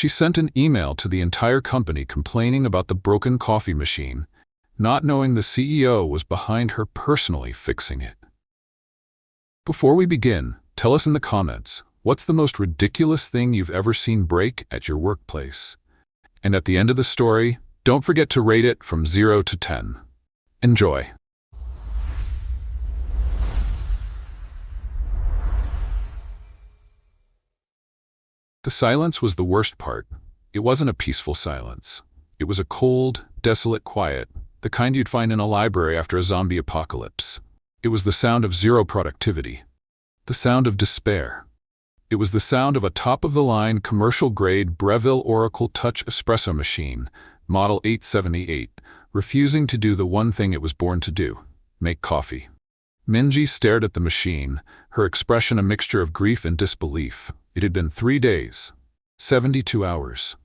She sent an email to the entire company complaining about the broken coffee machine, not knowing the CEO was behind her personally fixing it. Before we begin, tell us in the comments, what's the most ridiculous thing you've ever seen break at your workplace? And at the end of the story, don't forget to rate it from 0 to 10. Enjoy. The silence was the worst part. It wasn't a peaceful silence. It was a cold, desolate quiet, the kind you'd find in a library after a zombie apocalypse. It was the sound of zero productivity. The sound of despair. It was the sound of a top-of-the-line, commercial-grade Breville Oracle Touch espresso machine, Model 878, refusing to do the one thing it was born to do: make coffee. Minji stared at the machine, her expression a mixture of grief and disbelief. It had been 3 days, 72 hours,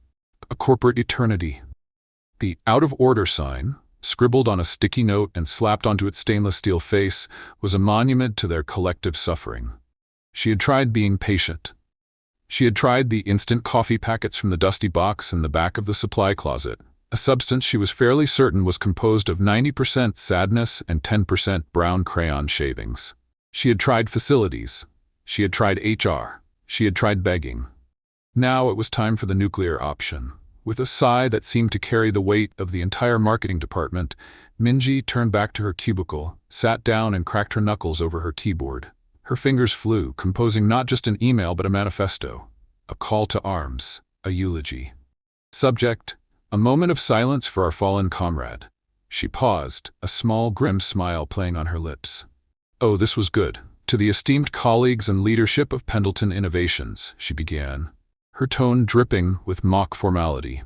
a corporate eternity. The out-of-order sign, scribbled on a sticky note and slapped onto its stainless steel face, was a monument to their collective suffering. She had tried being patient. She had tried the instant coffee packets from the dusty box in the back of the supply closet, a substance she was fairly certain was composed of 90% sadness and 10% brown crayon shavings. She had tried facilities. She had tried HR. She had tried begging. Now it was time for the nuclear option. With a sigh that seemed to carry the weight of the entire marketing department, Minji turned back to her cubicle, sat down and cracked her knuckles over her keyboard. Her fingers flew, composing not just an email but a manifesto, a call to arms, a eulogy. Subject: a moment of silence for our fallen comrade. She paused, a small grim smile playing on her lips. Oh, this was good. To the esteemed colleagues and leadership of Pendleton Innovations, she began, her tone dripping with mock formality.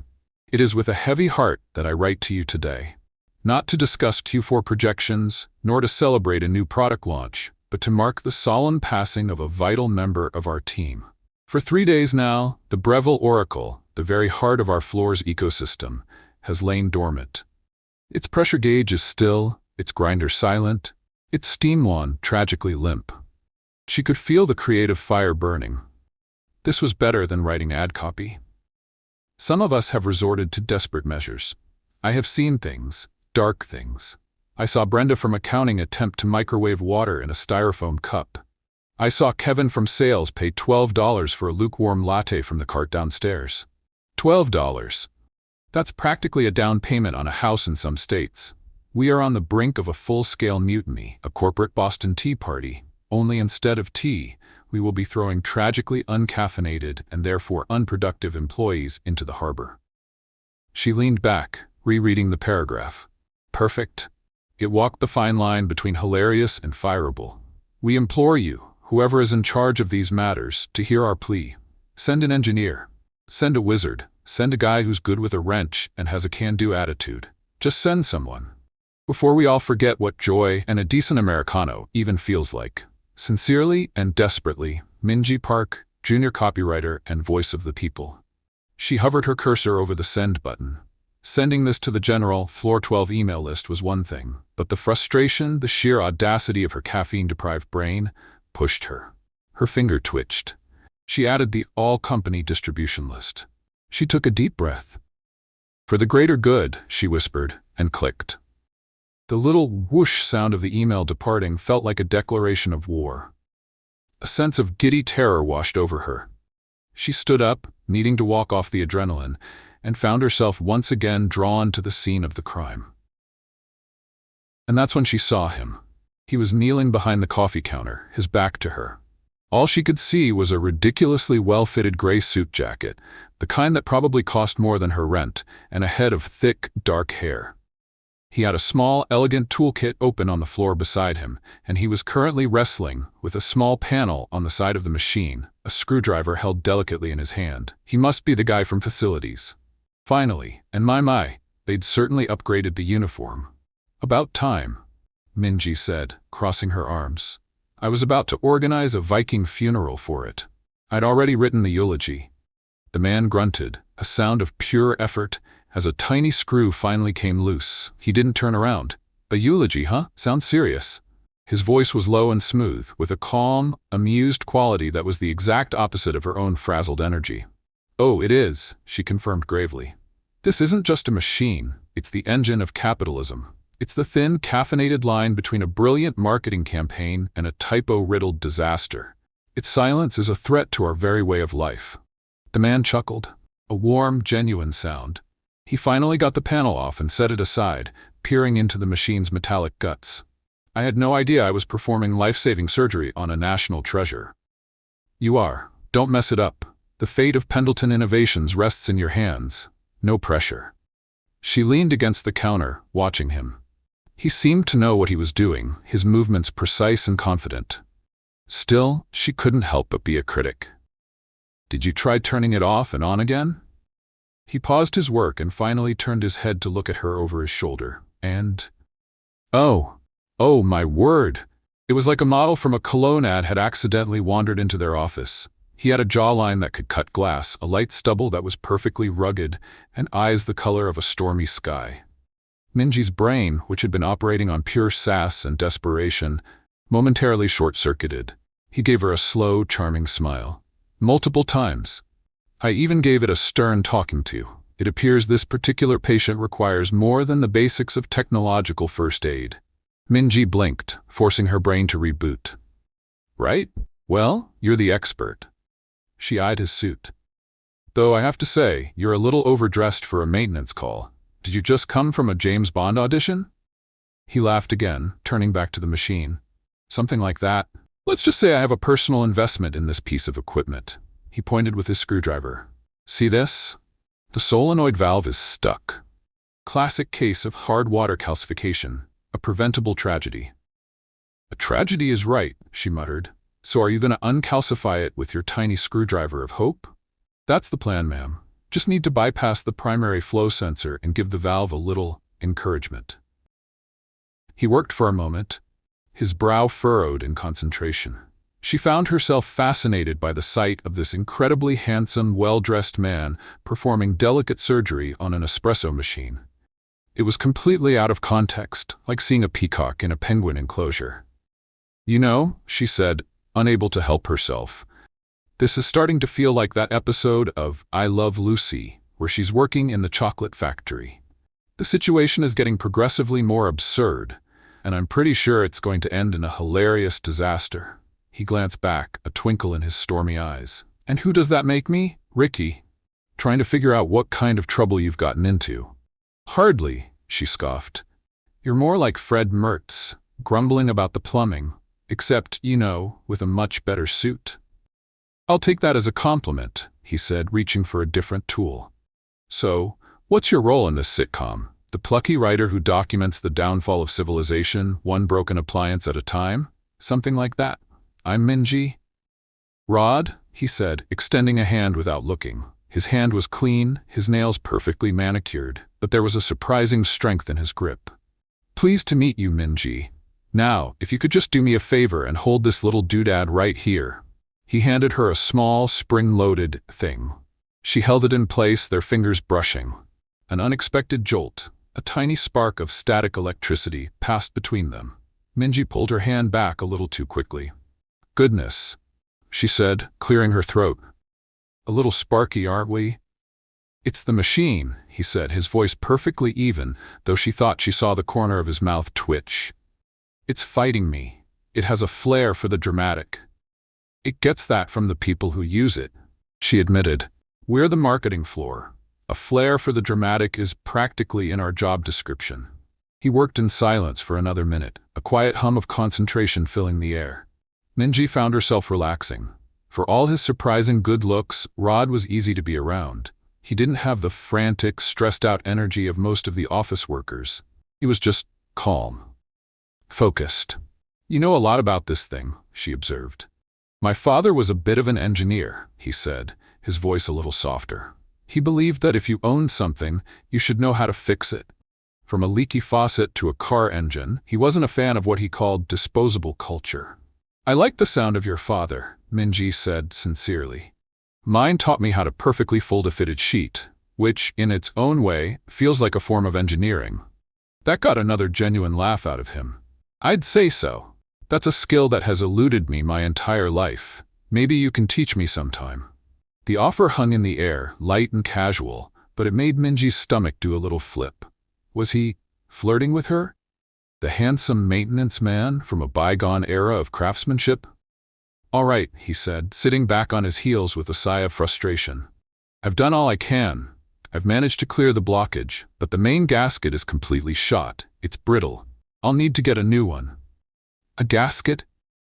It is with a heavy heart that I write to you today. Not to discuss Q4 projections, nor to celebrate a new product launch, but to mark the solemn passing of a vital member of our team. For 3 days now, the Breville Oracle, the very heart of our floor's ecosystem, has lain dormant. Its pressure gauge is still, its grinder silent, its steam wand tragically limp. She could feel the creative fire burning. This was better than writing ad copy. Some of us have resorted to desperate measures. I have seen things, dark things. I saw Brenda from accounting attempt to microwave water in a styrofoam cup. I saw Kevin from sales pay $12 for a lukewarm latte from the cart downstairs. $12. That's practically a down payment on a house in some states. We are on the brink of a full-scale mutiny, a corporate Boston Tea Party, only instead of tea, we will be throwing tragically uncaffeinated and therefore unproductive employees into the harbor. She leaned back, rereading the paragraph. Perfect. It walked the fine line between hilarious and fireable. We implore you, whoever is in charge of these matters, to hear our plea. Send an engineer. Send a wizard. Send a guy who's good with a wrench and has a can-do attitude. Just send someone. Before we all forget what joy and a decent Americano even feels like. Sincerely and desperately, Minji Park, junior copywriter and voice of the people. She hovered her cursor over the send button. Sending this to the general, floor 12 email list was one thing, but the frustration, the sheer audacity of her caffeine-deprived brain, pushed her. Her finger twitched. She added the all-company distribution list. She took a deep breath. For the greater good, she whispered, and clicked. The little whoosh sound of the email departing felt like a declaration of war. A sense of giddy terror washed over her. She stood up, needing to walk off the adrenaline, and found herself once again drawn to the scene of the crime. And that's when she saw him. He was kneeling behind the coffee counter, his back to her. All she could see was a ridiculously well-fitted gray suit jacket, the kind that probably cost more than her rent, and a head of thick, dark hair. He had a small, elegant toolkit open on the floor beside him, and he was currently wrestling with a small panel on the side of the machine, a screwdriver held delicately in his hand. He must be the guy from facilities. Finally, and my, they'd certainly upgraded the uniform. About time, Minji said, crossing her arms. I was about to organize a Viking funeral for it. I'd already written the eulogy. The man grunted, a sound of pure effort, as a tiny screw finally came loose. He didn't turn around. A eulogy, huh? Sounds serious. His voice was low and smooth, with a calm, amused quality that was the exact opposite of her own frazzled energy. Oh, it is, she confirmed gravely. This isn't just a machine, it's the engine of capitalism. It's the thin, caffeinated line between a brilliant marketing campaign and a typo-riddled disaster. Its silence is a threat to our very way of life. The man chuckled, a warm, genuine sound. He finally got the panel off and set it aside, peering into the machine's metallic guts. I had no idea I was performing life-saving surgery on a national treasure. You are. Don't mess it up. The fate of Pendleton Innovations rests in your hands. No pressure. She leaned against the counter, watching him. He seemed to know what he was doing, his movements precise and confident. Still, she couldn't help but be a critic. Did you try turning it off and on again? He paused his work and finally turned his head to look at her over his shoulder, and… Oh my word! It was like a model from a cologne ad had accidentally wandered into their office. He had a jawline that could cut glass, a light stubble that was perfectly rugged, and eyes the color of a stormy sky. Minji's brain, which had been operating on pure sass and desperation, momentarily short-circuited. He gave her a slow, charming smile. Multiple times. I even gave it a stern talking to. It appears this particular patient requires more than the basics of technological first aid. Minji blinked, forcing her brain to reboot. Right? Well, you're the expert. She eyed his suit. Though I have to say, you're a little overdressed for a maintenance call. Did you just come from a James Bond audition? He laughed again, turning back to the machine. Something like that. Let's just say I have a personal investment in this piece of equipment. He pointed with his screwdriver. See this? The solenoid valve is stuck. Classic case of hard water calcification. A preventable tragedy. A tragedy is right, she muttered. So are you going to uncalcify it with your tiny screwdriver of hope? That's the plan, ma'am. Just need to bypass the primary flow sensor and give the valve a little encouragement. He worked for a moment, his brow furrowed in concentration. She found herself fascinated by the sight of this incredibly handsome, well-dressed man performing delicate surgery on an espresso machine. It was completely out of context, like seeing a peacock in a penguin enclosure. You know, she said, unable to help herself, this is starting to feel like that episode of I Love Lucy, where she's working in the chocolate factory. The situation is getting progressively more absurd, and I'm pretty sure it's going to end in a hilarious disaster. He glanced back, a twinkle in his stormy eyes. And who does that make me? Ricky. Trying to figure out what kind of trouble you've gotten into. Hardly, she scoffed. You're more like Fred Mertz, grumbling about the plumbing, except, you know, with a much better suit. I'll take that as a compliment, he said, reaching for a different tool. So, what's your role in this sitcom? The plucky writer who documents the downfall of civilization, one broken appliance at a time? Something like that. I'm Minji. Rod, he said, extending a hand without looking. His hand was clean, his nails perfectly manicured, but there was a surprising strength in his grip. Pleased to meet you, Minji. Now, if you could just do me a favor and hold this little doodad right here. He handed her a small, spring-loaded thing. She held it in place, their fingers brushing. An unexpected jolt, a tiny spark of static electricity, passed between them. Minji pulled her hand back a little too quickly. Goodness, she said, clearing her throat. A little sparky, aren't we? It's the machine, he said, his voice perfectly even, though she thought she saw the corner of his mouth twitch. It's fighting me. It has a flair for the dramatic. It gets that from the people who use it, she admitted. We're the marketing floor. A flair for the dramatic is practically in our job description. He worked in silence for another minute, a quiet hum of concentration filling the air. Minji found herself relaxing. For all his surprising good looks, Rod was easy to be around. He didn't have the frantic, stressed-out energy of most of the office workers. He was just calm. Focused. You know a lot about this thing, she observed. My father was a bit of an engineer, he said, his voice a little softer. He believed that if you owned something, you should know how to fix it. From a leaky faucet to a car engine, he wasn't a fan of what he called disposable culture. I like the sound of your father, Minji said sincerely. Mine taught me how to perfectly fold a fitted sheet, which, in its own way, feels like a form of engineering. That got another genuine laugh out of him. I'd say so. That's a skill that has eluded me my entire life. Maybe you can teach me sometime. The offer hung in the air, light and casual, but it made Minji's stomach do a little flip. Was he flirting with her? The handsome maintenance man from a bygone era of craftsmanship? "All right," he said, sitting back on his heels with a sigh of frustration. "I've done all I can. I've managed to clear the blockage, but the main gasket is completely shot. It's brittle. I'll need to get a new one." "A gasket?"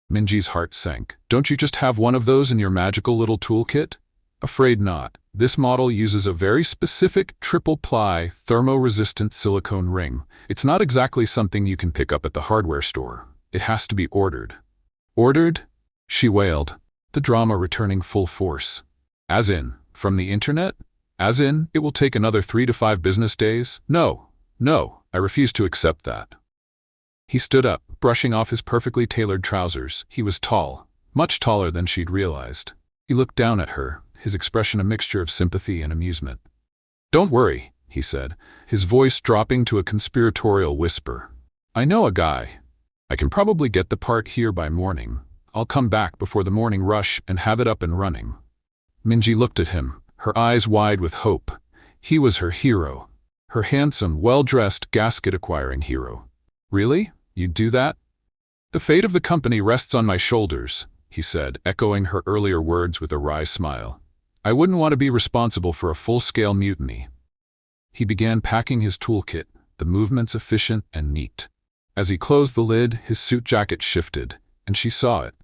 Minji's heart sank. "Don't you just have one of those in your magical little toolkit?" "Afraid not. This model uses a very specific triple-ply, thermo-resistant silicone ring. It's not exactly something you can pick up at the hardware store. It has to be ordered." "Ordered?" she wailed, the drama returning full force. "As in, from the internet? As in, it will take another 3 to 5 business days? No, I refuse to accept that." He stood up, brushing off his perfectly tailored trousers. He was tall, much taller than she'd realized. He looked down at her, his expression a mixture of sympathy and amusement. "Don't worry," he said, his voice dropping to a conspiratorial whisper. "I know a guy. I can probably get the part here by morning. I'll come back before the morning rush and have it up and running." Minji looked at him, her eyes wide with hope. He was her hero. Her handsome, well-dressed, gasket-acquiring hero. "Really? You'd do that?" "The fate of the company rests on my shoulders," he said, echoing her earlier words with a wry smile. "I wouldn't want to be responsible for a full-scale mutiny." He began packing his toolkit, the movements efficient and neat. As he closed the lid, his suit jacket shifted, and she saw it.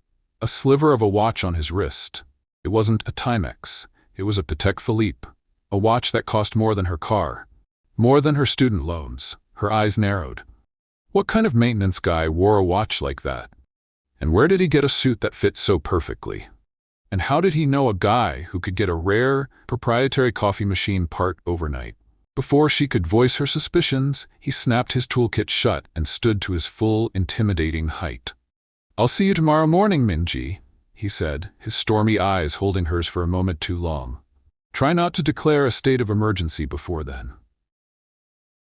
A sliver of a watch on his wrist. It wasn't a Timex. It was a Patek Philippe, a watch that cost more than her car, more than her student loans. Her eyes narrowed. What kind of maintenance guy wore a watch like that? And where did he get a suit that fit so perfectly? And how did he know a guy who could get a rare, proprietary coffee machine part overnight? Before she could voice her suspicions, he snapped his toolkit shut and stood to his full, intimidating height. "I'll see you tomorrow morning, Minji," he said, his stormy eyes holding hers for a moment too long. "Try not to declare a state of emergency before then."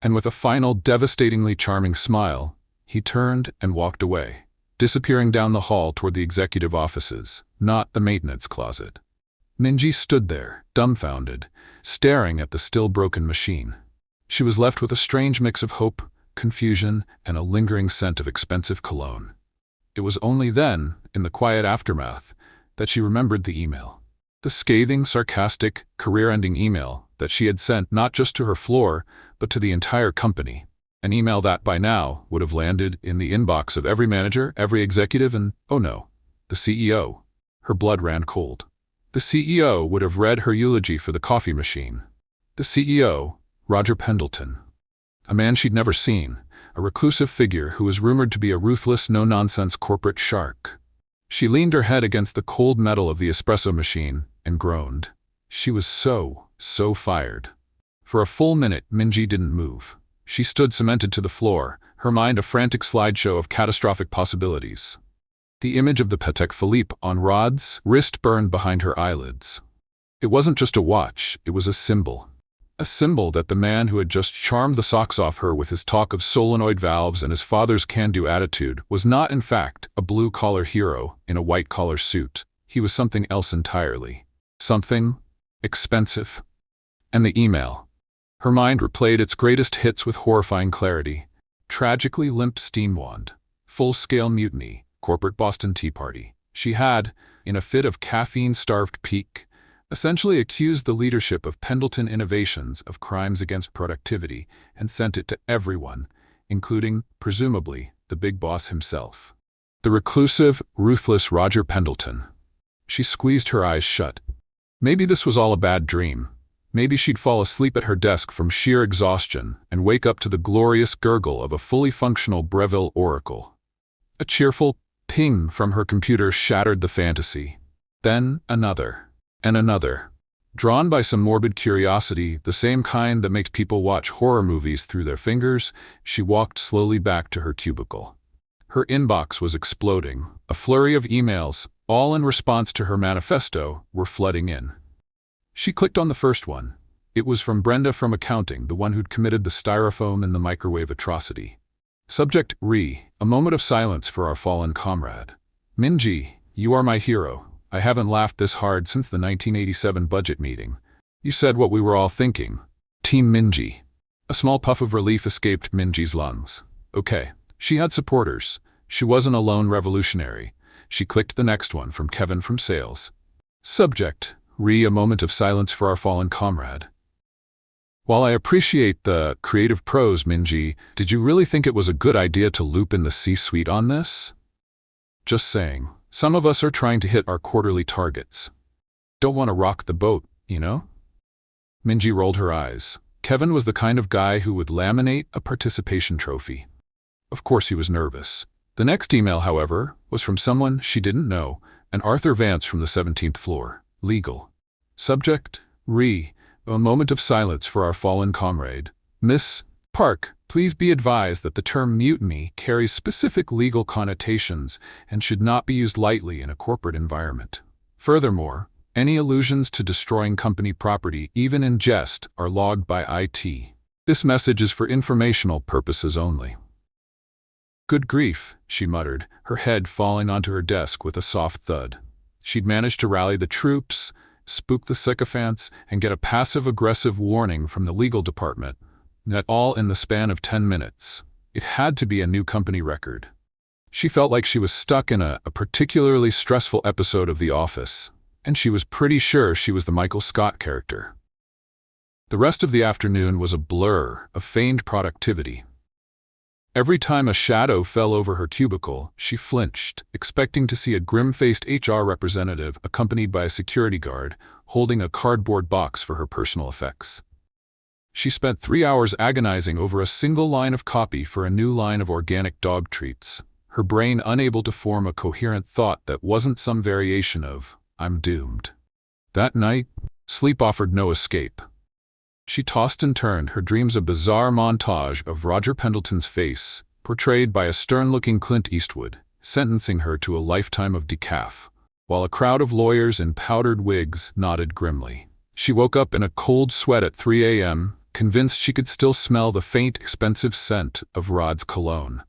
And with a final, devastatingly charming smile, he turned and walked away, disappearing down the hall toward the executive offices, not the maintenance closet. Minji stood there, dumbfounded, staring at the still broken machine. She was left with a strange mix of hope, confusion, and a lingering scent of expensive cologne. It was only then, in the quiet aftermath, that she remembered the email. The scathing, sarcastic, career-ending email that she had sent not just to her floor, but to the entire company. An email that, by now, would have landed in the inbox of every manager, every executive, and, oh no, the CEO. Her blood ran cold. The CEO would have read her eulogy for the coffee machine. The CEO, Roger Pendleton. A man she'd never seen, a reclusive figure who was rumored to be a ruthless, no-nonsense corporate shark. She leaned her head against the cold metal of the espresso machine and groaned. She was so fired. For a full minute, Minji didn't move. She stood cemented to the floor, her mind a frantic slideshow of catastrophic possibilities. The image of the Patek Philippe on Rod's wrist burned behind her eyelids. It wasn't just a watch, it was a symbol. A symbol that the man who had just charmed the socks off her with his talk of solenoid valves and his father's can-do attitude was not, in fact, a blue-collar hero in a white-collar suit. He was something else entirely. Something expensive. And the email. Her mind replayed its greatest hits with horrifying clarity. Tragically limp steam wand. Full-scale mutiny. Corporate Boston Tea Party. She had, in a fit of caffeine-starved pique, essentially accused the leadership of Pendleton Innovations of crimes against productivity and sent it to everyone, including, presumably, the big boss himself. The reclusive, ruthless Roger Pendleton. She squeezed her eyes shut. Maybe this was all a bad dream. Maybe she'd fall asleep at her desk from sheer exhaustion and wake up to the glorious gurgle of a fully functional Breville oracle. A cheerful ping from her computer shattered the fantasy. Then another. And another. Drawn by some morbid curiosity, the same kind that makes people watch horror movies through their fingers, she walked slowly back to her cubicle. Her inbox was exploding. A flurry of emails, all in response to her manifesto, were flooding in. She clicked on the first one. It was from Brenda from accounting, the one who'd committed the styrofoam and the microwave atrocity. Subject: a moment of silence for our fallen comrade. Minji, you are my hero. I haven't laughed this hard since the 1987 budget meeting. You said what we were all thinking. Team Minji. A small puff of relief escaped Minji's lungs. Okay, she had supporters. She wasn't a lone revolutionary. She clicked the next one from Kevin from sales. Subject, a moment of silence for our fallen comrade. While I appreciate the creative prose, Minji, did you really think it was a good idea to loop in the C-suite on this? Just saying. Some of us are trying to hit our quarterly targets. Don't want to rock the boat, you know? Minji rolled her eyes. Kevin was the kind of guy who would laminate a participation trophy. Of course he was nervous. The next email, however, was from someone she didn't know, an Arthur Vance from the 17th floor. Legal. Subject, a moment of silence for our fallen comrade. Miss Park, please be advised that the term mutiny carries specific legal connotations and should not be used lightly in a corporate environment. Furthermore, any allusions to destroying company property, even in jest, are logged by IT. This message is for informational purposes only. Good grief, she muttered, her head falling onto her desk with a soft thud. She'd managed to rally the troops, spook the sycophants, and get a passive-aggressive warning from the legal department. That all in the span of 10 minutes. It had to be a new company record. She felt like she was stuck in a particularly stressful episode of The Office, and she was pretty sure she was the Michael Scott character. The rest of the afternoon was a blur of feigned productivity. Every time a shadow fell over her cubicle, she flinched, expecting to see a grim-faced HR representative accompanied by a security guard, holding a cardboard box for her personal effects. She spent 3 hours agonizing over a single line of copy for a new line of organic dog treats, her brain unable to form a coherent thought that wasn't some variation of, "I'm doomed." That night, sleep offered no escape. She tossed and turned, her dreams a bizarre montage of Roger Pendleton's face, portrayed by a stern-looking Clint Eastwood, sentencing her to a lifetime of decaf, while a crowd of lawyers in powdered wigs nodded grimly. She woke up in a cold sweat at 3 a.m., convinced she could still smell the faint, expensive scent of Rod's cologne.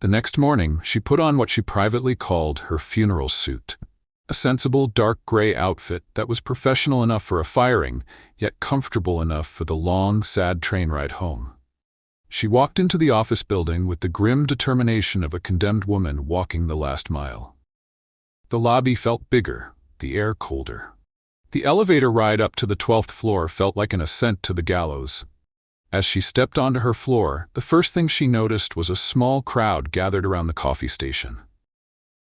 The next morning, she put on what she privately called her funeral suit. A sensible, dark gray outfit that was professional enough for a firing, yet comfortable enough for the long, sad train ride home. She walked into the office building with the grim determination of a condemned woman walking the last mile. The lobby felt bigger, the air colder. The elevator ride up to the 12th floor felt like an ascent to the gallows. As she stepped onto her floor, the first thing she noticed was a small crowd gathered around the coffee station.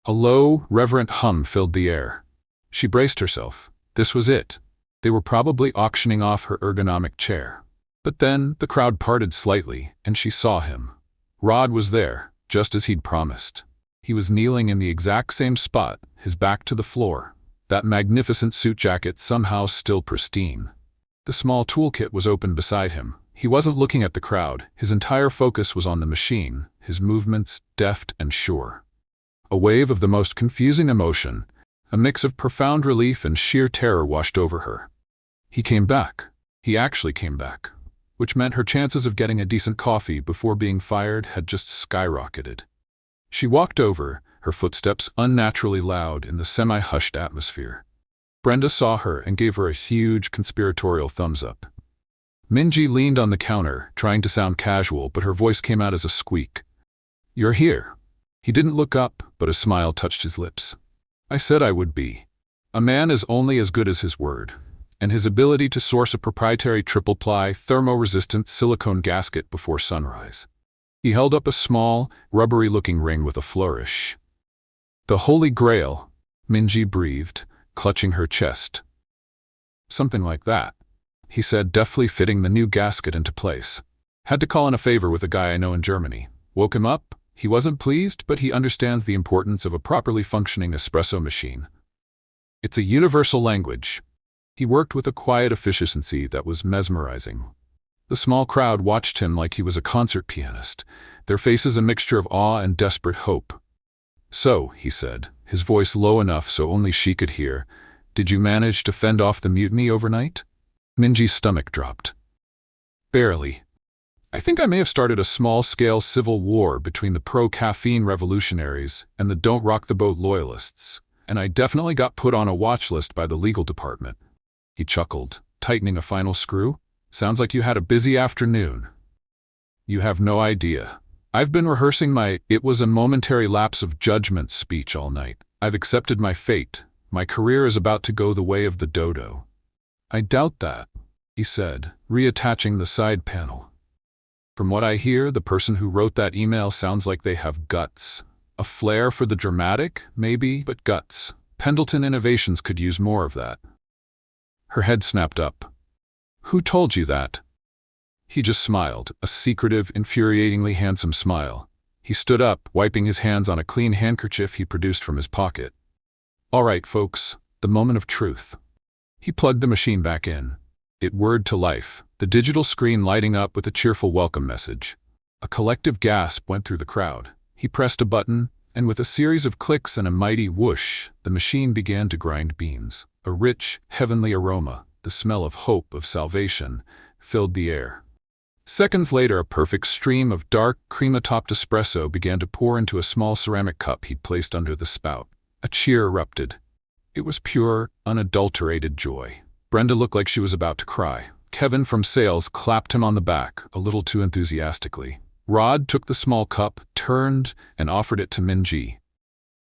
A low, reverent hum filled the air. She braced herself. This was it. They were probably auctioning off her ergonomic chair. But then the crowd parted slightly, and she saw him. Rod was there, just as he'd promised. He was kneeling in the exact same spot, his back to the floor, that magnificent suit jacket somehow still pristine. The small toolkit was open beside him. He wasn't looking at the crowd. His entire focus was on the machine, his movements deft and sure. A wave of the most confusing emotion, a mix of profound relief and sheer terror washed over her. He came back. He actually came back, which meant her chances of getting a decent coffee before being fired had just skyrocketed. She walked over, her footsteps unnaturally loud in the semi-hushed atmosphere. Brenda saw her and gave her a huge conspiratorial thumbs up. Minji leaned on the counter, trying to sound casual, but her voice came out as a squeak. "You're here." He didn't look up, but a smile touched his lips. "I said I would be." A man is only as good as his word, and his ability to source a proprietary triple-ply, thermo-resistant silicone gasket before sunrise. He held up a small, rubbery-looking ring with a flourish. "The Holy Grail," Minji breathed, clutching her chest. "Something like that," he said, deftly fitting the new gasket into place. "Had to call in a favor with a guy I know in Germany. Woke him up. He wasn't pleased, but he understands the importance of a properly functioning espresso machine. It's a universal language." He worked with a quiet efficiency that was mesmerizing. The small crowd watched him like he was a concert pianist, their faces a mixture of awe and desperate hope. "So," he said, his voice low enough so only she could hear, "did you manage to fend off the mutiny overnight?" Minji's stomach dropped. "Barely. I think I may have started a small-scale civil war between the pro-caffeine revolutionaries and the don't-rock-the-boat loyalists. and I definitely got put on a watch list by the legal department. He chuckled, tightening a final screw. Sounds like you had a busy afternoon. You have no idea. I've been rehearsing my "it was a momentary lapse of judgment" speech all night. I've accepted my fate. My career is about to go the way of the dodo. I doubt that, he said, reattaching the side panel. From what I hear, the person who wrote that email sounds like they have guts. A flair for the dramatic, maybe, but guts. Pendleton Innovations could use more of that. Her head snapped up. Who told you that? He just smiled, a secretive, infuriatingly handsome smile. He stood up, wiping his hands on a clean handkerchief he produced from his pocket. All right, folks, the moment of truth. He plugged the machine back in. It whirred to life, the digital screen lighting up with a cheerful welcome message. A collective gasp went through the crowd. He pressed a button, and with a series of clicks and a mighty whoosh, the machine began to grind beans. A rich, heavenly aroma, the smell of hope, of salvation, filled the air. Seconds later, a perfect stream of dark, cream-topped espresso began to pour into a small ceramic cup he'd placed under the spout. A cheer erupted. It was pure, unadulterated joy. Brenda looked like she was about to cry. Kevin from sales clapped him on the back, a little too enthusiastically. Rod took the small cup, turned, and offered it to Minji.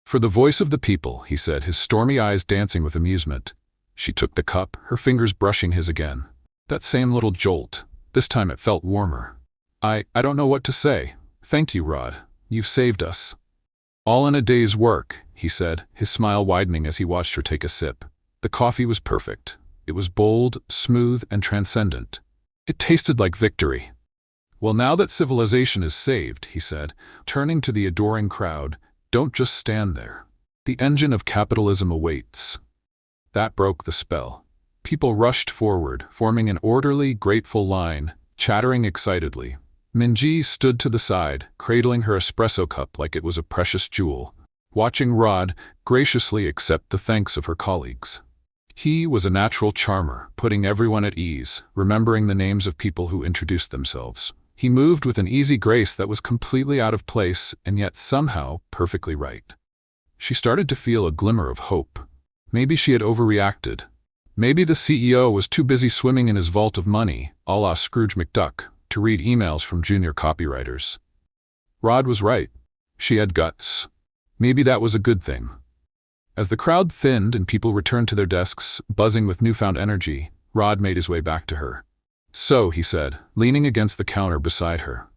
For the voice of the people, he said, his stormy eyes dancing with amusement. She took the cup, her fingers brushing his again. That same little jolt. This time it felt warmer. I don't know what to say. Thank you, Rod. You've saved us. All in a day's work, he said, his smile widening as he watched her take a sip. The coffee was perfect. It was bold, smooth, and transcendent. It tasted like victory. Well, now that civilization is saved, he said, turning to the adoring crowd, don't just stand there. The engine of capitalism awaits. That broke the spell. People rushed forward, forming an orderly, grateful line, chattering excitedly. Minji stood to the side, cradling her espresso cup like it was a precious jewel, watching Rod graciously accept the thanks of her colleagues. He was a natural charmer, putting everyone at ease, remembering the names of people who introduced themselves. He moved with an easy grace that was completely out of place and yet somehow perfectly right. She started to feel a glimmer of hope. Maybe she had overreacted. Maybe the CEO was too busy swimming in his vault of money, a la Scrooge McDuck, to read emails from junior copywriters. Rod was right. She had guts. Maybe that was a good thing. As the crowd thinned and people returned to their desks, buzzing with newfound energy, Rod made his way back to her. So, he said, leaning against the counter beside her.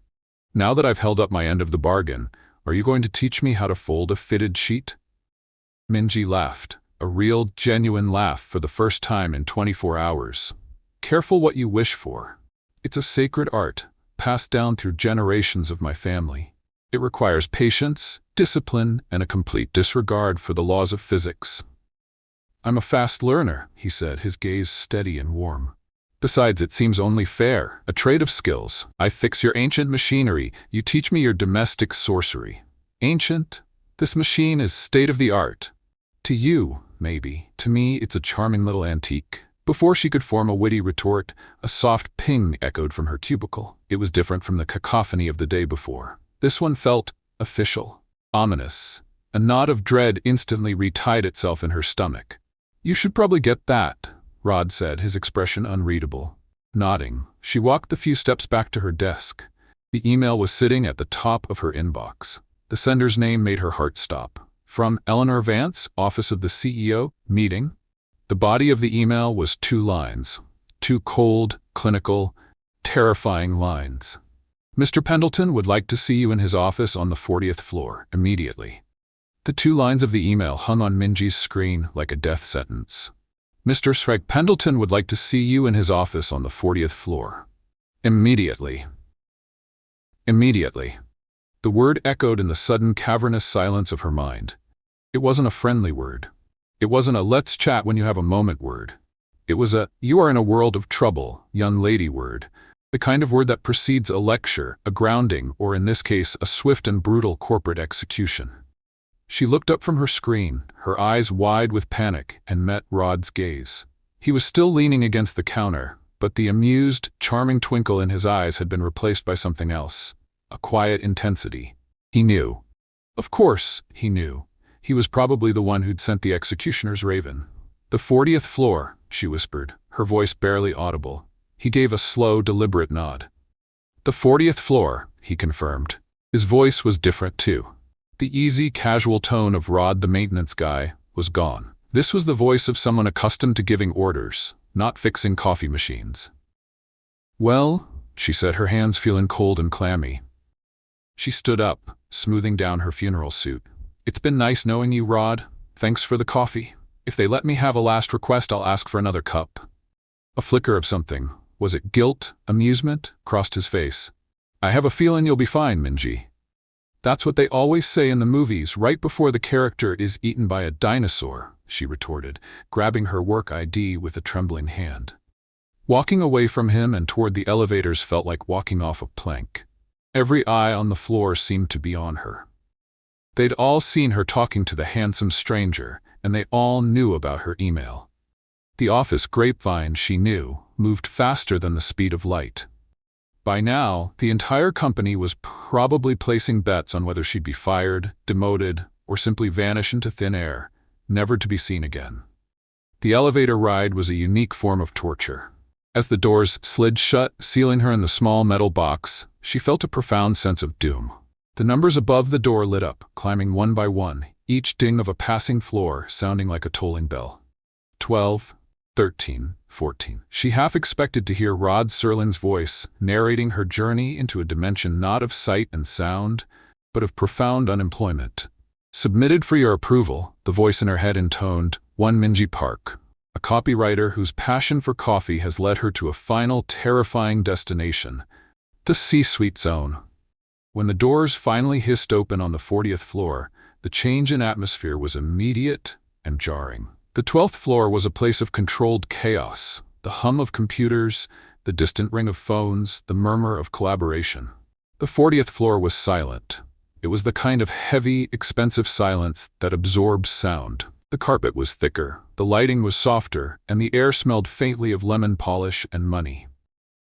Now that I've held up my end of the bargain, are you going to teach me how to fold a fitted sheet? Minji laughed, a real, genuine laugh for the first time in 24 hours. Careful what you wish for. It's a sacred art, passed down through generations of my family. It requires patience, discipline, and a complete disregard for the laws of physics. I'm a fast learner, he said, his gaze steady and warm. Besides, it seems only fair, a trade of skills. I fix your ancient machinery, you teach me your domestic sorcery. Ancient? This machine is state-of-the-art. To you, maybe. To me, it's a charming little antique. Before she could form a witty retort, a soft ping echoed from her cubicle. It was different from the cacophony of the day before. This one felt official, ominous. A knot of dread instantly retied itself in her stomach. You should probably get that, Rod said, his expression unreadable. Nodding, she walked the few steps back to her desk. The email was sitting at the top of her inbox. The sender's name made her heart stop. From Eleanor Vance, Office of the CEO, meeting. The body of the email was 2 lines. 2 cold, clinical, terrifying lines. Mr. Pendleton would like to see you in his office on the 40th floor, immediately. The 2 lines of the email hung on Minji's screen like a death sentence. Mr. Shrek Pendleton would like to see you in his office on the 40th floor. Immediately. Immediately. The word echoed in the sudden cavernous silence of her mind. It wasn't a friendly word. It wasn't a let's chat when you have a moment word. It was a you are in a world of trouble, young lady word. The kind of word that precedes a lecture, a grounding, or in this case, a swift and brutal corporate execution. She looked up from her screen, her eyes wide with panic, and met Rod's gaze. He was still leaning against the counter, but the amused, charming twinkle in his eyes had been replaced by something else, a quiet intensity. He knew. Of course, he knew. He was probably the one who'd sent the executioner's raven. "The 40th floor," she whispered, her voice barely audible. He gave a slow, deliberate nod. "The 40th floor," he confirmed. His voice was different, too. The easy, casual tone of Rod the maintenance guy was gone. This was the voice of someone accustomed to giving orders, not fixing coffee machines. "Well," she said, her hands feeling cold and clammy. She stood up, smoothing down her funeral suit. "It's been nice knowing you, Rod. Thanks for the coffee. If they let me have a last request, I'll ask for another cup." A flicker of something, was it guilt, amusement, crossed his face. "I have a feeling you'll be fine, Minji." "That's what they always say in the movies, right before the character is eaten by a dinosaur," she retorted, grabbing her work ID with a trembling hand. Walking away from him and toward the elevators felt like walking off a plank. Every eye on the floor seemed to be on her. They'd all seen her talking to the handsome stranger, and they all knew about her email. The office grapevine, she knew, moved faster than the speed of light. By now, the entire company was probably placing bets on whether she'd be fired, demoted, or simply vanish into thin air, never to be seen again. The elevator ride was a unique form of torture. As the doors slid shut, sealing her in the small metal box, she felt a profound sense of doom. The numbers above the door lit up, climbing one by one, each ding of a passing floor sounding like a tolling bell. 12, 13, 14. She half expected to hear Rod Serling's voice, narrating her journey into a dimension not of sight and sound, but of profound unemployment. "Submitted for your approval," the voice in her head intoned, "one Minji Park, a copywriter whose passion for coffee has led her to a final terrifying destination, the C-suite zone." When the doors finally hissed open on the 40th floor, the change in atmosphere was immediate and jarring. The 12th floor was a place of controlled chaos, the hum of computers, the distant ring of phones, the murmur of collaboration. The 40th floor was silent. It was the kind of heavy, expensive silence that absorbs sound. The carpet was thicker, the lighting was softer, and the air smelled faintly of lemon polish and money.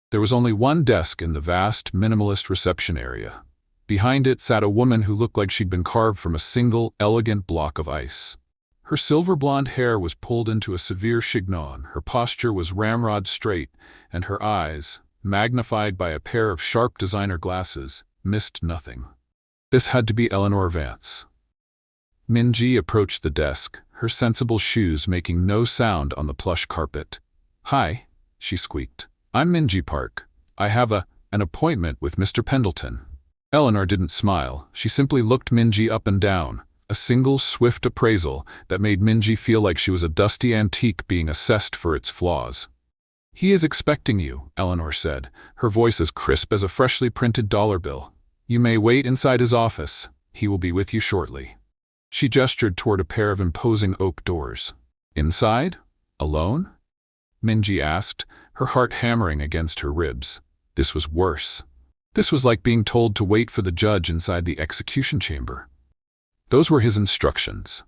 There was only one desk in the vast, minimalist reception area. Behind it sat a woman who looked like she'd been carved from a single, elegant block of ice. Her silver blonde hair was pulled into a severe chignon, her posture was ramrod straight, and her eyes, magnified by a pair of sharp designer glasses, missed nothing. This had to be Eleanor Vance. Minji approached the desk, her sensible shoes making no sound on the plush carpet. "Hi," she squeaked. "I'm Minji Park. I have an appointment with Mr. Pendleton." Eleanor didn't smile. She simply looked Minji up and down, a single swift appraisal that made Minji feel like she was a dusty antique being assessed for its flaws. "He is expecting you," Eleanor said, her voice as crisp as a freshly printed dollar bill. "You may wait inside his office. He will be with you shortly." She gestured toward a pair of imposing oak doors. "Inside? Alone?" Minji asked, her heart hammering against her ribs. This was worse. This was like being told to wait for the judge inside the execution chamber. "Those were his instructions,"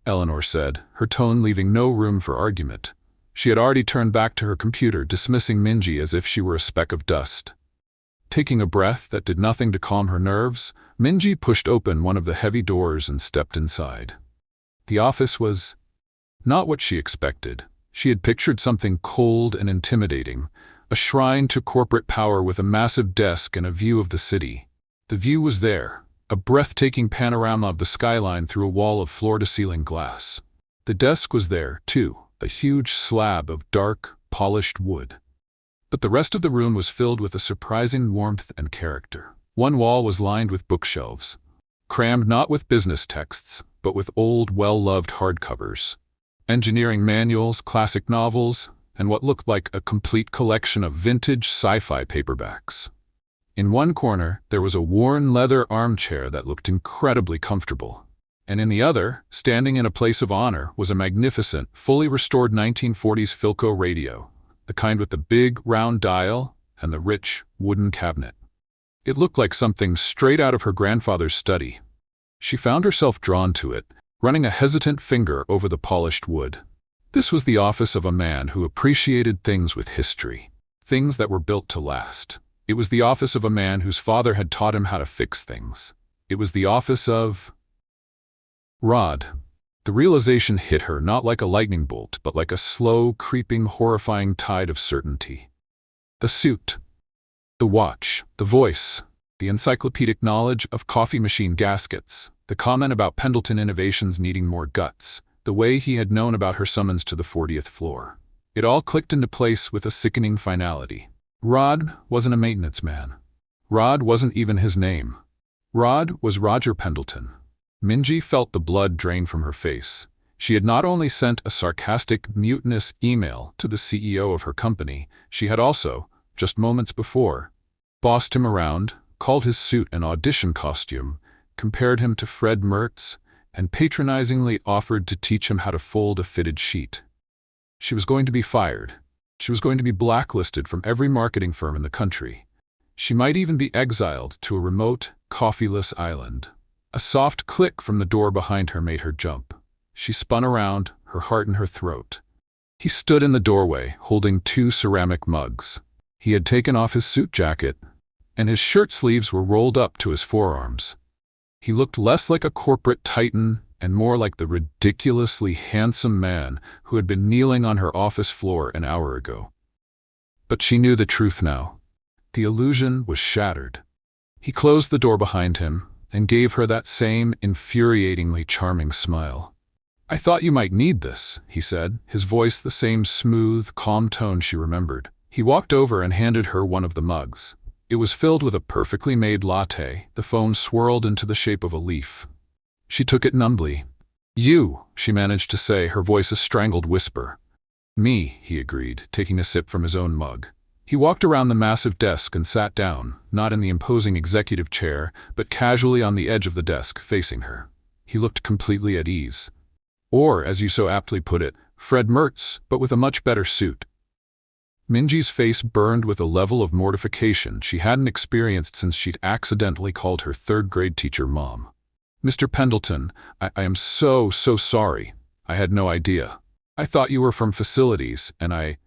Eleanor said, her tone leaving no room for argument. She had already turned back to her computer, dismissing Minji as if she were a speck of dust. Taking a breath that did nothing to calm her nerves, Minji pushed open one of the heavy doors and stepped inside. The office was not what she expected. She had pictured something cold and intimidating, a shrine to corporate power with a massive desk and a view of the city. The view was there, a breathtaking panorama of the skyline through a wall of floor-to-ceiling glass. The desk was there, too, a huge slab of dark, polished wood. But the rest of the room was filled with a surprising warmth and character. One wall was lined with bookshelves, crammed not with business texts, but with old, well-loved hardcovers, engineering manuals, classic novels, and what looked like a complete collection of vintage sci-fi paperbacks. In one corner, there was a worn leather armchair that looked incredibly comfortable, and in the other, standing in a place of honor, was a magnificent, fully restored 1940s Philco radio, the kind with the big, round dial and the rich, wooden cabinet. It looked like something straight out of her grandfather's study. She found herself drawn to it, running a hesitant finger over the polished wood. This was the office of a man who appreciated things with history, things that were built to last. It was the office of a man whose father had taught him how to fix things. It was the office of Rod. The realization hit her not like a lightning bolt, but like a slow, creeping, horrifying tide of certainty. The suit, the watch, the voice, the encyclopedic knowledge of coffee machine gaskets, the comment about Pendleton Innovations needing more guts, the way he had known about her summons to the 40th floor. It all clicked into place with a sickening finality. Rod wasn't a maintenance man. Rod wasn't even his name. Rod was Roger Pendleton. Minji felt the blood drain from her face. She had not only sent a sarcastic, mutinous email to the CEO of her company, she had also, just moments before, bossed him around, called his suit an audition costume, compared him to Fred Mertz, and patronizingly offered to teach him how to fold a fitted sheet. She was going to be fired. She was going to be blacklisted from every marketing firm in the country. She might even be exiled to a remote, coffeeless island. A soft click from the door behind her made her jump. She spun around, her heart in her throat. He stood in the doorway, holding 2 ceramic mugs. He had taken off his suit jacket, and his shirt sleeves were rolled up to his forearms. He looked less like a corporate titan and more like the ridiculously handsome man who had been kneeling on her office floor an hour ago. But she knew the truth now. The illusion was shattered. He closed the door behind him and gave her that same infuriatingly charming smile. "I thought you might need this," he said, his voice the same smooth, calm tone she remembered. He walked over and handed her one of the mugs. It was filled with a perfectly made latte, the foam swirled into the shape of a leaf. She took it numbly. "You," she managed to say, her voice a strangled whisper. "Me," he agreed, taking a sip from his own mug. He walked around the massive desk and sat down, not in the imposing executive chair, but casually on the edge of the desk, facing her. He looked completely at ease. Or, as you so aptly put it, Fred Mertz, but with a much better suit. Minji's face burned with a level of mortification she hadn't experienced since she'd accidentally called her third-grade teacher Mom. "Mr. Pendleton, I am so sorry. I had no idea. I thought you were from facilities, and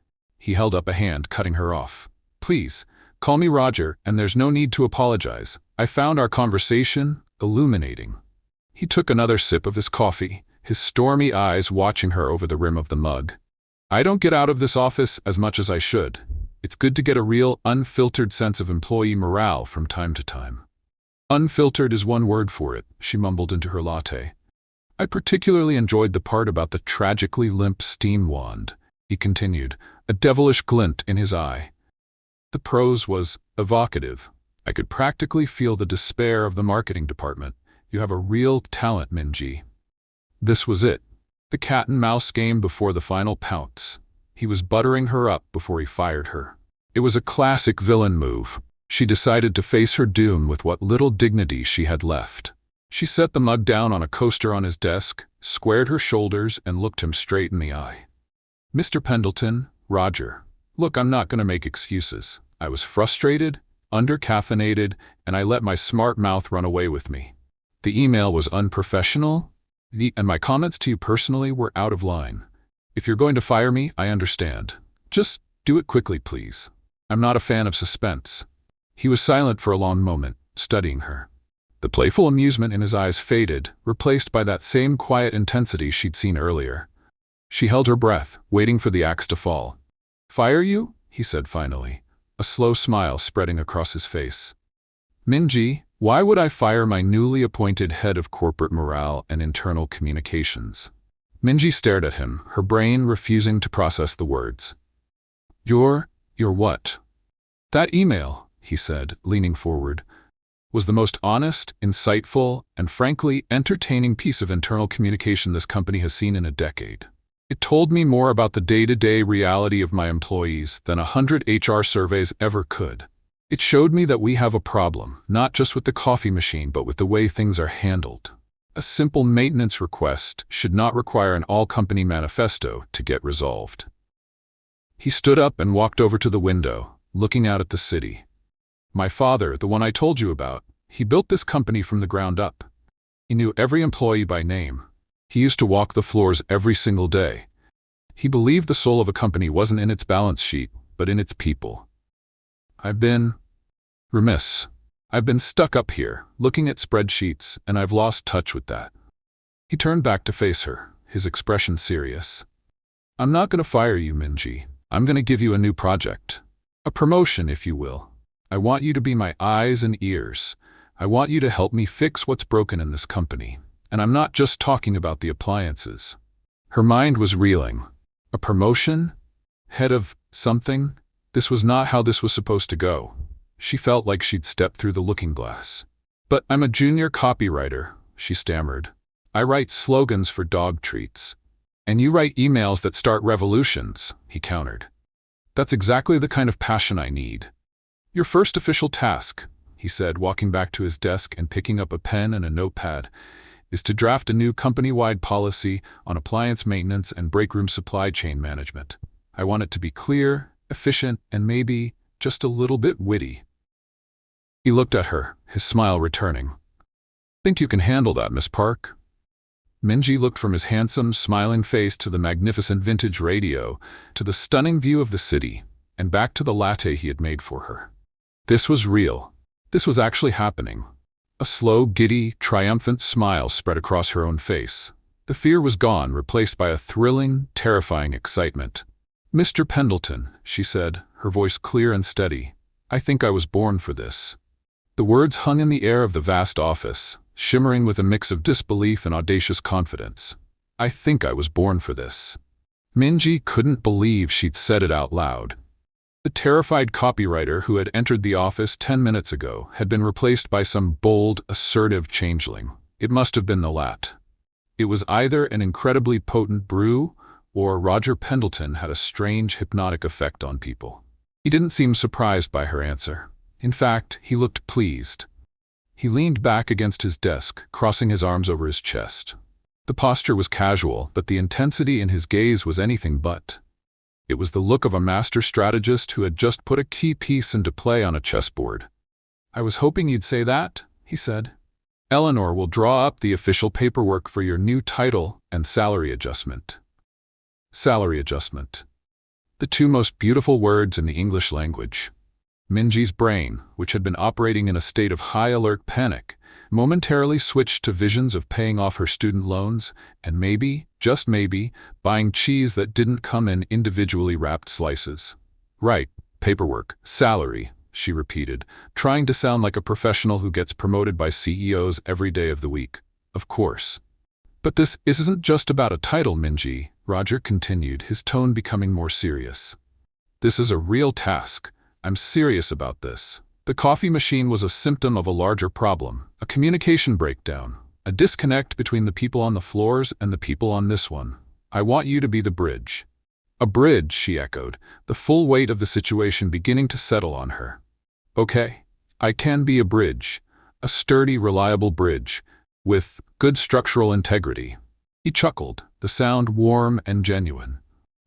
He held up a hand, cutting her off. "Please, call me Roger, and there's no need to apologize. I found our conversation illuminating." He took another sip of his coffee, his stormy eyes watching her over the rim of the mug. "I don't get out of this office as much as I should. It's good to get a real, unfiltered sense of employee morale from time to time." "Unfiltered is one word for it," she mumbled into her latte. "I particularly enjoyed the part about the tragically limp steam wand," he continued, a devilish glint in his eye. The prose was evocative. I could practically feel the despair of the marketing department. "You have a real talent, Minji." This was it. The cat-and-mouse game before the final pounce. He was buttering her up before he fired her. It was a classic villain move. She decided to face her doom with what little dignity she had left. She set the mug down on a coaster on his desk, squared her shoulders, and looked him straight in the eye. "Mr. Pendleton, Roger, look, I'm not going to make excuses. I was frustrated, under-caffeinated, and I let my smart mouth run away with me. The email was unprofessional, and my comments to you personally were out of line. If you're going to fire me, I understand. Just do it quickly, please. I'm not a fan of suspense." He was silent for a long moment, studying her. The playful amusement in his eyes faded, replaced by that same quiet intensity she'd seen earlier. She held her breath, waiting for the axe to fall. "Fire you?" he said finally, a slow smile spreading across his face. "Minji, why would I fire my newly appointed head of corporate morale and internal communications?" Minji stared at him, her brain refusing to process the words. You're what?" "That email," he said, leaning forward, "was the most honest, insightful, and frankly entertaining piece of internal communication this company has seen in a decade. It told me more about the day-to-day reality of my employees than 100 HR surveys ever could. It showed me that we have a problem, not just with the coffee machine, but with the way things are handled. A simple maintenance request should not require an all-company manifesto to get resolved." He stood up and walked over to the window, looking out at the city. "My father, the one I told you about, he built this company from the ground up. He knew every employee by name. He used to walk the floors every single day. He believed the soul of a company wasn't in its balance sheet, but in its people. I've been remiss. I've been stuck up here, looking at spreadsheets, and I've lost touch with that." He turned back to face her, his expression serious. I'm not going to fire you, Minji. I'm going to give you a new project. A promotion, if you will. I want you to be my eyes and ears. I want you to help me fix what's broken in this company. And I'm not just talking about the appliances. Her mind was reeling. A promotion? Head of something? This was not how this was supposed to go. She felt like she'd stepped through the looking glass. But I'm a junior copywriter, she stammered. I write slogans for dog treats. And you write emails that start revolutions, he countered. That's exactly the kind of passion I need. Your first official task, he said, walking back to his desk and picking up a pen and a notepad, is to draft a new company-wide policy on appliance maintenance and breakroom supply chain management. I want it to be clear, efficient, and maybe just a little bit witty. He looked at her, his smile returning. Think you can handle that, Miss Park? Minji looked from his handsome, smiling face to the magnificent vintage radio, to the stunning view of the city, and back to the latte he had made for her. This was real. This was actually happening. A slow, giddy, triumphant smile spread across her own face. The fear was gone, replaced by a thrilling, terrifying excitement. Mr. Pendleton, she said, her voice clear and steady, I think I was born for this. The words hung in the air of the vast office, shimmering with a mix of disbelief and audacious confidence. I think I was born for this. Minji couldn't believe she'd said it out loud. The terrified copywriter who had entered the office 10 minutes ago had been replaced by some bold, assertive changeling. It must have been the lat. It was either an incredibly potent brew, or Roger Pendleton had a strange hypnotic effect on people. He didn't seem surprised by her answer. In fact, he looked pleased. He leaned back against his desk, crossing his arms over his chest. The posture was casual, but the intensity in his gaze was anything but. It was the look of a master strategist who had just put a key piece into play on a chessboard. I was hoping you'd say that, he said. Eleanor will draw up the official paperwork for your new title and salary adjustment. Salary adjustment. The two most beautiful words in the English language. Minji's brain, which had been operating in a state of high-alert panic, momentarily switched to visions of paying off her student loans and maybe, just maybe, buying cheese that didn't come in individually wrapped slices. Right, paperwork, salary, she repeated, trying to sound like a professional who gets promoted by CEOs every day of the week. Of course. But this isn't just about a title, Minji, Roger continued, his tone becoming more serious. This is a real task. I'm serious about this. The coffee machine was a symptom of a larger problem, a communication breakdown, a disconnect between the people on the floors and the people on this one. I want you to be the bridge. A bridge, she echoed, the full weight of the situation beginning to settle on her. Okay, I can be a bridge, a sturdy, reliable bridge, with good structural integrity. He chuckled, the sound warm and genuine.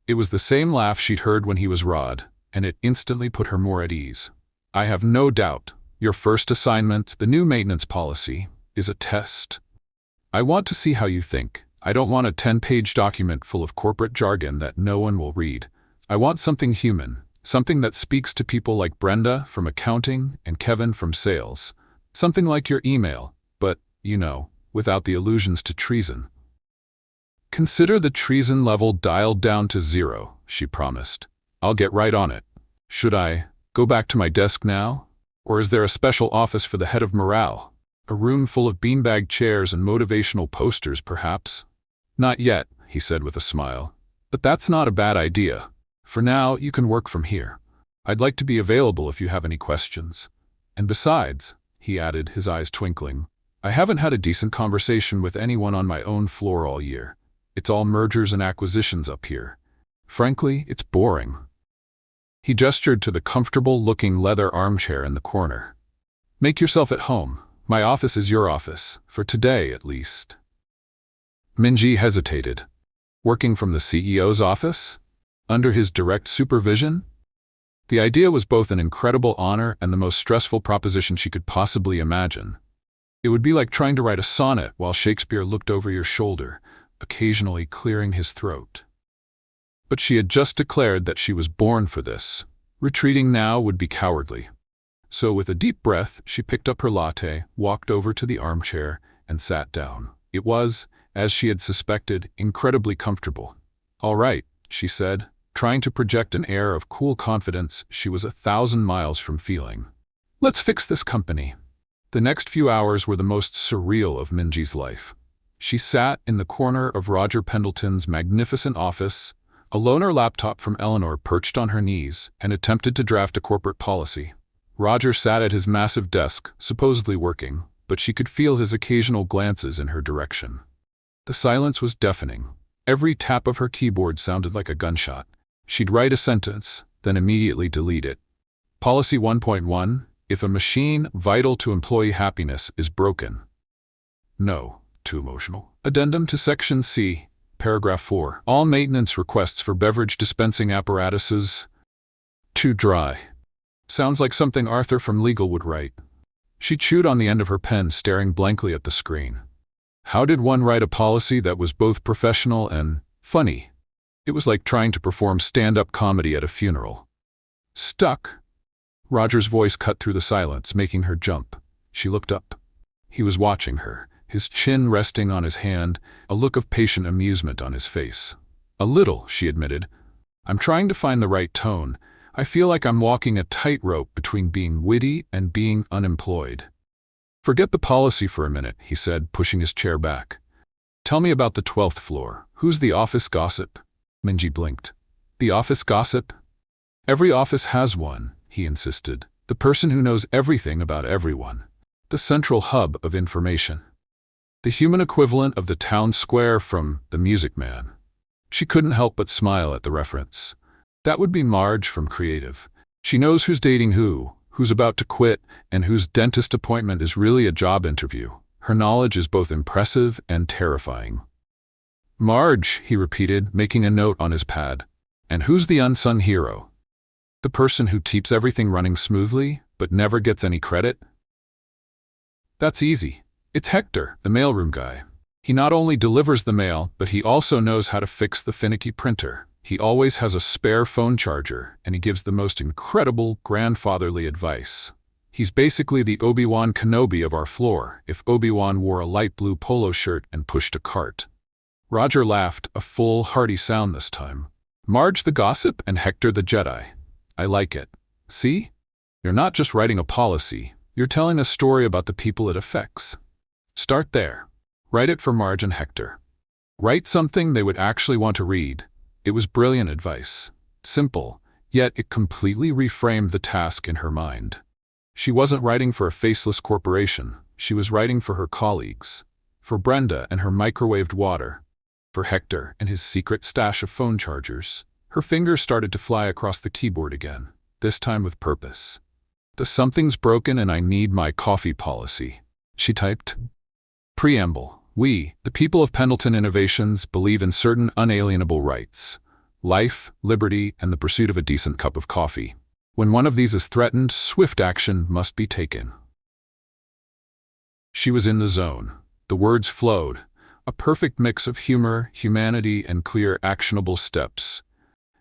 It was the same laugh she'd heard when he was Rod, and it instantly put her more at ease. I have no doubt your first assignment, the new maintenance policy, is a test. I want to see how you think. I don't want a 10-page document full of corporate jargon that no one will read. I want something human, something that speaks to people like Brenda from accounting and Kevin from sales. Something like your email, but, without the allusions to treason. Consider the treason level dialed down to 0, she promised. I'll get right on it. Should I go back to my desk now? Or is there a special office for the head of morale? A room full of beanbag chairs and motivational posters, perhaps? Not yet, he said with a smile. But that's not a bad idea. For now, you can work from here. I'd like to be available if you have any questions. And besides, he added, his eyes twinkling, I haven't had a decent conversation with anyone on my own floor all year. It's all mergers and acquisitions up here. Frankly, it's boring. He gestured to the comfortable-looking leather armchair in the corner. Make yourself at home. My office is your office, for today at least. Minji hesitated. Working from the CEO's office? Under his direct supervision? The idea was both an incredible honor and the most stressful proposition she could possibly imagine. It would be like trying to write a sonnet while Shakespeare looked over your shoulder, occasionally clearing his throat. But she had just declared that she was born for this. Retreating now would be cowardly. So with a deep breath, she picked up her latte, walked over to the armchair, and sat down. It was, as she had suspected, incredibly comfortable. "All right," she said, trying to project an air of cool confidence she was 1,000 miles from feeling. "Let's fix this company." The next few hours were the most surreal of Minji's life. She sat in the corner of Roger Pendleton's magnificent office, a loaner laptop from Eleanor perched on her knees, and attempted to draft a corporate policy. Roger sat at his massive desk, supposedly working, but she could feel his occasional glances in her direction. The silence was deafening. Every tap of her keyboard sounded like a gunshot. She'd write a sentence, then immediately delete it. Policy 1.1: If a machine vital to employee happiness is broken. No. Too emotional. Addendum to Section C, Paragraph 4. All maintenance requests for beverage dispensing apparatuses. Too dry. Sounds like something Arthur from legal would write. She chewed on the end of her pen, staring blankly at the screen. How did one write a policy that was both professional and funny? It was like trying to perform stand-up comedy at a funeral. Stuck. Roger's voice cut through the silence, making her jump. She looked up. He was watching her, his chin resting on his hand, a look of patient amusement on his face. "A little," she admitted. "I'm trying to find the right tone. I feel like I'm walking a tightrope between being witty and being unemployed." "Forget the policy for a minute," he said, pushing his chair back. "Tell me about the 12th floor. Who's the office gossip?" Minji blinked. "The office gossip? Every office has one," he insisted. "The person who knows everything about everyone. The central hub of information. The human equivalent of the town square from The Music Man." She couldn't help but smile at the reference. That would be Marge from Creative. She knows who's dating who's about to quit, and whose dentist appointment is really a job interview. Her knowledge is both impressive and terrifying. "Marge," he repeated, making a note on his pad. "And who's the unsung hero? The person who keeps everything running smoothly, but never gets any credit?" "That's easy. It's Hector, the mailroom guy. He not only delivers the mail, but he also knows how to fix the finicky printer. He always has a spare phone charger, and he gives the most incredible grandfatherly advice. He's basically the Obi-Wan Kenobi of our floor, if Obi-Wan wore a light blue polo shirt and pushed a cart." Roger laughed, a full, hearty sound this time. "Marge the gossip and Hector the Jedi. I like it. See? You're not just writing a policy, you're telling a story about the people it affects. Start there. Write it for Marge and Hector. Write something they would actually want to read." It was brilliant advice. Simple, yet it completely reframed the task in her mind. She wasn't writing for a faceless corporation. She was writing for her colleagues. For Brenda and her microwaved water. For Hector and his secret stash of phone chargers. Her fingers started to fly across the keyboard again, this time with purpose. "The something's broken and I need my coffee policy," she typed. Preamble. We, the people of Pendleton Innovations, believe in certain unalienable rights: life, liberty, and the pursuit of a decent cup of coffee. When one of these is threatened, swift action must be taken. She was in the zone. The words flowed, a perfect mix of humor, humanity, and clear, actionable steps.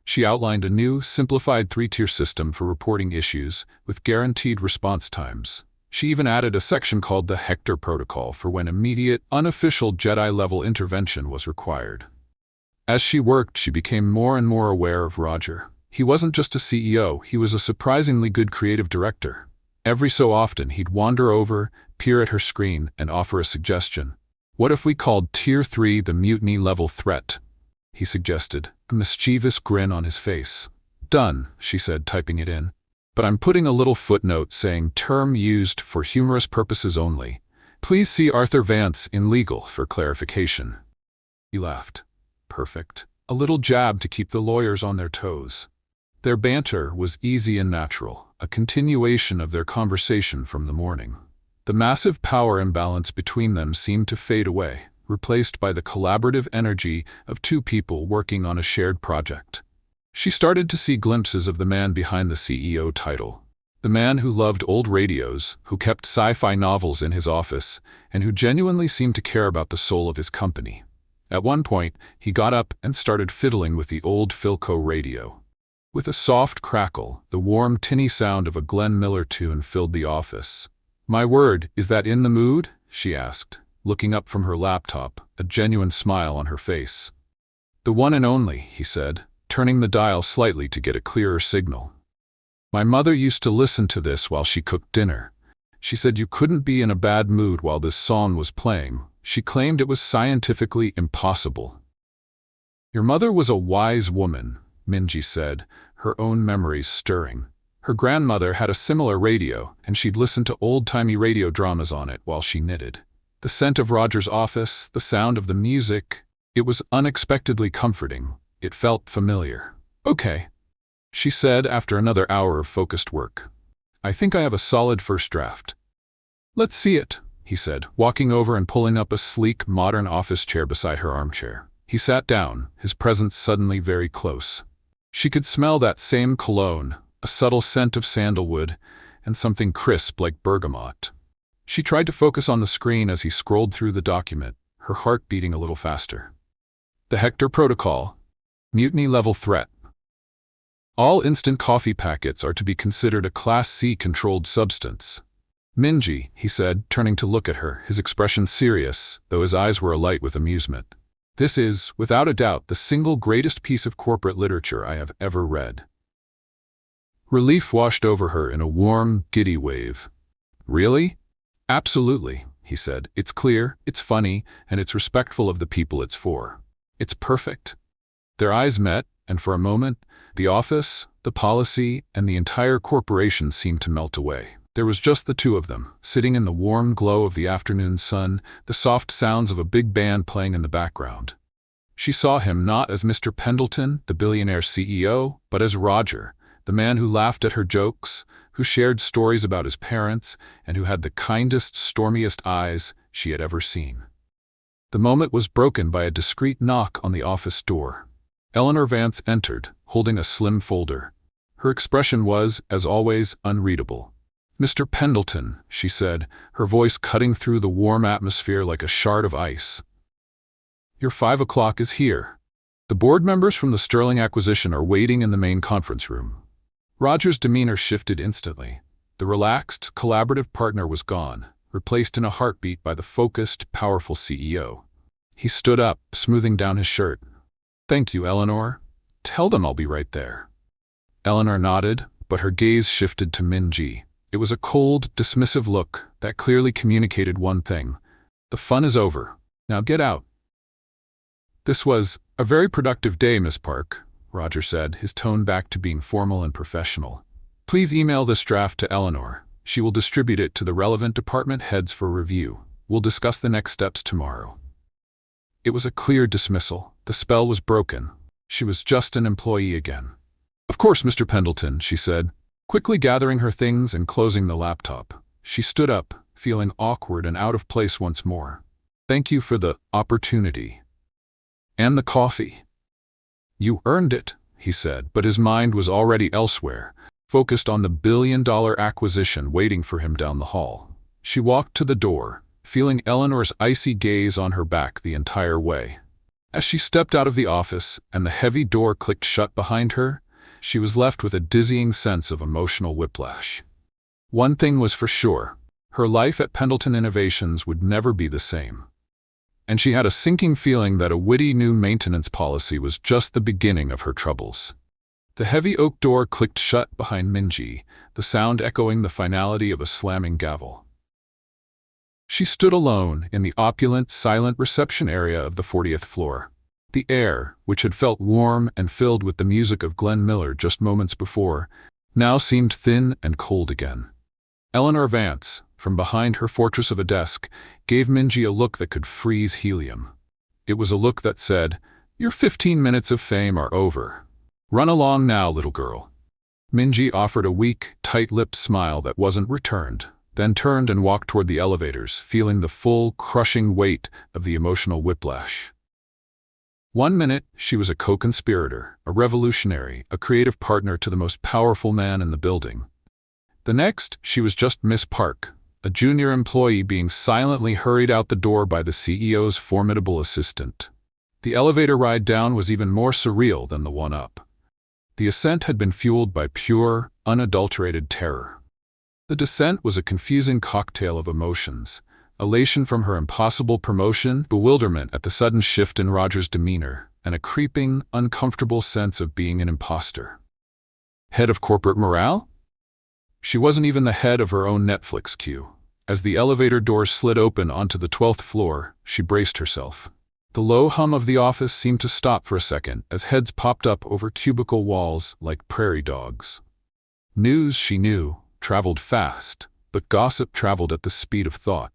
She outlined a new, simplified 3-tier system for reporting issues, with guaranteed response times. She even added a section called the Hector Protocol for when immediate, unofficial Jedi-level intervention was required. As she worked, she became more and more aware of Roger. He wasn't just a CEO, he was a surprisingly good creative director. Every so often, he'd wander over, peer at her screen, and offer a suggestion. "What if we called Tier 3 the mutiny-level threat?" he suggested, a mischievous grin on his face. "Done," she said, typing it in. "But I'm putting a little footnote saying term used for humorous purposes only. Please see Arthur Vance in legal for clarification." He laughed. Perfect. A little jab to keep the lawyers on their toes. Their banter was easy and natural, a continuation of their conversation from the morning. The massive power imbalance between them seemed to fade away, replaced by the collaborative energy of two people working on a shared project. She started to see glimpses of the man behind the CEO title. The man who loved old radios, who kept sci-fi novels in his office, and who genuinely seemed to care about the soul of his company. At one point, he got up and started fiddling with the old Philco radio. With a soft crackle, the warm, tinny sound of a Glenn Miller tune filled the office. "My word, is that in the mood?" she asked, looking up from her laptop, a genuine smile on her face. "The one and only," he said, turning the dial slightly to get a clearer signal. "My mother used to listen to this while she cooked dinner. She said you couldn't be in a bad mood while this song was playing. She claimed it was scientifically impossible." "Your mother was a wise woman," Minji said, her own memories stirring. Her grandmother had a similar radio, and she'd listen to old-timey radio dramas on it while she knitted. The scent of Roger's office, the sound of the music, it was unexpectedly comforting. It felt familiar. "Okay," she said after another hour of focused work. "I think I have a solid first draft." "Let's see it," he said, walking over and pulling up a sleek, modern office chair beside her armchair. He sat down, his presence suddenly very close. She could smell that same cologne, a subtle scent of sandalwood, and something crisp like bergamot. She tried to focus on the screen as he scrolled through the document, her heart beating a little faster. "The Hector Protocol. Mutiny-level threat. All instant coffee packets are to be considered a Class C controlled substance." "Minji," he said, turning to look at her, his expression serious, though his eyes were alight with amusement. "This is, without a doubt, the single greatest piece of corporate literature I have ever read." Relief washed over her in a warm, giddy wave. "Really?" "Absolutely," he said. "It's clear, it's funny, and it's respectful of the people it's for. It's perfect." Their eyes met, and for a moment, the office, the policy, and the entire corporation seemed to melt away. There was just the two of them, sitting in the warm glow of the afternoon sun, the soft sounds of a big band playing in the background. She saw him not as Mr. Pendleton, the billionaire CEO, but as Roger, the man who laughed at her jokes, who shared stories about his parents, and who had the kindest, stormiest eyes she had ever seen. The moment was broken by a discreet knock on the office door. Eleanor Vance entered, holding a slim folder. Her expression was, as always, unreadable. "Mr. Pendleton," she said, her voice cutting through the warm atmosphere like a shard of ice. "Your 5 o'clock is here. The board members from the Sterling acquisition are waiting in the main conference room." Roger's demeanor shifted instantly. The relaxed, collaborative partner was gone, replaced in a heartbeat by the focused, powerful CEO. He stood up, smoothing down his shirt. "Thank you, Eleanor. Tell them I'll be right there." Eleanor nodded, but her gaze shifted to Minji. It was a cold, dismissive look that clearly communicated one thing. "The fun is over. Now get out." "This was a very productive day, Miss Park," Roger said, his tone back to being formal and professional. "Please email this draft to Eleanor. She will distribute it to the relevant department heads for review. We'll discuss the next steps tomorrow." It was a clear dismissal. The spell was broken. She was just an employee again. "Of course, Mr. Pendleton," she said, quickly gathering her things and closing the laptop. She stood up, feeling awkward and out of place once more. "Thank you for the opportunity. And the coffee." "You earned it," he said, but his mind was already elsewhere, focused on the billion-dollar acquisition waiting for him down the hall. She walked to the door, feeling Eleanor's icy gaze on her back the entire way. As she stepped out of the office and the heavy door clicked shut behind her, she was left with a dizzying sense of emotional whiplash. One thing was for sure, her life at Pendleton Innovations would never be the same. And she had a sinking feeling that a witty new maintenance policy was just the beginning of her troubles. The heavy oak door clicked shut behind Minji, the sound echoing the finality of a slamming gavel. She stood alone in the opulent, silent reception area of the 40th floor. The air, which had felt warm and filled with the music of Glenn Miller just moments before, now seemed thin and cold again. Eleanor Vance, from behind her fortress of a desk, gave Minji a look that could freeze helium. It was a look that said, "Your 15 minutes of fame are over. Run along now, little girl." Minji offered a weak, tight-lipped smile that wasn't returned, then turned and walked toward the elevators, feeling the full, crushing weight of the emotional whiplash. 1 minute, she was a co-conspirator, a revolutionary, a creative partner to the most powerful man in the building. The next, she was just Miss Park, a junior employee being silently hurried out the door by the CEO's formidable assistant. The elevator ride down was even more surreal than the one up. The ascent had been fueled by pure, unadulterated terror. The descent was a confusing cocktail of emotions, Elation from her impossible promotion, bewilderment at the sudden shift in Roger's demeanor, and a creeping, uncomfortable sense of being an imposter. Head of corporate morale? She wasn't even the head of her own Netflix queue. As the elevator doors slid open onto the 12th floor, she braced herself. The low hum of the office seemed to stop for a second as heads popped up over cubicle walls like prairie dogs. News, she knew, traveled fast, but gossip traveled at the speed of thought.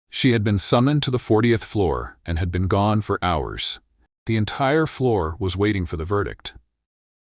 She had been summoned to the 40th floor and had been gone for hours. The entire floor was waiting for the verdict.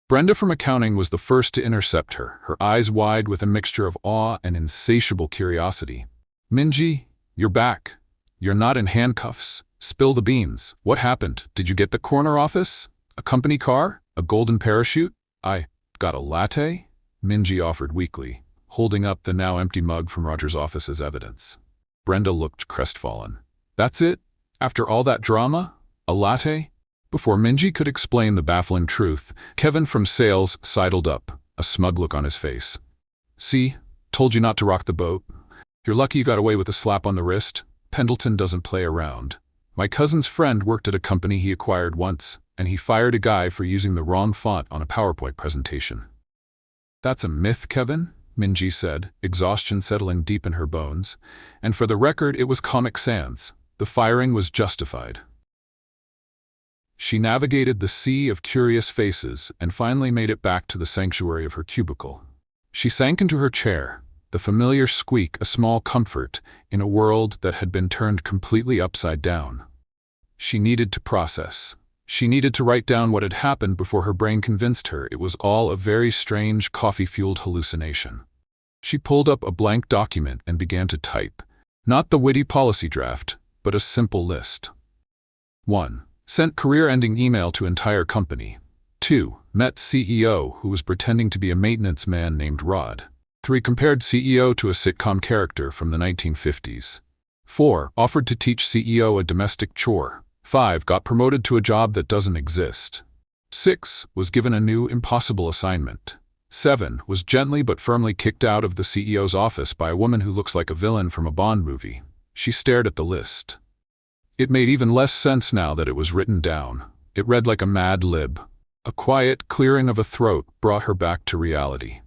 Brenda from accounting was the first to intercept her, her eyes wide with a mixture of awe and insatiable curiosity. "Minji, you're back. You're not in handcuffs. Spill the beans. What happened? Did you get the corner office? A company car? A golden parachute? I got a latte?" Minji offered weakly, holding up the now empty mug from Roger's office as evidence. Brenda looked crestfallen. "That's it? After all that drama? A latte?" Before Minji could explain the baffling truth, Kevin from sales sidled up, a smug look on his face. "See? Told you not to rock the boat. You're lucky you got away with a slap on the wrist. Pendleton doesn't play around. My cousin's friend worked at a company he acquired once, and he fired a guy for using the wrong font on a PowerPoint presentation." "That's a myth, Kevin," Minji said, exhaustion settling deep in her bones. "And for the record, it was Comic Sans. The firing was justified." She navigated the sea of curious faces and finally made it back to the sanctuary of her cubicle. She sank into her chair, the familiar squeak a small comfort in a world that had been turned completely upside down. She needed to process. She needed to write down what had happened before her brain convinced her it was all a very strange, coffee-fueled hallucination. She pulled up a blank document and began to type. Not the witty policy draft, but a simple list. 1. Sent career-ending email to entire company. 2. Met CEO who was pretending to be a maintenance man named Rod. 3. Compared CEO to a sitcom character from the 1950s. 4. Offered to teach CEO a domestic chore. 5. Got promoted to a job that doesn't exist. 6. Was given a new impossible assignment. 7. Was gently but firmly kicked out of the CEO's office by a woman who looks like a villain from a Bond movie. She stared at the list. It made even less sense now that it was written down. It read like a mad lib. A quiet clearing of a throat brought her back to reality.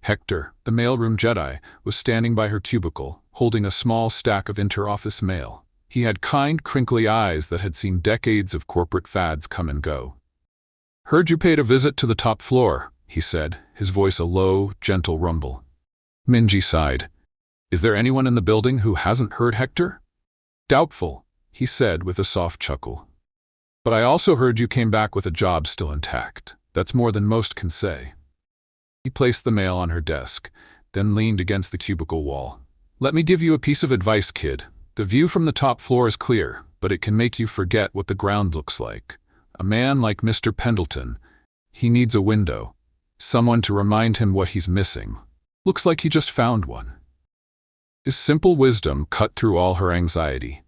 Hector, the mailroom Jedi, was standing by her cubicle, holding a small stack of inter-office mail. He had kind, crinkly eyes that had seen decades of corporate fads come and go. "Heard you paid a visit to the top floor," he said, his voice a low, gentle rumble. Minji sighed. "Is there anyone in the building who hasn't heard Hector?" "Doubtful," he said with a soft chuckle. "But I also heard you came back with a job still intact. That's more than most can say." He placed the mail on her desk, then leaned against the cubicle wall. "Let me give you a piece of advice, kid. The view from the top floor is clear, but it can make you forget what the ground looks like. A man like Mr. Pendleton, he needs a window. Someone to remind him what he's missing. Looks like he just found one." His simple wisdom cut through all her anxiety.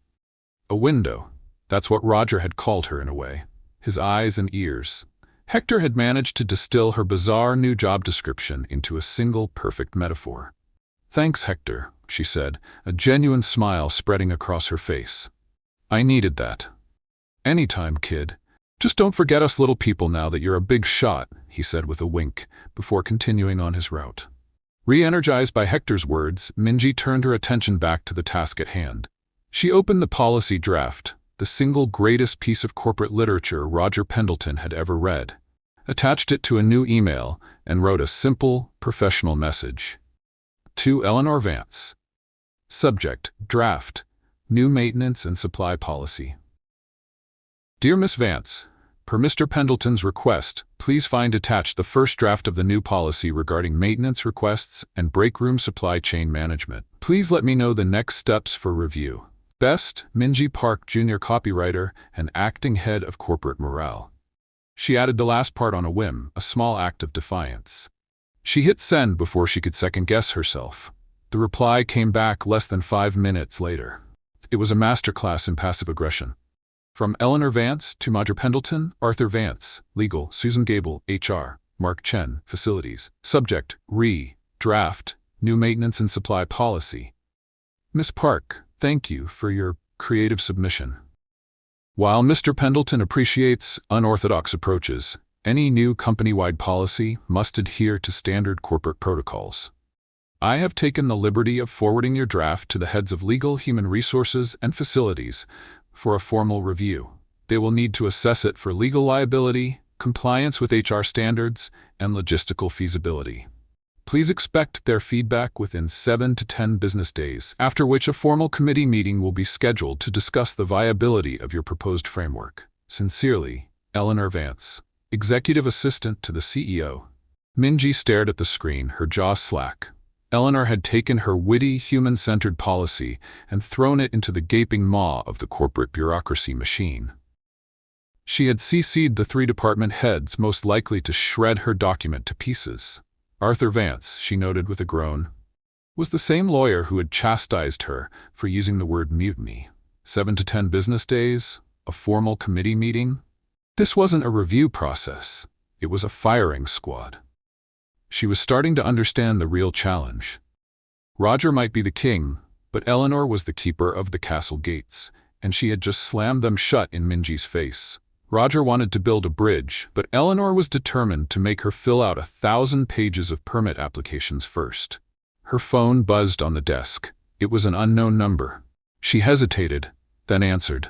A window. That's what Roger had called her in a way. His eyes and ears. Hector had managed to distill her bizarre new job description into a single perfect metaphor. "Thanks, Hector," she said, a genuine smile spreading across her face. "I needed that." "Anytime, kid. Just don't forget us little people now that you're a big shot," he said with a wink, before continuing on his route. Re-energized by Hector's words, Minji turned her attention back to the task at hand. She opened the policy draft, the single greatest piece of corporate literature Roger Pendleton had ever read, attached it to a new email, and wrote a simple, professional message. To Eleanor Vance. Subject, Draft, New Maintenance and Supply Policy. Dear Miss Vance, per Mr. Pendleton's request, please find attached the first draft of the new policy regarding maintenance requests and break room supply chain management. Please let me know the next steps for review. Best, Minji Park, Jr. Copywriter and Acting Head of Corporate Morale. She added the last part on a whim, a small act of defiance. She hit send before she could second-guess herself. The reply came back less than 5 minutes later. It was a masterclass in passive aggression. From Eleanor Vance to Roger Pendleton, Arthur Vance, Legal, Susan Gable, HR, Mark Chen, Facilities. Subject, Draft, New Maintenance and Supply Policy. Miss Park, Thank you for your creative submission. While Mr. Pendleton appreciates unorthodox approaches, any new company-wide policy must adhere to standard corporate protocols. I have taken the liberty of forwarding your draft to the heads of legal, human resources, and facilities for a formal review. They will need to assess it for legal liability, compliance with HR standards, and logistical feasibility. Please expect their feedback within 7 to 10 business days, after which a formal committee meeting will be scheduled to discuss the viability of your proposed framework. Sincerely, Eleanor Vance, Executive Assistant to the CEO. Minji stared at the screen, her jaw slack. Eleanor had taken her witty, human-centered policy and thrown it into the gaping maw of the corporate bureaucracy machine. She had CC'd the 3 department heads most likely to shred her document to pieces. Arthur Vance, she noted with a groan, was the same lawyer who had chastised her for using the word mutiny. 7 to 10 business days? A formal committee meeting? This wasn't a review process. It was a firing squad. She was starting to understand the real challenge. Roger might be the king, but Eleanor was the keeper of the castle gates, and she had just slammed them shut in Minji's face. Roger wanted to build a bridge, but Eleanor was determined to make her fill out 1,000 pages of permit applications first. Her phone buzzed on the desk. It was an unknown number. She hesitated, then answered.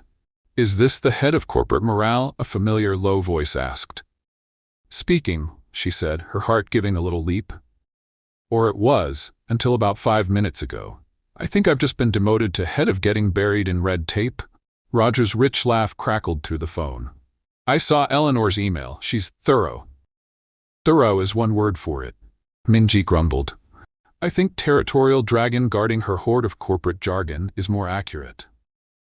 "Is this the head of corporate morale?" a familiar low voice asked. "Speaking," she said, her heart giving a little leap. "Or it was, until about 5 minutes ago. I think I've just been demoted to head of getting buried in red tape." Roger's rich laugh crackled through the phone. "I saw Eleanor's email. She's thorough." "Thorough is one word for it," Minji grumbled. "I think territorial dragon guarding her hoard of corporate jargon is more accurate."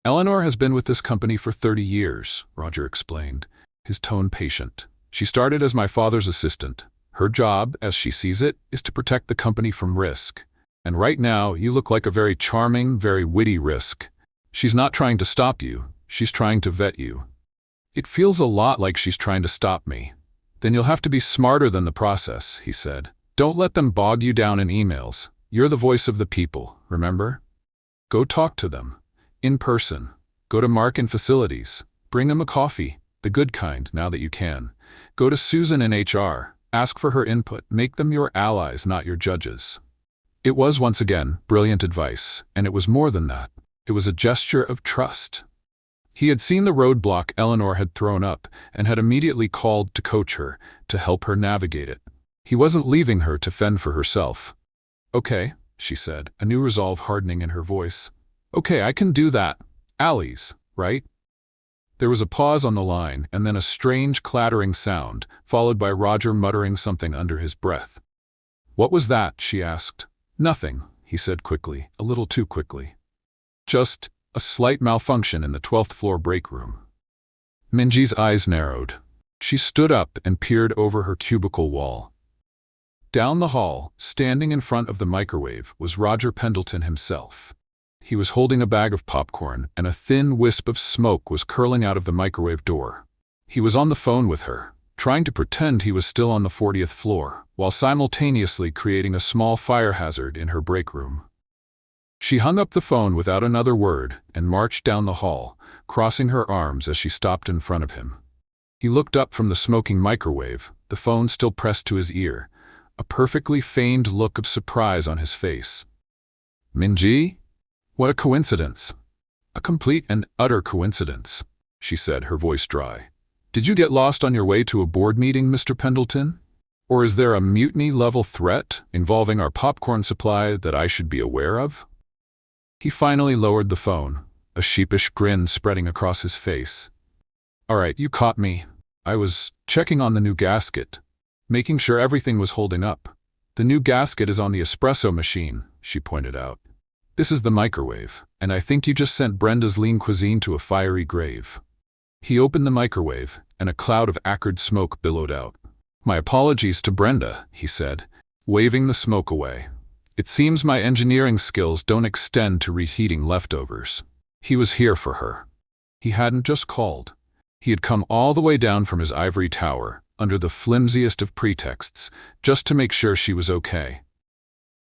"Eleanor has been with this company for 30 years, Roger explained, his tone patient. "She started as my father's assistant. Her job, as she sees it, is to protect the company from risk. And right now, you look like a very charming, very witty risk. She's not trying to stop you, she's trying to vet you." "It feels a lot like she's trying to stop me." "Then you'll have to be smarter than the process," he said. "Don't let them bog you down in emails. You're the voice of the people, remember? Go talk to them. In person. Go to Mark in facilities. Bring him a coffee, the good kind, now that you can. Go to Susan in HR. Ask for her input. Make them your allies, not your judges." It was, once again, brilliant advice, and it was more than that. It was a gesture of trust. He had seen the roadblock Eleanor had thrown up and had immediately called to coach her, to help her navigate it. He wasn't leaving her to fend for herself. "Okay," she said, a new resolve hardening in her voice. "Okay, I can do that. Allies, right?" There was a pause on the line, and then a strange clattering sound, followed by Roger muttering something under his breath. "What was that?" she asked. "Nothing," he said quickly, a little too quickly. "Just a slight malfunction in the 12th floor break room." Minji's eyes narrowed. She stood up and peered over her cubicle wall. Down the hall, standing in front of the microwave, was Roger Pendleton himself. He was holding a bag of popcorn, and a thin wisp of smoke was curling out of the microwave door. He was on the phone with her, trying to pretend he was still on the 40th floor, while simultaneously creating a small fire hazard in her break room. She hung up the phone without another word and marched down the hall, crossing her arms as she stopped in front of him. He looked up from the smoking microwave, the phone still pressed to his ear, a perfectly feigned look of surprise on his face. "Minji? What a coincidence. A complete and utter coincidence," she said, her voice dry. "Did you get lost on your way to a board meeting, Mr. Pendleton? Or is there a mutiny-level threat involving our popcorn supply that I should be aware of?" He finally lowered the phone, a sheepish grin spreading across his face. "All right, you caught me. I was checking on the new gasket, making sure everything was holding up. The new gasket is on the espresso machine," she pointed out. "This is the microwave, and I think you just sent Brenda's lean cuisine to a fiery grave." He opened the microwave, and a cloud of acrid smoke billowed out. "My apologies to Brenda," he said, waving the smoke away. "It seems my engineering skills don't extend to reheating leftovers." He was here for her. He hadn't just called. He had come all the way down from his ivory tower, under the flimsiest of pretexts, just to make sure she was okay.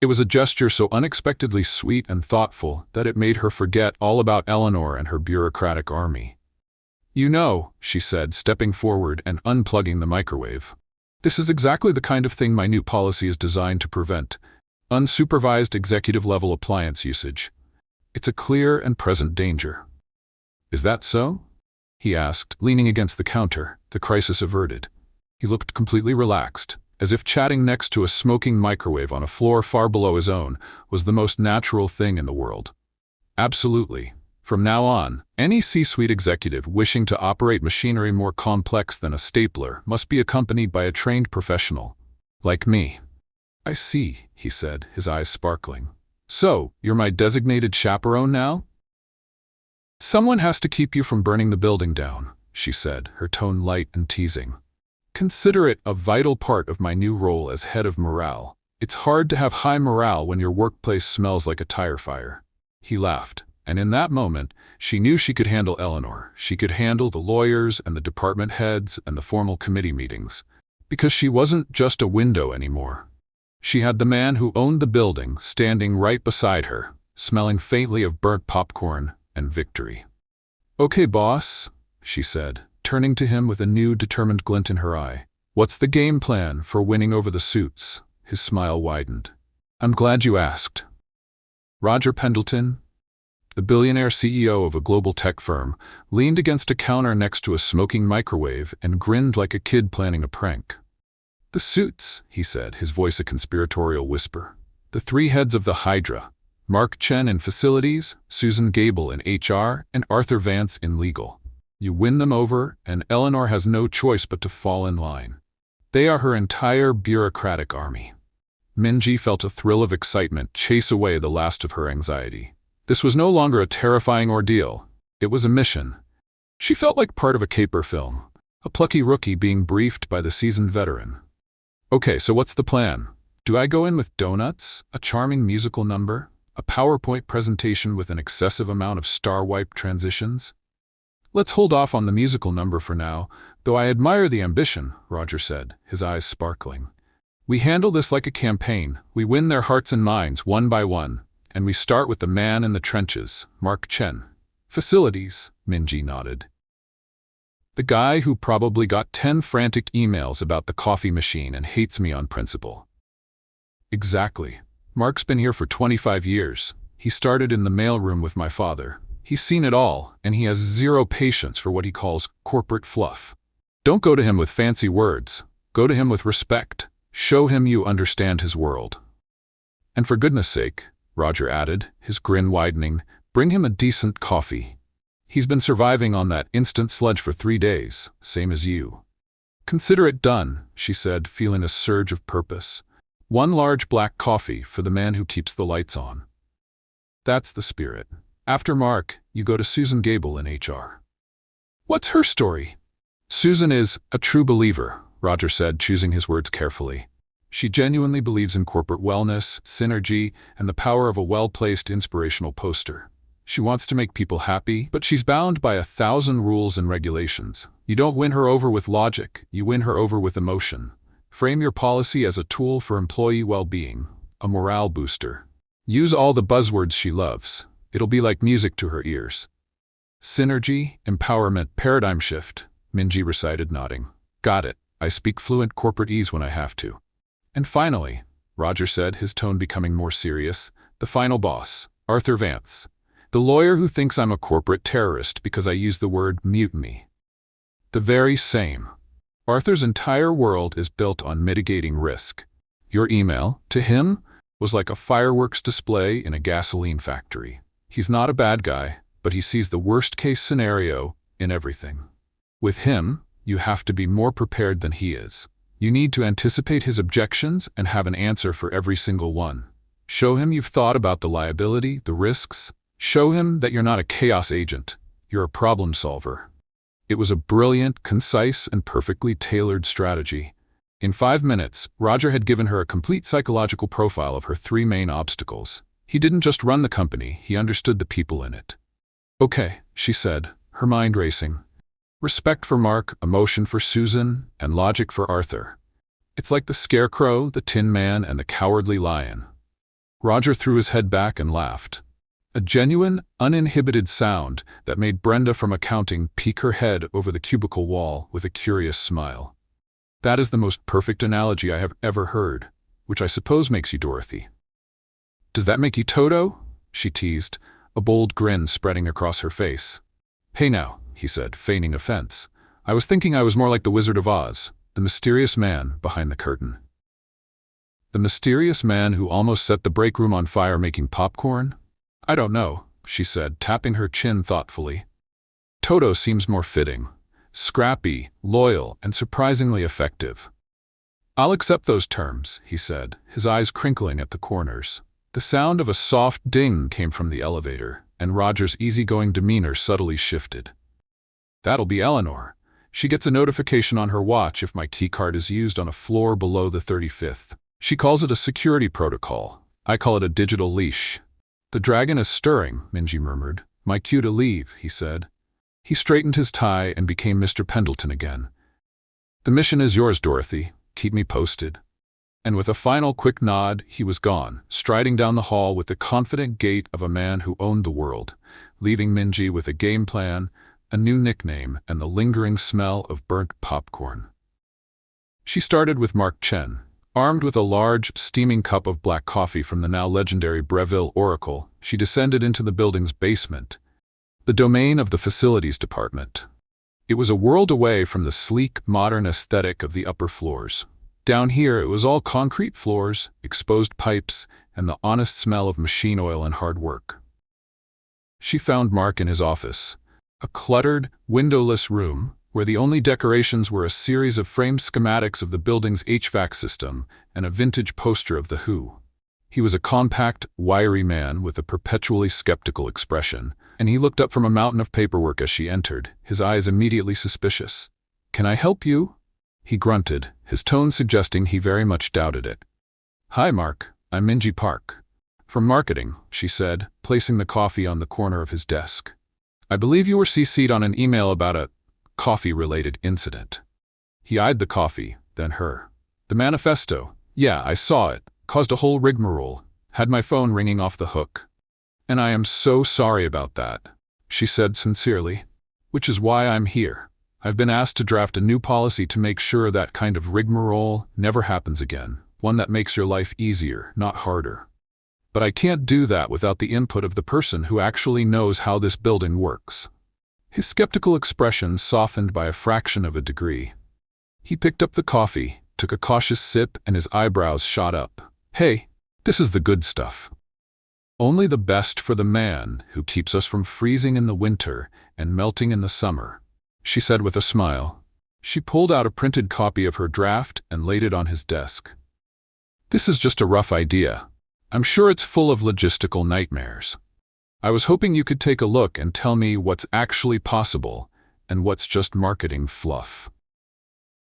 It was a gesture so unexpectedly sweet and thoughtful that it made her forget all about Eleanor and her bureaucratic army. "You know," she said, stepping forward and unplugging the microwave. "This is exactly the kind of thing my new policy is designed to prevent. Unsupervised executive-level appliance usage. It's a clear and present danger." "Is that so?" he asked, leaning against the counter, the crisis averted. He looked completely relaxed, as if chatting next to a smoking microwave on a floor far below his own was the most natural thing in the world. "Absolutely. From now on, any C-suite executive wishing to operate machinery more complex than a stapler must be accompanied by a trained professional. Like me." "I see," he said, his eyes sparkling. "So, you're my designated chaperone now?" "Someone has to keep you from burning the building down," she said, her tone light and teasing. "Consider it a vital part of my new role as head of morale. It's hard to have high morale when your workplace smells like a tire fire." He laughed, and in that moment, she knew she could handle Eleanor. She could handle the lawyers and the department heads and the formal committee meetings, because she wasn't just a window anymore. She had the man who owned the building standing right beside her, smelling faintly of burnt popcorn and victory. "Okay, boss," she said, turning to him with a new, determined glint in her eye. "What's the game plan for winning over the suits?" His smile widened. "I'm glad you asked." Roger Pendleton, the billionaire CEO of a global tech firm, leaned against a counter next to a smoking microwave and grinned like a kid planning a prank. "The suits," he said, his voice a conspiratorial whisper. "The three heads of the Hydra. Mark Chen in facilities, Susan Gable in HR, and Arthur Vance in legal. You win them over, and Eleanor has no choice but to fall in line. They are her entire bureaucratic army." Minji felt a thrill of excitement chase away the last of her anxiety. This was no longer a terrifying ordeal. It was a mission. She felt like part of a caper film, a plucky rookie being briefed by the seasoned veteran. "Okay, so what's the plan? Do I go in with donuts, a charming musical number, a PowerPoint presentation with an excessive amount of star-wipe transitions?" "Let's hold off on the musical number for now, though I admire the ambition," Roger said, his eyes sparkling. "We handle this like a campaign. We win their hearts and minds one by one, and we start with the man in the trenches, Mark Chen. Facilities," Minji nodded. "The guy who probably got 10 frantic emails about the coffee machine and hates me on principle." "Exactly. Mark's been here for 25 years. He started in the mailroom with my father. He's seen it all, and he has zero patience for what he calls corporate fluff. Don't go to him with fancy words. Go to him with respect. Show him you understand his world. And for goodness sake," Roger added, his grin widening, "bring him a decent coffee. He's been surviving on that instant sludge for 3 days, same as you." "Consider it done," she said, feeling a surge of purpose. "One large black coffee for the man who keeps the lights on." "That's the spirit. After Mark, you go to Susan Gable in HR." "What's her story?" "Susan is a true believer," Roger said, choosing his words carefully. "She genuinely believes in corporate wellness, synergy, and the power of a well-placed inspirational poster. She wants to make people happy, but she's bound by 1,000 rules and regulations. You don't win her over with logic, you win her over with emotion. Frame your policy as a tool for employee well-being, a morale booster. Use all the buzzwords she loves. It'll be like music to her ears." "Synergy, empowerment, paradigm shift," Minji recited, nodding. "Got it. I speak fluent corporate-ese when I have to." "And finally," Roger said, his tone becoming more serious, "the final boss, Arthur Vance. The lawyer who thinks I'm a corporate terrorist because I use the word mutiny. The very same. Arthur's entire world is built on mitigating risk. Your email, to him, was like a fireworks display in a gasoline factory. He's not a bad guy, but he sees the worst-case scenario in everything. With him, you have to be more prepared than he is. You need to anticipate his objections and have an answer for every single one. Show him you've thought about the liability, the risks. Show him that you're not a chaos agent. You're a problem solver." It was a brilliant, concise, and perfectly tailored strategy. In 5 minutes, Roger had given her a complete psychological profile of her 3 main obstacles. He didn't just run the company, he understood the people in it. "Okay," she said, her mind racing. "Respect for Mark, emotion for Susan, and logic for Arthur. It's like the Scarecrow, the Tin Man, and the Cowardly Lion. Roger threw his head back and laughed. A genuine, uninhibited sound that made Brenda from accounting peek her head over the cubicle wall with a curious smile. That is the most perfect analogy I have ever heard, which I suppose makes you Dorothy. Does that make you Toto? She teased, a bold grin spreading across her face. Hey now, he said, feigning offense. I was thinking I was more like the Wizard of Oz, the mysterious man behind the curtain. The mysterious man who almost set the break room on fire making popcorn? I don't know, she said, tapping her chin thoughtfully. Toto seems more fitting. Scrappy, loyal, and surprisingly effective. I'll accept those terms, he said, his eyes crinkling at the corners. The sound of a soft ding came from the elevator, and Roger's easygoing demeanor subtly shifted. That'll be Eleanor. She gets a notification on her watch if my keycard is used on a floor below the 35th. She calls it a security protocol. I call it a digital leash. The dragon is stirring, Minji murmured. My cue to leave, he said. He straightened his tie and became Mr. Pendleton again. The mission is yours, Dorothy. Keep me posted. And with a final quick nod, he was gone, striding down the hall with the confident gait of a man who owned the world, leaving Minji with a game plan, a new nickname, and the lingering smell of burnt popcorn. She started with Mark Chen. Armed with a large, steaming cup of black coffee from the now legendary Breville Oracle, she descended into the building's basement, the domain of the facilities department. It was a world away from the sleek, modern aesthetic of the upper floors. Down here, it was all concrete floors, exposed pipes, and the honest smell of machine oil and hard work. She found Mark in his office, a cluttered, windowless room where the only decorations were a series of framed schematics of the building's HVAC system and a vintage poster of The Who. He was a compact, wiry man with a perpetually skeptical expression, and he looked up from a mountain of paperwork as she entered, his eyes immediately suspicious. "Can I help you?" He grunted, his tone suggesting he very much doubted it. "Hi, Mark. I'm Minji Park. From marketing," she said, placing the coffee on the corner of his desk. "I believe you were CC'd on an email about a coffee-related incident." He eyed the coffee, then her. "The manifesto. Yeah, I saw it. Caused a whole rigmarole. Had my phone ringing off the hook. And I am so sorry about that," she said sincerely. "Which is why I'm here. I've been asked to draft a new policy to make sure that kind of rigmarole never happens again. One that makes your life easier, not harder. But I can't do that without the input of the person who actually knows how this building works." His skeptical expression softened by a fraction of a degree. He picked up the coffee, took a cautious sip, and his eyebrows shot up. "Hey, this is the good stuff. Only the best for the man who keeps us from freezing in the winter and melting in the summer," she said with a smile. She pulled out a printed copy of her draft and laid it on his desk. "This is just a rough idea. I'm sure it's full of logistical nightmares. I was hoping you could take a look and tell me what's actually possible and what's just marketing fluff."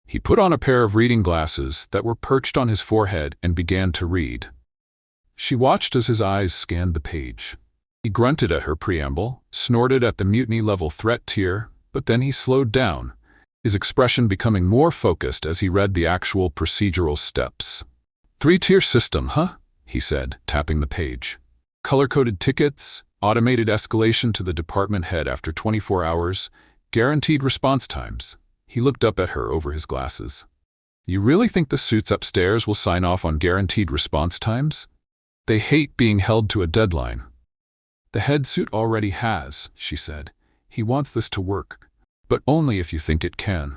He put on a pair of reading glasses that were perched on his forehead and began to read. She watched as his eyes scanned the page. He grunted at her preamble, snorted at the mutiny-level threat tier, but then he slowed down, his expression becoming more focused as he read the actual procedural steps. "Three-tier system, huh?" he said, tapping the page. "Color-coded tickets, automated escalation to the department head after 24 hours, guaranteed response times." He looked up at her over his glasses. "You really think the suits upstairs will sign off on guaranteed response times? They hate being held to a deadline." "The head suit already has," she said. "He wants this to work, but only if you think it can."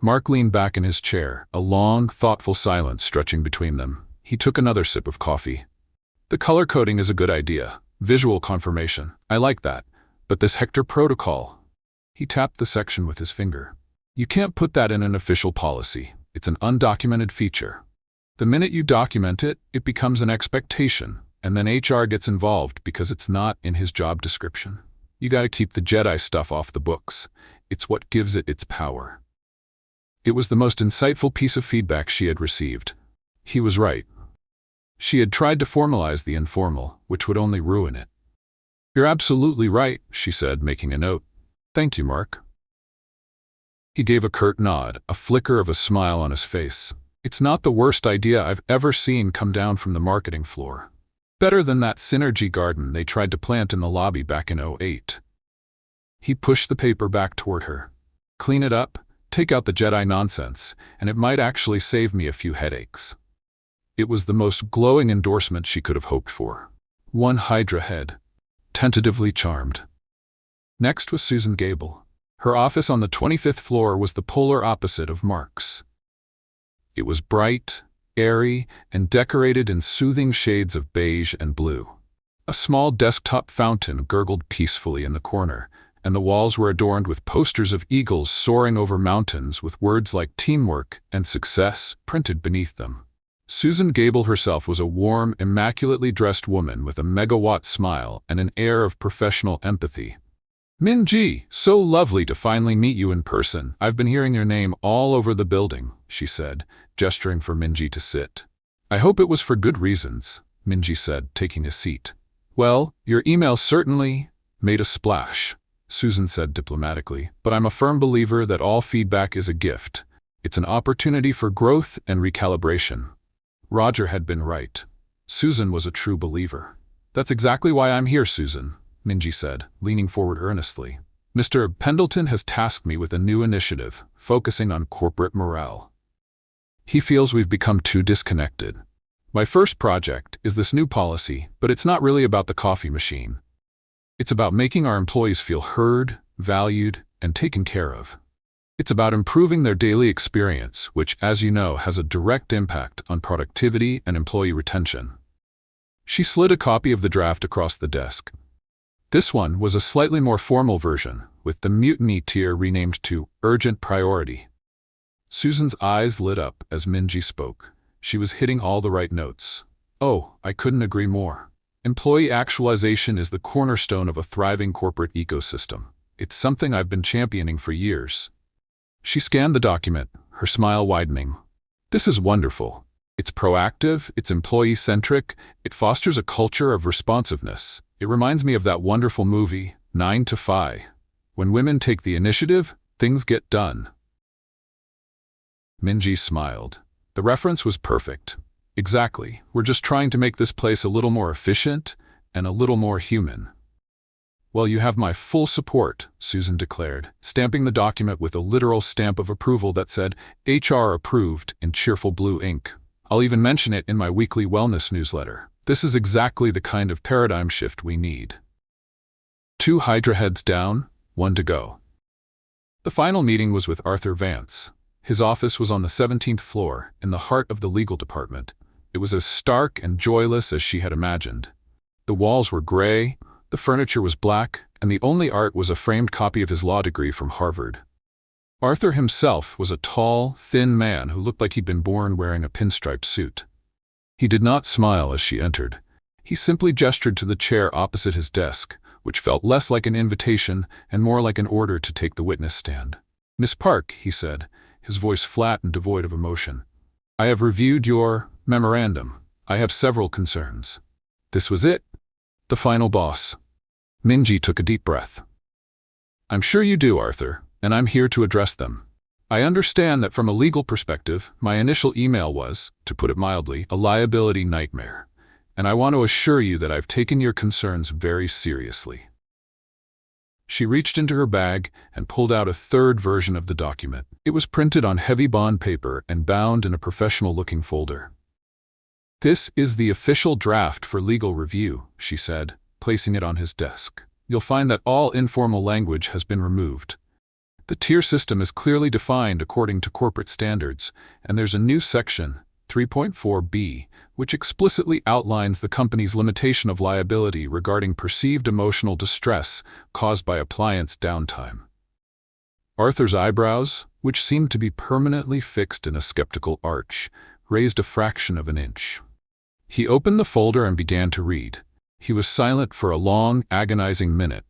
Mark leaned back in his chair, a long, thoughtful silence stretching between them. He took another sip of coffee. "The color coding is a good idea. Visual confirmation. I like that. But this Hector protocol..." He tapped the section with his finger. "You can't put that in an official policy. It's an undocumented feature. The minute you document it, it becomes an expectation, and then HR gets involved because it's not in his job description. You gotta keep the Jedi stuff off the books. It's what gives it its power." It was the most insightful piece of feedback she had received. He was right. She had tried to formalize the informal, which would only ruin it. "You're absolutely right," she said, making a note. "Thank you, Mark." He gave a curt nod, a flicker of a smile on his face. It's not the worst idea I've ever seen come down from the marketing floor. Better than that synergy garden they tried to plant in the lobby back in '08. He pushed the paper back toward her. Clean it up, take out the Jedi nonsense, and it might actually save me a few headaches. It was the most glowing endorsement she could have hoped for. One Hydra head. Tentatively charmed. Next was Susan Gable. Her office on the 25th floor was the polar opposite of Mark's. It was bright, airy, and decorated in soothing shades of beige and blue. A small desktop fountain gurgled peacefully in the corner, and the walls were adorned with posters of eagles soaring over mountains with words like teamwork and success printed beneath them. Susan Gable herself was a warm, immaculately dressed woman with a megawatt smile and an air of professional empathy. "Min-ji, so lovely to finally meet you in person. I've been hearing your name all over the building," she said, gesturing for Min-ji to sit. "I hope it was for good reasons," Min-ji said, taking a seat. "Well, your email certainly made a splash," Susan said diplomatically, "but I'm a firm believer that all feedback is a gift. It's an opportunity for growth and recalibration." Roger had been right. Susan was a true believer. "That's exactly why I'm here, Susan," Min-ji said, leaning forward earnestly. "Mr. Pendleton has tasked me with a new initiative, focusing on corporate morale. He feels we've become too disconnected. My first project is this new policy, but it's not really about the coffee machine. It's about making our employees feel heard, valued, and taken care of. It's about improving their daily experience, which, as you know, has a direct impact on productivity and employee retention." She slid a copy of the draft across the desk. This one was a slightly more formal version, with the mutiny tier renamed to Urgent Priority. Susan's eyes lit up as Min-ji spoke. She was hitting all the right notes. "Oh, I couldn't agree more. Employee actualization is the cornerstone of a thriving corporate ecosystem. It's something I've been championing for years." She scanned the document, her smile widening. "This is wonderful. It's proactive, it's employee-centric, it fosters a culture of responsiveness. It reminds me of that wonderful movie, 9 to 5. When women take the initiative, things get done." Min-ji smiled. The reference was perfect. "Exactly. We're just trying to make this place a little more efficient and a little more human." "Well, you have my full support," Susan declared, stamping the document with a literal stamp of approval that said HR approved in cheerful blue ink. "I'll even mention it in my weekly wellness newsletter. This is exactly the kind of paradigm shift we need." 2 Hydra heads down, 1 to go. The final meeting was with Arthur Vance. His office was on the 17th floor, in the heart of the legal department. It was as stark and joyless as she had imagined. The walls were gray, the furniture was black, and the only art was a framed copy of his law degree from Harvard. Arthur himself was a tall, thin man who looked like he'd been born wearing a pinstriped suit. He did not smile as she entered. He simply gestured to the chair opposite his desk, which felt less like an invitation and more like an order to take the witness stand. "Miss Park," he said, his voice flat and devoid of emotion, "I have reviewed your memorandum. I have several concerns." This was it. The final boss. Min-ji took a deep breath. "I'm sure you do, Arthur, and I'm here to address them. I understand that from a legal perspective, my initial email was, to put it mildly, a liability nightmare, and I want to assure you that I've taken your concerns very seriously." She reached into her bag and pulled out a third version of the document. It was printed on heavy bond paper and bound in a professional-looking folder. "This is the official draft for legal review," she said, placing it on his desk. "You'll find that all informal language has been removed. The tier system is clearly defined according to corporate standards, and there's a new section, 3.4b, which explicitly outlines the company's limitation of liability regarding perceived emotional distress caused by appliance downtime." Arthur's eyebrows, which seemed to be permanently fixed in a skeptical arch, raised a fraction of an inch. He opened the folder and began to read. He was silent for a long, agonizing minute.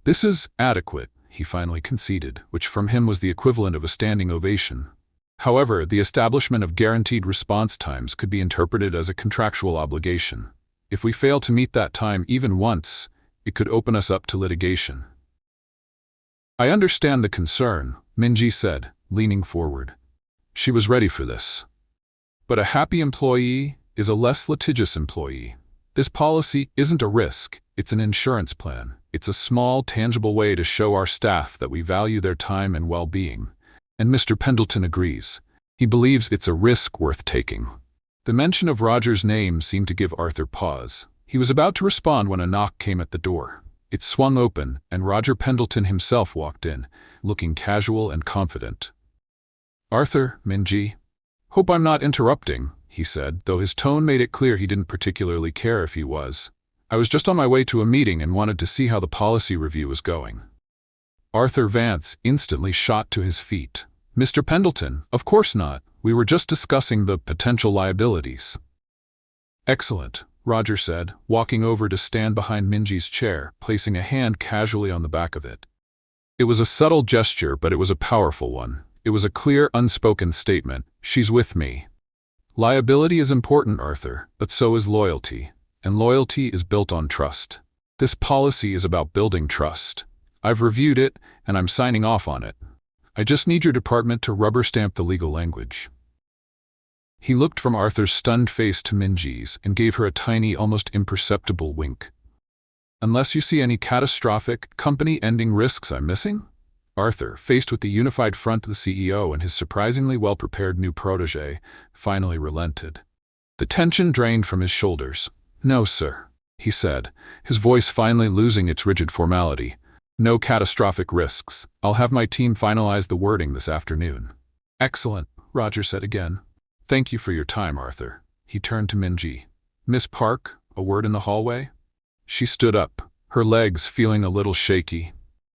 "This is adequate," he finally conceded, which from him was the equivalent of a standing ovation. However, the establishment of guaranteed response times could be interpreted as a contractual obligation. If we fail to meet that time even once, it could open us up to litigation. "I understand the concern," Min-ji said, leaning forward. She was ready for this. But a happy employee is a less litigious employee. This policy isn't a risk, it's an insurance plan. It's a small, tangible way to show our staff that we value their time and well-being. And Mr. Pendleton agrees. He believes it's a risk worth taking. The mention of Roger's name seemed to give Arthur pause. He was about to respond when a knock came at the door. It swung open, and Roger Pendleton himself walked in, looking casual and confident. "Arthur, Minji. Hope I'm not interrupting," he said, though his tone made it clear he didn't particularly care if he was. "I was just on my way to a meeting and wanted to see how the policy review was going." Arthur Vance instantly shot to his feet. "Mr. Pendleton, of course not. We were just discussing the potential liabilities." "Excellent," Roger said, walking over to stand behind Minji's chair, placing a hand casually on the back of it. It was a subtle gesture, but it was a powerful one. It was a clear, unspoken statement. "She's with me." Liability is important, Arthur, but so is loyalty. And loyalty is built on trust. This policy is about building trust. I've reviewed it, and I'm signing off on it. I just need your department to rubber stamp the legal language. He looked from Arthur's stunned face to Minji's and gave her a tiny, almost imperceptible wink. "Unless you see any catastrophic, company-ending risks I'm missing?" Arthur, faced with the unified front of the CEO and his surprisingly well-prepared new protégé, finally relented. The tension drained from his shoulders. "No, sir," he said, his voice finally losing its rigid formality. "No catastrophic risks. I'll have my team finalize the wording this afternoon." "Excellent," Roger said again. "Thank you for your time, Arthur." He turned to Minji. "Miss Park, a word in the hallway?" She stood up, her legs feeling a little shaky.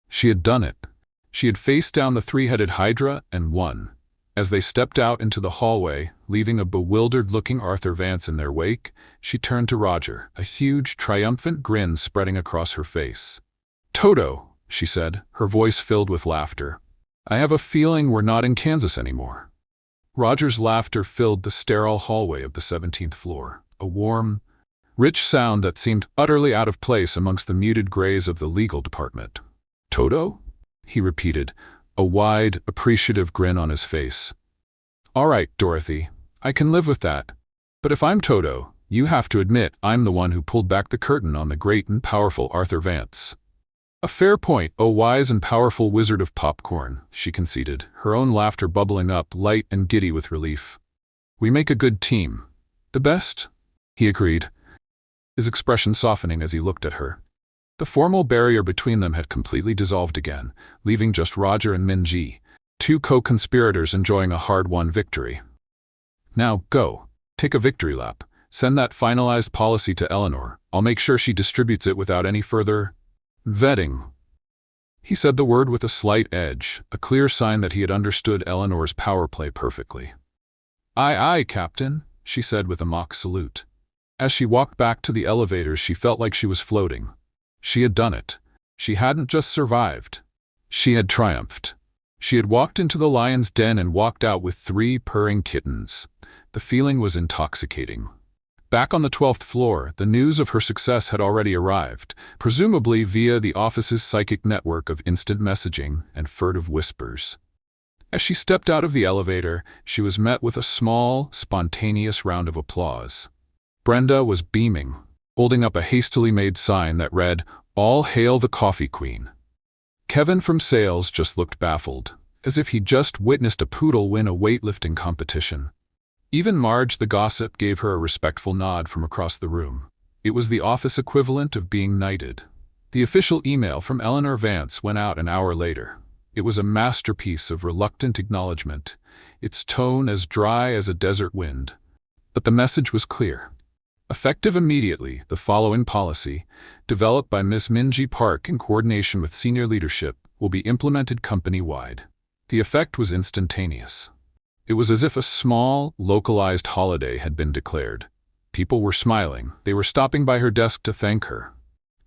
She had done it. She had faced down the three-headed Hydra and won. As they stepped out into the hallway, leaving a bewildered-looking Arthur Vance in their wake, she turned to Roger, a huge, triumphant grin spreading across her face. "Toto," she said, her voice filled with laughter. "I have a feeling we're not in Kansas anymore." Roger's laughter filled the sterile hallway of the 17th floor, a warm, rich sound that seemed utterly out of place amongst the muted grays of the legal department. "Toto?" he repeated, a wide, appreciative grin on his face. "All right, Dorothy, I can live with that. But if I'm Toto, you have to admit I'm the one who pulled back the curtain on the great and powerful Arthur Vance." "A fair point, O wise and powerful wizard of popcorn," she conceded, her own laughter bubbling up, light and giddy with relief. "We make a good team." "The best?" he agreed, his expression softening as he looked at her. The formal barrier between them had completely dissolved again, leaving just Roger and Minji, two co-conspirators enjoying a hard-won victory. "Now, go. Take a victory lap. Send that finalized policy to Eleanor. I'll make sure she distributes it without any further vetting." He said the word with a slight edge, a clear sign that he had understood Eleanor's power play perfectly. "Aye, aye, Captain," she said with a mock salute. As she walked back to the elevators, she felt like she was floating. She had done it. She hadn't just survived. She had triumphed. She had walked into the lion's den and walked out with 3 purring kittens. The feeling was intoxicating. Back on the 12th floor, the news of her success had already arrived, presumably via the office's psychic network of instant messaging and furtive whispers. As she stepped out of the elevator, she was met with a small, spontaneous round of applause. Brenda was beaming, holding up a hastily made sign that read, "All hail the Coffee Queen." Kevin from sales just looked baffled, as if he'd just witnessed a poodle win a weightlifting competition. Even Marge the gossip gave her a respectful nod from across the room. It was the office equivalent of being knighted. The official email from Eleanor Vance went out an hour later. It was a masterpiece of reluctant acknowledgement, its tone as dry as a desert wind. But the message was clear. Effective immediately, the following policy, developed by Miss Minji Park in coordination with senior leadership, will be implemented company-wide. The effect was instantaneous. It was as if a small, localized holiday had been declared. People were smiling. They were stopping by her desk to thank her.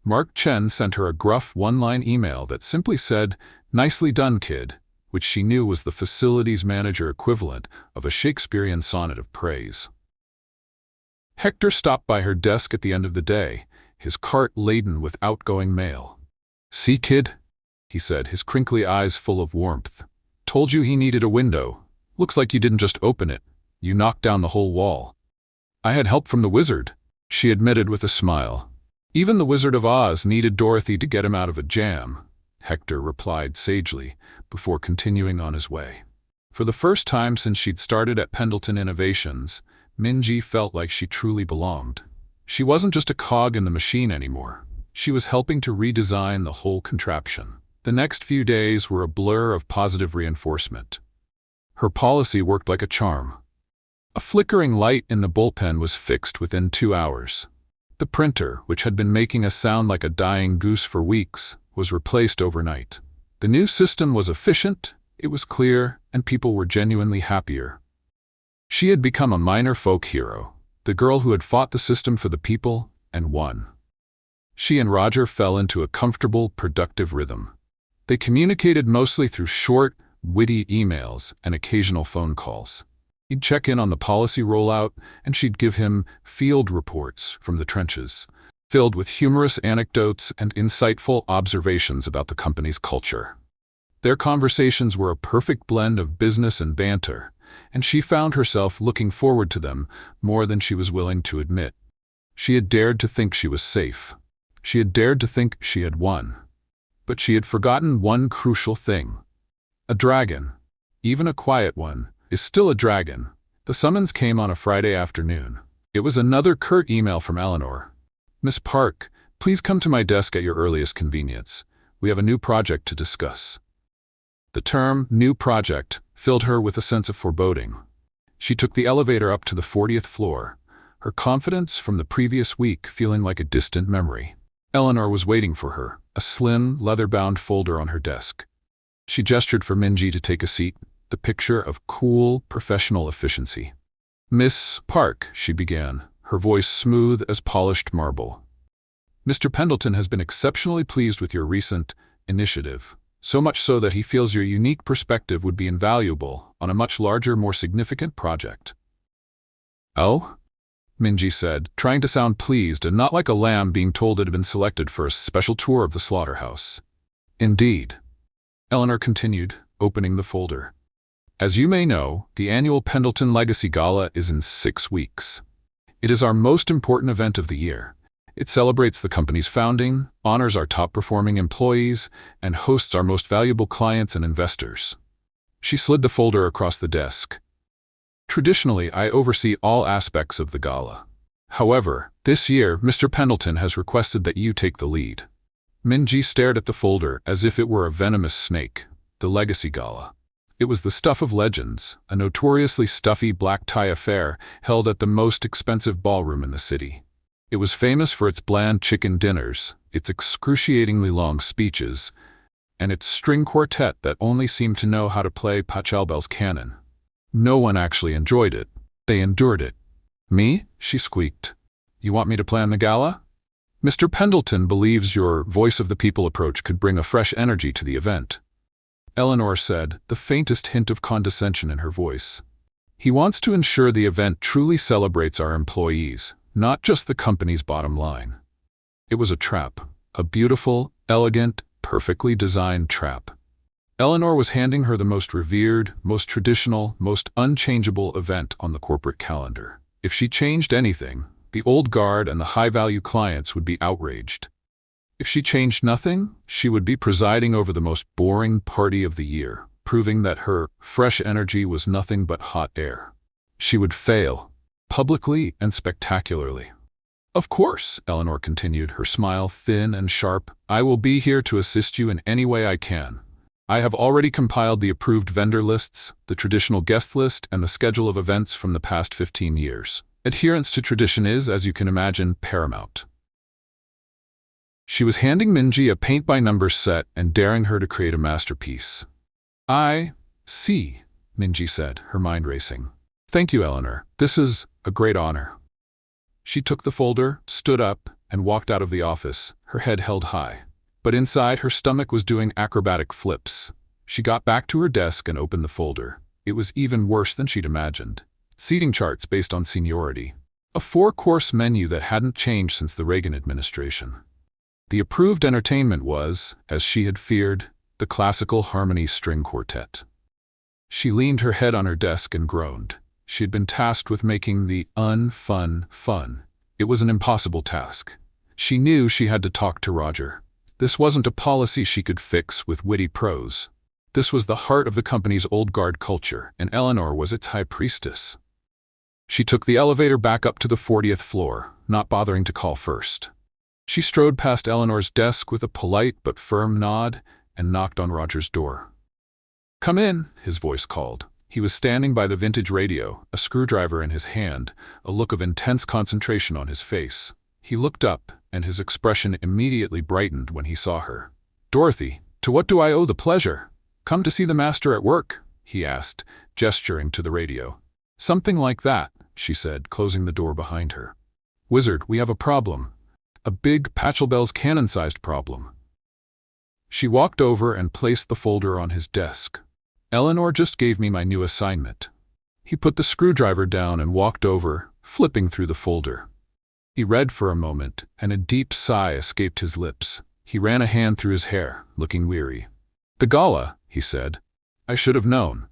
Mark Chen sent her a gruff one-line email that simply said, "Nicely done, kid," which she knew was the facilities manager equivalent of a Shakespearean sonnet of praise. Hector stopped by her desk at the end of the day, his cart laden with outgoing mail. "See, kid," he said, his crinkly eyes full of warmth. "Told you he needed a window. Looks like you didn't just open it. You knocked down the whole wall. I had help from the wizard, she admitted with a smile. Even the Wizard of Oz needed Dorothy to get him out of a jam, Hector replied sagely, before continuing on his way. For the first time since she'd started at Pendleton Innovations, Minji felt like she truly belonged. She wasn't just a cog in the machine anymore. She was helping to redesign the whole contraption. The next few days were a blur of positive reinforcement. Her policy worked like a charm. A flickering light in the bullpen was fixed within 2 hours. The printer, which had been making a sound like a dying goose for weeks, was replaced overnight. The new system was efficient, it was clear, and people were genuinely happier. She had become a minor folk hero, the girl who had fought the system for the people and won. She and Roger fell into a comfortable, productive rhythm. They communicated mostly through short, witty emails and occasional phone calls. He'd check in on the policy rollout, and she'd give him field reports from the trenches, filled with humorous anecdotes and insightful observations about the company's culture. Their conversations were a perfect blend of business and banter, and she found herself looking forward to them more than she was willing to admit. She had dared to think she was safe. She had dared to think she had won. But she had forgotten one crucial thing. A dragon, even a quiet one, is still a dragon. The summons came on a Friday afternoon. It was another curt email from Eleanor. Miss Park, please come to my desk at your earliest convenience. We have a new project to discuss. The term, new project, filled her with a sense of foreboding. She took the elevator up to the 40th floor, her confidence from the previous week feeling like a distant memory. Eleanor was waiting for her, a slim, leather-bound folder on her desk. She gestured for Minji to take a seat, the picture of cool, professional efficiency. Miss Park, she began, her voice smooth as polished marble. Mr. Pendleton has been exceptionally pleased with your recent initiative, so much so that he feels your unique perspective would be invaluable on a much larger, more significant project. Oh? Minji said, trying to sound pleased and not like a lamb being told it had been selected for a special tour of the slaughterhouse. Indeed. Eleanor continued, opening the folder. As you may know, the annual Pendleton Legacy Gala is in 6 weeks. It is our most important event of the year. It celebrates the company's founding, honors our top-performing employees, and hosts our most valuable clients and investors. She slid the folder across the desk. Traditionally, I oversee all aspects of the gala. However, this year, Mr. Pendleton has requested that you take the lead. Minji stared at the folder as if it were a venomous snake. The Legacy Gala. It was the stuff of legends, a notoriously stuffy black-tie affair held at the most expensive ballroom in the city. It was famous for its bland chicken dinners, its excruciatingly long speeches, and its string quartet that only seemed to know how to play Pachelbel's canon. No one actually enjoyed it. They endured it. Me? She squeaked. You want me to plan the gala? Mr. Pendleton believes your voice of the people approach could bring a fresh energy to the event. Eleanor said, the faintest hint of condescension in her voice. He wants to ensure the event truly celebrates our employees, not just the company's bottom line. It was a trap. A beautiful, elegant, perfectly designed trap. Eleanor was handing her the most revered, most traditional, most unchangeable event on the corporate calendar. If she changed anything, the old guard and the high-value clients would be outraged. If she changed nothing, she would be presiding over the most boring party of the year, proving that her fresh energy was nothing but hot air. She would fail, publicly and spectacularly. Of course, Eleanor continued, her smile thin and sharp, I will be here to assist you in any way I can. I have already compiled the approved vendor lists, the traditional guest list, and the schedule of events from the past 15 years. Adherence to tradition is, as you can imagine, paramount. She was handing Minji a paint-by-numbers set and daring her to create a masterpiece. I see, Minji said, her mind racing. Thank you, Eleanor. This is a great honor. She took the folder, stood up, and walked out of the office, her head held high. But inside, her stomach was doing acrobatic flips. She got back to her desk and opened the folder. It was even worse than she'd imagined. Seating charts based on seniority. A 4-course menu that hadn't changed since the Reagan administration. The approved entertainment was, as she had feared, the classical harmony string quartet. She leaned her head on her desk and groaned. She had been tasked with making the unfun fun. It was an impossible task. She knew she had to talk to Roger. This wasn't a policy she could fix with witty prose. This was the heart of the company's old guard culture, and Eleanor was its high priestess. She took the elevator back up to the 40th floor, not bothering to call first. She strode past Eleanor's desk with a polite but firm nod and knocked on Roger's door. "Come in," his voice called. He was standing by the vintage radio, a screwdriver in his hand, a look of intense concentration on his face. He looked up, and his expression immediately brightened when he saw her. "Dorothy, to what do I owe the pleasure? Come to see the master at work?" he asked, gesturing to the radio. "Something like that," she said, closing the door behind her. "Wizard, we have a problem. A big Pachelbel's cannon-sized problem." She walked over and placed the folder on his desk. "Eleanor just gave me my new assignment." He put the screwdriver down and walked over, flipping through the folder. He read for a moment, and a deep sigh escaped his lips. He ran a hand through his hair, looking weary. "The gala," he said. "I should have known."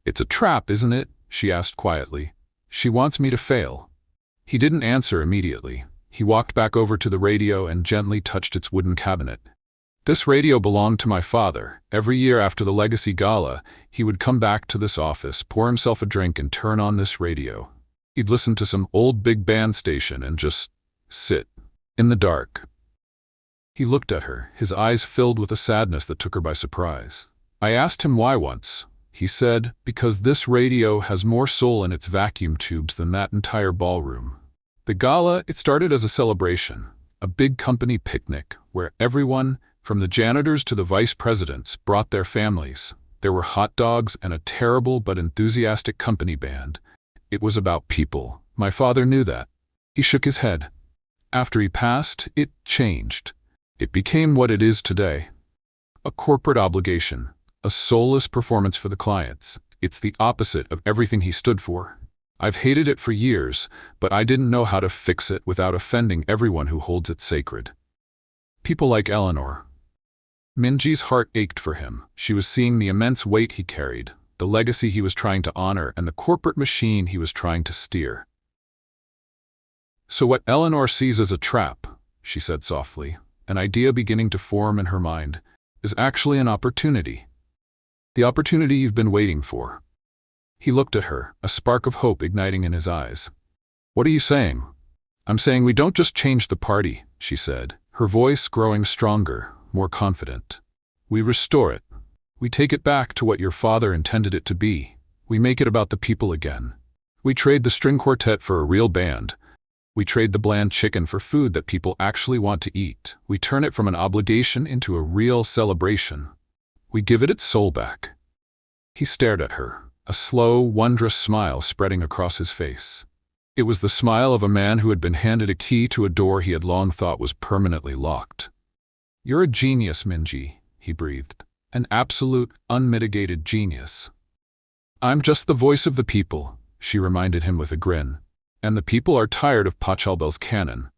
"It's a trap, isn't it?" she asked quietly. "She wants me to fail." He didn't answer immediately. He walked back over to the radio and gently touched its wooden cabinet. "This radio belonged to my father. Every year after the Legacy Gala, he would come back to this office, pour himself a drink, and turn on this radio. He'd listen to some old big band station and just sit in the dark." He looked at her, his eyes filled with a sadness that took her by surprise. "I asked him why once. He said, because this radio has more soul in its vacuum tubes than that entire ballroom." The gala, it started as a celebration, a big company picnic where everyone, from the janitors to the vice presidents, brought their families. There were hot dogs and a terrible but enthusiastic company band. It was about people. My father knew that. He shook his head. After he passed, it changed. It became what it is today. A corporate obligation, a soulless performance for the clients. It's the opposite of everything he stood for. I've hated it for years, but I didn't know how to fix it without offending everyone who holds it sacred. People like Eleanor. Minji's heart ached for him. She was seeing the immense weight he carried, the legacy he was trying to honor, and the corporate machine he was trying to steer. "So what Eleanor sees as a trap," she said softly, an idea beginning to form in her mind, "is actually an opportunity. The opportunity you've been waiting for." He looked at her, a spark of hope igniting in his eyes. "What are you saying?" "I'm saying we don't just change the party," she said, her voice growing stronger, more confident. "We restore it. We take it back to what your father intended it to be. We make it about the people again. We trade the string quartet for a real band. We trade the bland chicken for food that people actually want to eat. We turn it from an obligation into a real celebration. We give it its soul back." He stared at her, a slow, wondrous smile spreading across his face. It was the smile of a man who had been handed a key to a door he had long thought was permanently locked. "You're a genius, Minji," he breathed. "An absolute, unmitigated genius." "I'm just the voice of the people," she reminded him with a grin. "And the people are tired of Pachelbel's cannon."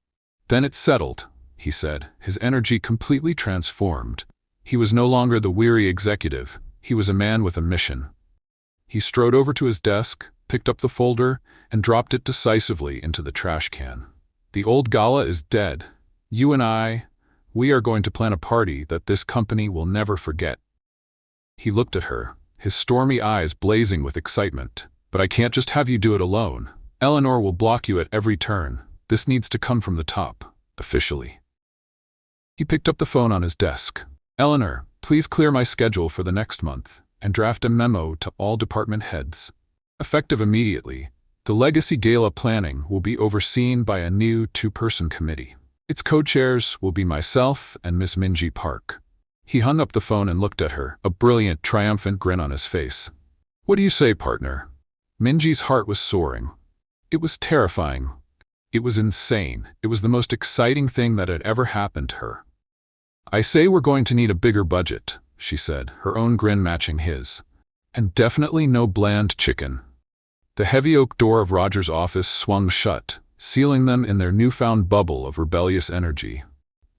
"Then it's settled," he said, his energy completely transformed. He was no longer the weary executive. He was a man with a mission. He strode over to his desk, picked up the folder, and dropped it decisively into the trash can. "The old gala is dead. You and we are going to plan a party that this company will never forget." He looked at her, his stormy eyes blazing with excitement. "But I can't just have you do it alone. Eleanor will block you at every turn. This needs to come from the top, officially." He picked up the phone on his desk. "Eleanor, please clear my schedule for the next month and draft a memo to all department heads. Effective immediately, the Legacy Gala planning will be overseen by a new 2-person committee. Its co-chairs will be myself and Miss Minji Park." He hung up the phone and looked at her, a brilliant, triumphant grin on his face. "What do you say, partner?" Minji's heart was soaring. It was terrifying. It was insane. It was the most exciting thing that had ever happened to her. "I say we're going to need a bigger budget," she said, her own grin matching his. "And definitely no bland chicken." The heavy oak door of Roger's office swung shut, sealing them in their newfound bubble of rebellious energy.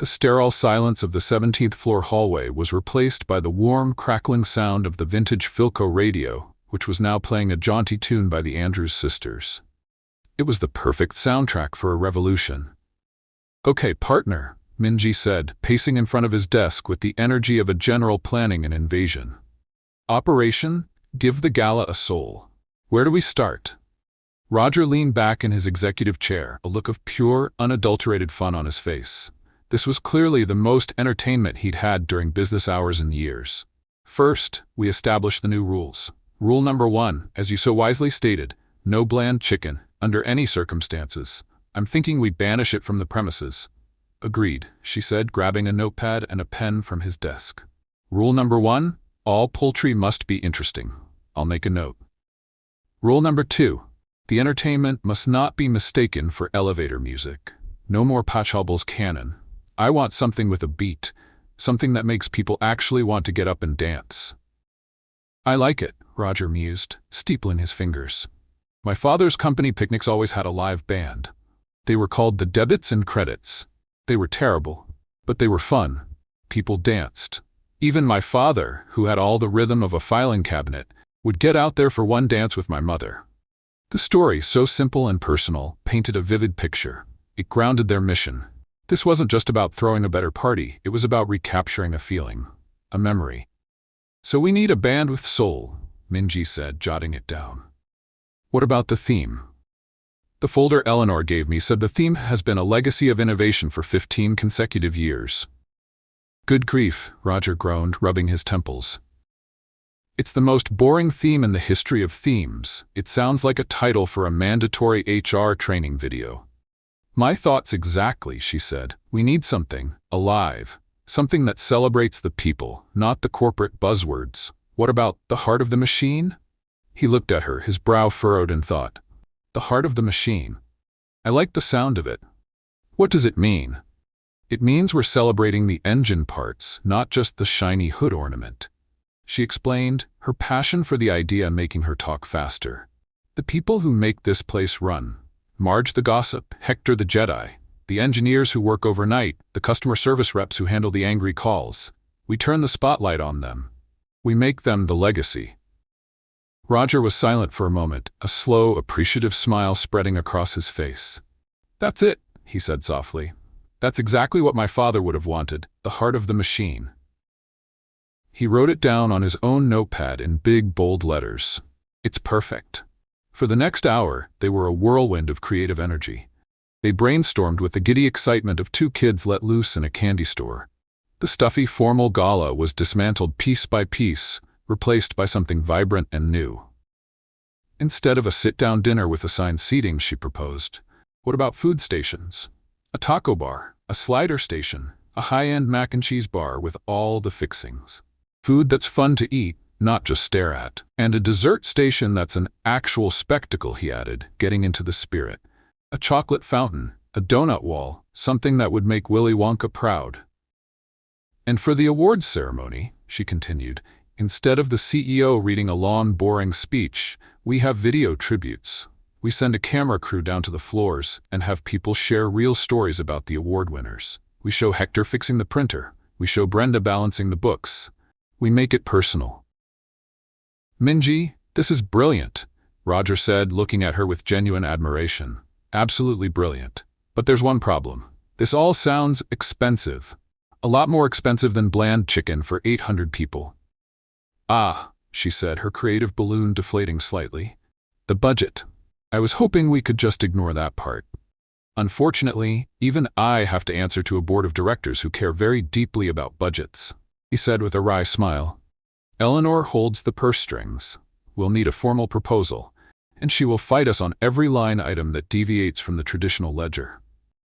The sterile silence of the 17th floor hallway was replaced by the warm, crackling sound of the vintage Philco radio, which was now playing a jaunty tune by the Andrews Sisters. It was the perfect soundtrack for a revolution. "Okay, partner," Minji said, pacing in front of his desk with the energy of a general planning an invasion. "Operation, give the gala a soul. Where do we start?" Roger leaned back in his executive chair, a look of pure, unadulterated fun on his face. This was clearly the most entertainment he'd had during business hours in years. "First, we establish the new rules. Rule number 1, as you so wisely stated, no bland chicken, under any circumstances. I'm thinking we banish it from the premises." "Agreed," she said, grabbing a notepad and a pen from his desk. "Rule number 1, all poultry must be interesting. I'll make a note. Rule number 2, the entertainment must not be mistaken for elevator music. No more Pachelbel's canon. I want something with a beat, something that makes people actually want to get up and dance." "I like it," Roger mused, steepling his fingers. "My father's company picnics always had a live band. They were called the Debits and Credits. They were terrible, but they were fun. People danced. Even my father, who had all the rhythm of a filing cabinet, would get out there for one dance with my mother." The story, so simple and personal, painted a vivid picture. It grounded their mission. This wasn't just about throwing a better party, it was about recapturing a feeling, a memory. "So we need a band with soul," Minji said, jotting it down. "What about the theme?" "The folder Eleanor gave me said the theme has been a legacy of innovation for 15 consecutive years." "Good grief," Roger groaned, rubbing his temples. "It's the most boring theme in the history of themes. It sounds like a title for a mandatory HR training video." "My thoughts exactly," she said. "We need something alive, something that celebrates the people, not the corporate buzzwords. What about the heart of the machine?" He looked at her, his brow furrowed in thought. "The heart of the machine. I like the sound of it. What does it mean?" "It means we're celebrating the engine parts, not just the shiny hood ornament," she explained, her passion for the idea making her talk faster. "The people who make this place run. Marge the gossip, Hector the Jedi, the engineers who work overnight, the customer service reps who handle the angry calls. We turn the spotlight on them. We make them the legacy." Roger was silent for a moment, a slow, appreciative smile spreading across his face. "That's it," he said softly. "That's exactly what my father would have wanted, the heart of the machine." He wrote it down on his own notepad in big, bold letters. "It's perfect." For the next hour, they were a whirlwind of creative energy. They brainstormed with the giddy excitement of two kids let loose in a candy store. The stuffy, formal gala was dismantled piece by piece, replaced by something vibrant and new. Instead of a sit-down dinner with assigned seating, she proposed, what about food stations? A taco bar, a slider station, a high-end mac and cheese bar with all the fixings. Food that's fun to eat, not just stare at. And a dessert station that's an actual spectacle, he added, getting into the spirit. A chocolate fountain, a donut wall, something that would make Willy Wonka proud. "And for the awards ceremony," she continued, "instead of the CEO reading a long, boring speech, we have video tributes. We send a camera crew down to the floors and have people share real stories about the award winners. We show Hector fixing the printer. We show Brenda balancing the books. We make it personal." "Minji, this is brilliant," Roger said, looking at her with genuine admiration. "Absolutely brilliant. But there's one problem. This all sounds expensive. A lot more expensive than bland chicken for 800 people. "Ah," she said, her creative balloon deflating slightly. "The budget. I was hoping we could just ignore that part. Unfortunately, even I have to answer to a board of directors who care very deeply about budgets," he said with a wry smile. "Eleanor holds the purse strings. We'll need a formal proposal, and she will fight us on every line item that deviates from the traditional ledger."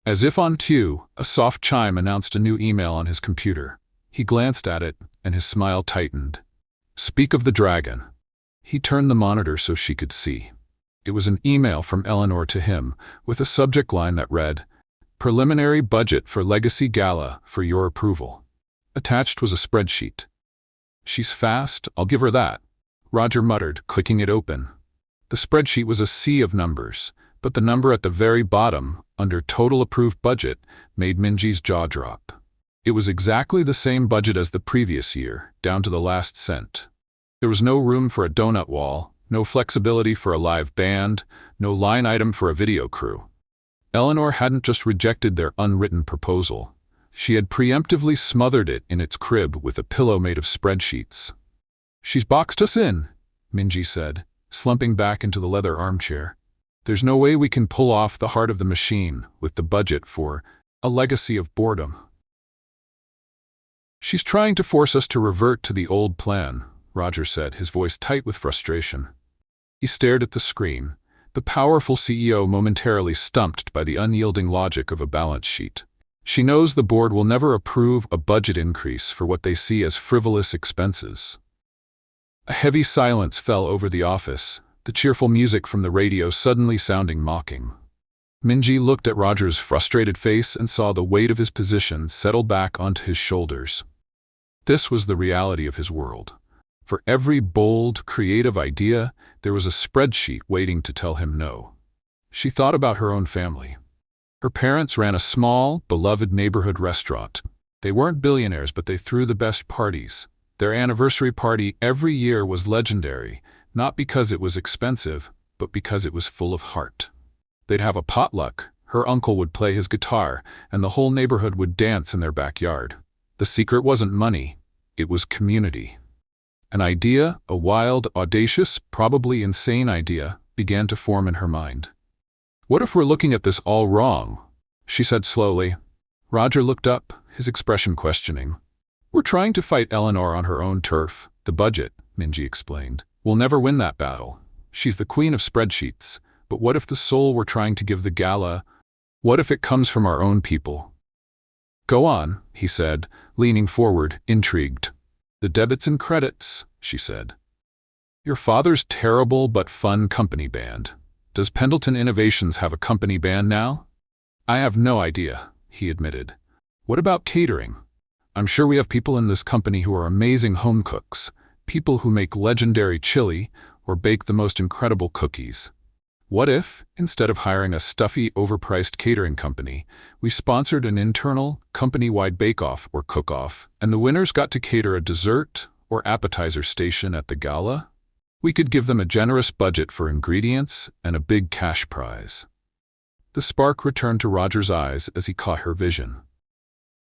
As if on cue, a soft chime announced a new email on his computer. He glanced at it, and his smile tightened. "Speak of the dragon." He turned the monitor so she could see. It was an email from Eleanor to him, with a subject line that read, "Preliminary budget for Legacy Gala for your approval." Attached was a spreadsheet. "She's fast, I'll give her that," Roger muttered, clicking it open. The spreadsheet was a sea of numbers, but the number at the very bottom, under Total Approved Budget, made Minji's jaw drop. It was exactly the same budget as the previous year, down to the last cent. There was no room for a donut wall, no flexibility for a live band, no line item for a video crew. Eleanor hadn't just rejected their unwritten proposal. She had preemptively smothered it in its crib with a pillow made of spreadsheets. "She's boxed us in," Minji said, slumping back into the leather armchair. "There's no way we can pull off the heart of the machine with the budget for a legacy of boredom." "She's trying to force us to revert to the old plan," Roger said, his voice tight with frustration. He stared at the screen, the powerful CEO momentarily stumped by the unyielding logic of a balance sheet. "She knows the board will never approve a budget increase for what they see as frivolous expenses." A heavy silence fell over the office, the cheerful music from the radio suddenly sounding mocking. Minji looked at Roger's frustrated face and saw the weight of his position settle back onto his shoulders. This was the reality of his world. For every bold, creative idea, there was a spreadsheet waiting to tell him no. She thought about her own family. Her parents ran a small, beloved neighborhood restaurant. They weren't billionaires, but they threw the best parties. Their anniversary party every year was legendary, not because it was expensive, but because it was full of heart. They'd have a potluck, her uncle would play his guitar, and the whole neighborhood would dance in their backyard. The secret wasn't money, it was community. An idea, a wild, audacious, probably insane idea, began to form in her mind. "What if we're looking at this all wrong?" she said slowly. Roger looked up, his expression questioning. "We're trying to fight Eleanor on her own turf. The budget," Minji explained, "will never win that battle. She's the queen of spreadsheets. But what if the soul we're trying to give the gala? What if it comes from our own people?" "Go on," he said, leaning forward, intrigued. "The debits and credits," she said. "Your father's terrible but fun company band. Does Pendleton Innovations have a company band now?" "I have no idea," he admitted. "What about catering? I'm sure we have people in this company who are amazing home cooks, people who make legendary chili or bake the most incredible cookies. What if, instead of hiring a stuffy, overpriced catering company, we sponsored an internal, company-wide bake-off or cook-off, and the winners got to cater a dessert or appetizer station at the gala? We could give them a generous budget for ingredients and a big cash prize." The spark returned to Roger's eyes as he caught her vision.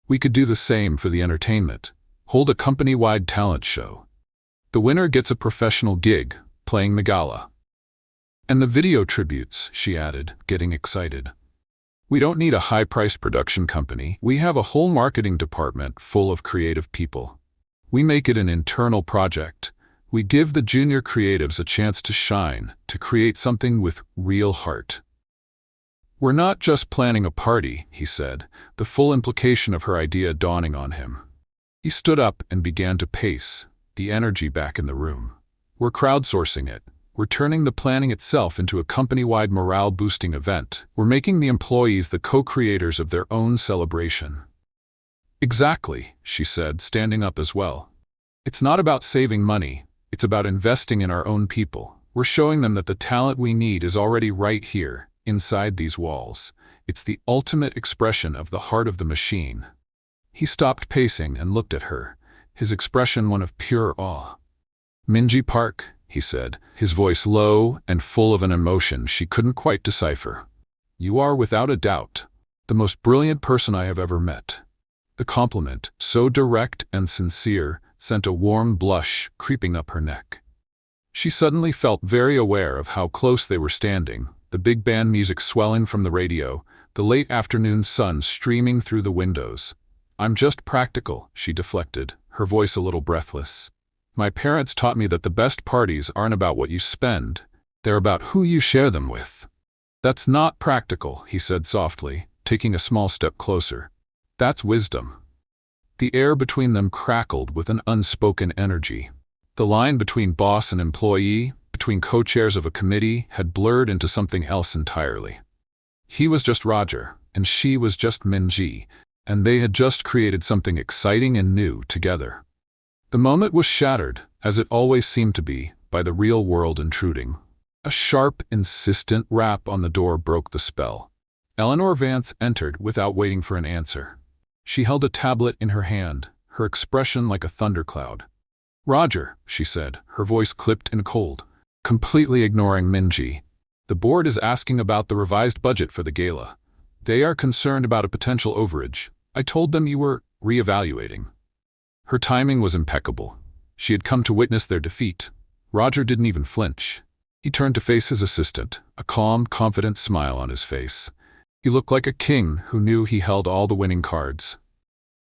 "We could do the same for the entertainment. Hold a company-wide talent show. The winner gets a professional gig, playing the gala. And the video tributes," she added, getting excited. "We don't need a high-priced production company. We have a whole marketing department full of creative people. We make it an internal project. We give the junior creatives a chance to shine, to create something with real heart." "We're not just planning a party," he said, the full implication of her idea dawning on him. He stood up and began to pace, the energy back in the room. "We're crowdsourcing it. We're turning the planning itself into a company-wide morale-boosting event. We're making the employees the co-creators of their own celebration." "Exactly," she said, standing up as well. "It's not about saving money. It's about investing in our own people. We're showing them that the talent we need is already right here, inside these walls. It's the ultimate expression of the heart of the machine." He stopped pacing and looked at her, his expression one of pure awe. "Minji Park," he said, his voice low and full of an emotion she couldn't quite decipher. "You are, without a doubt, the most brilliant person I have ever met." The compliment, so direct and sincere, sent a warm blush creeping up her neck. She suddenly felt very aware of how close they were standing, the big band music swelling from the radio, the late afternoon sun streaming through the windows. "I'm just practical," she deflected, her voice a little breathless. "My parents taught me that the best parties aren't about what you spend, they're about who you share them with." "That's not practical," he said softly, taking a small step closer. "That's wisdom." The air between them crackled with an unspoken energy. The line between boss and employee, between co-chairs of a committee, had blurred into something else entirely. He was just Roger, and she was just Minji, and they had just created something exciting and new together. The moment was shattered, as it always seemed to be, by the real world intruding. A sharp, insistent rap on the door broke the spell. Eleanor Vance entered without waiting for an answer. She held a tablet in her hand, her expression like a thundercloud. "Roger," she said, her voice clipped and cold, completely ignoring Minji. "The board is asking about the revised budget for the gala. They are concerned about a potential overage. I told them you were reevaluating." Her timing was impeccable. She had come to witness their defeat. Roger didn't even flinch. He turned to face his assistant, a calm, confident smile on his face. He looked like a king who knew he held all the winning cards.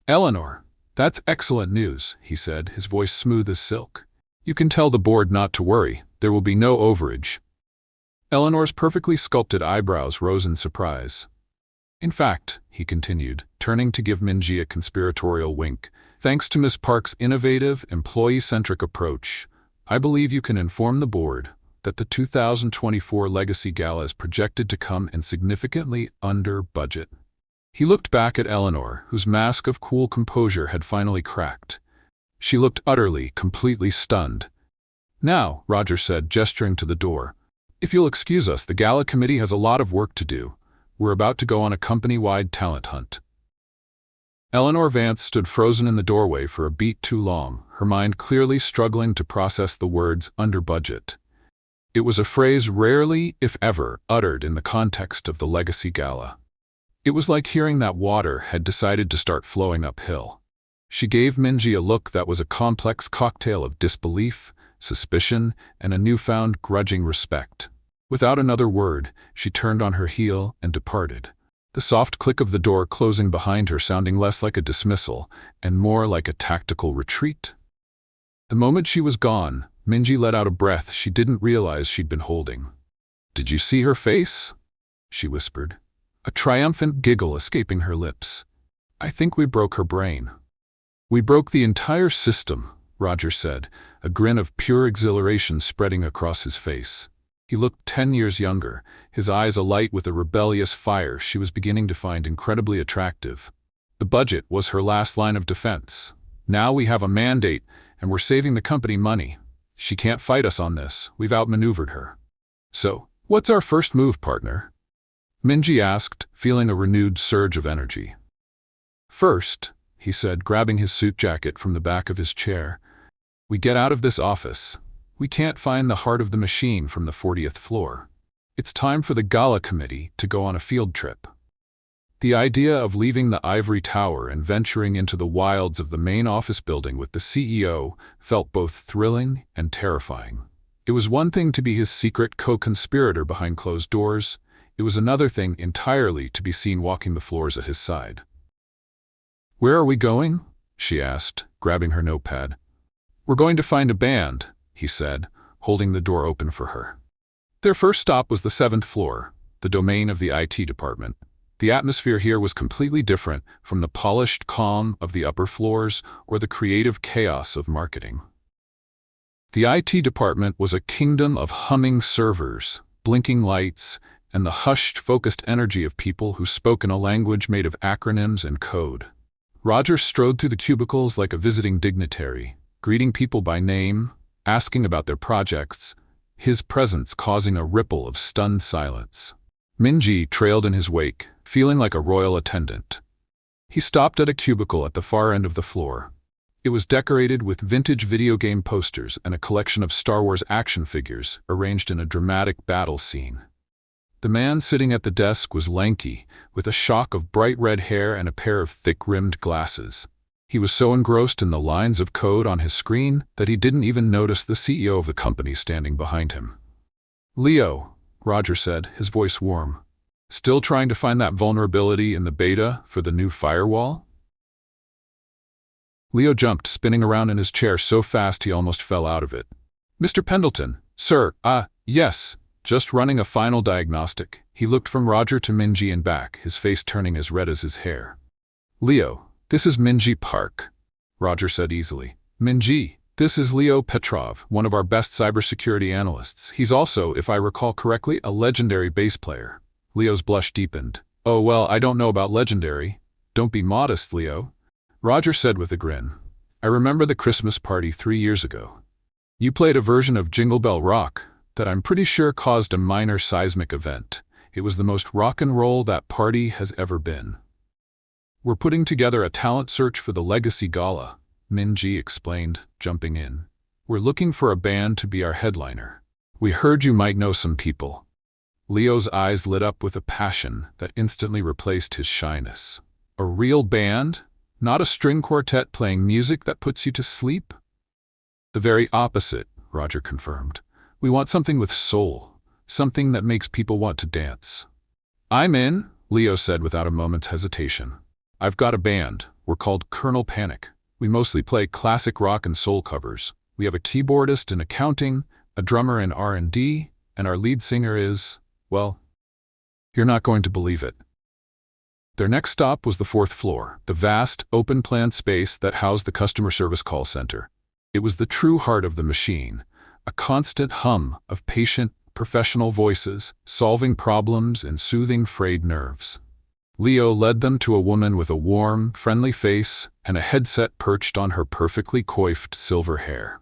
"Eleanor, that's excellent news," he said, his voice smooth as silk. "You can tell the board not to worry. There will be no overage." Eleanor's perfectly sculpted eyebrows rose in surprise. "In fact," he continued, turning to give Minji a conspiratorial wink, "thanks to Miss Park's innovative, employee-centric approach, I believe you can inform the board that the 2024 Legacy Gala is projected to come in significantly under budget." He looked back at Eleanor, whose mask of cool composure had finally cracked. She looked utterly, completely stunned. "Now," Roger said, gesturing to the door, "if you'll excuse us, the gala committee has a lot of work to do. We're about to go on a company-wide talent hunt." Eleanor Vance stood frozen in the doorway for a beat too long, her mind clearly struggling to process the words "under budget." It was a phrase rarely, if ever, uttered in the context of the Legacy Gala. It was like hearing that water had decided to start flowing uphill. She gave Minji a look that was a complex cocktail of disbelief, suspicion, and a newfound grudging respect. Without another word, she turned on her heel and departed, the soft click of the door closing behind her sounding less like a dismissal and more like a tactical retreat. The moment she was gone, Minji let out a breath she didn't realize she'd been holding. "Did you see her face?" she whispered, a triumphant giggle escaping her lips. "I think we broke her brain." "We broke the entire system," Roger said, a grin of pure exhilaration spreading across his face. He looked 10 years younger, his eyes alight with a rebellious fire she was beginning to find incredibly attractive. "The budget was her last line of defense. Now we have a mandate, and we're saving the company money. She can't fight us on this. We've outmaneuvered her." "So, what's our first move, partner?" Minji asked, feeling a renewed surge of energy. "First," he said, grabbing his suit jacket from the back of his chair, "we get out of this office. We can't find the heart of the machine from the 40th floor. It's time for the gala committee to go on a field trip." The idea of leaving the ivory tower and venturing into the wilds of the main office building with the CEO felt both thrilling and terrifying. It was one thing to be his secret co-conspirator behind closed doors. It was another thing entirely to be seen walking the floors at his side. "Where are we going?" she asked, grabbing her notepad. "We're going to find a band," he said, holding the door open for her. Their first stop was the 7th floor, the domain of the IT department. The atmosphere here was completely different from the polished calm of the upper floors or the creative chaos of marketing. The IT department was a kingdom of humming servers, blinking lights, and the hushed, focused energy of people who spoke in a language made of acronyms and code. Roger strode through the cubicles like a visiting dignitary, greeting people by name, asking about their projects, his presence causing a ripple of stunned silence. Minji trailed in his wake, feeling like a royal attendant. He stopped at a cubicle at the far end of the floor. It was decorated with vintage video game posters and a collection of Star Wars action figures arranged in a dramatic battle scene. The man sitting at the desk was lanky, with a shock of bright red hair and a pair of thick-rimmed glasses. He was so engrossed in the lines of code on his screen that he didn't even notice the CEO of the company standing behind him. "Leo," Roger said, his voice warm. "Still trying to find that vulnerability in the beta for the new firewall?" Leo jumped, spinning around in his chair so fast he almost fell out of it. "Mr. Pendleton, sir, yes, just running a final diagnostic." He looked from Roger to Minji and back, his face turning as red as his hair. "Leo, this is Minji Park," Roger said easily. "Minji, this is Leo Petrov, one of our best cybersecurity analysts. He's also, if I recall correctly, a legendary bass player." Leo's blush deepened. "Oh, well, I don't know about legendary." "Don't be modest, Leo," Roger said with a grin. "I remember the Christmas party 3 years ago. You played a version of Jingle Bell Rock that I'm pretty sure caused a minor seismic event. It was the most rock and roll that party has ever been." We're putting together a talent search for the Legacy Gala, Minji explained, jumping in. We're looking for a band to be our headliner. We heard you might know some people. Leo's eyes lit up with a passion that instantly replaced his shyness. A real band? Not a string quartet playing music that puts you to sleep? The very opposite, Roger confirmed. We want something with soul, something that makes people want to dance. I'm in, Leo said without a moment's hesitation. I've got a band. We're called Colonel Panic. We mostly play classic rock and soul covers. We have a keyboardist in accounting, a drummer in R&D, and our lead singer is, well, you're not going to believe it. Their next stop was the 4th floor, the vast, open-plan space that housed the customer service call center. It was the true heart of the machine, a constant hum of patient, professional voices, solving problems and soothing frayed nerves. Leo led them to a woman with a warm, friendly face and a headset perched on her perfectly coiffed silver hair.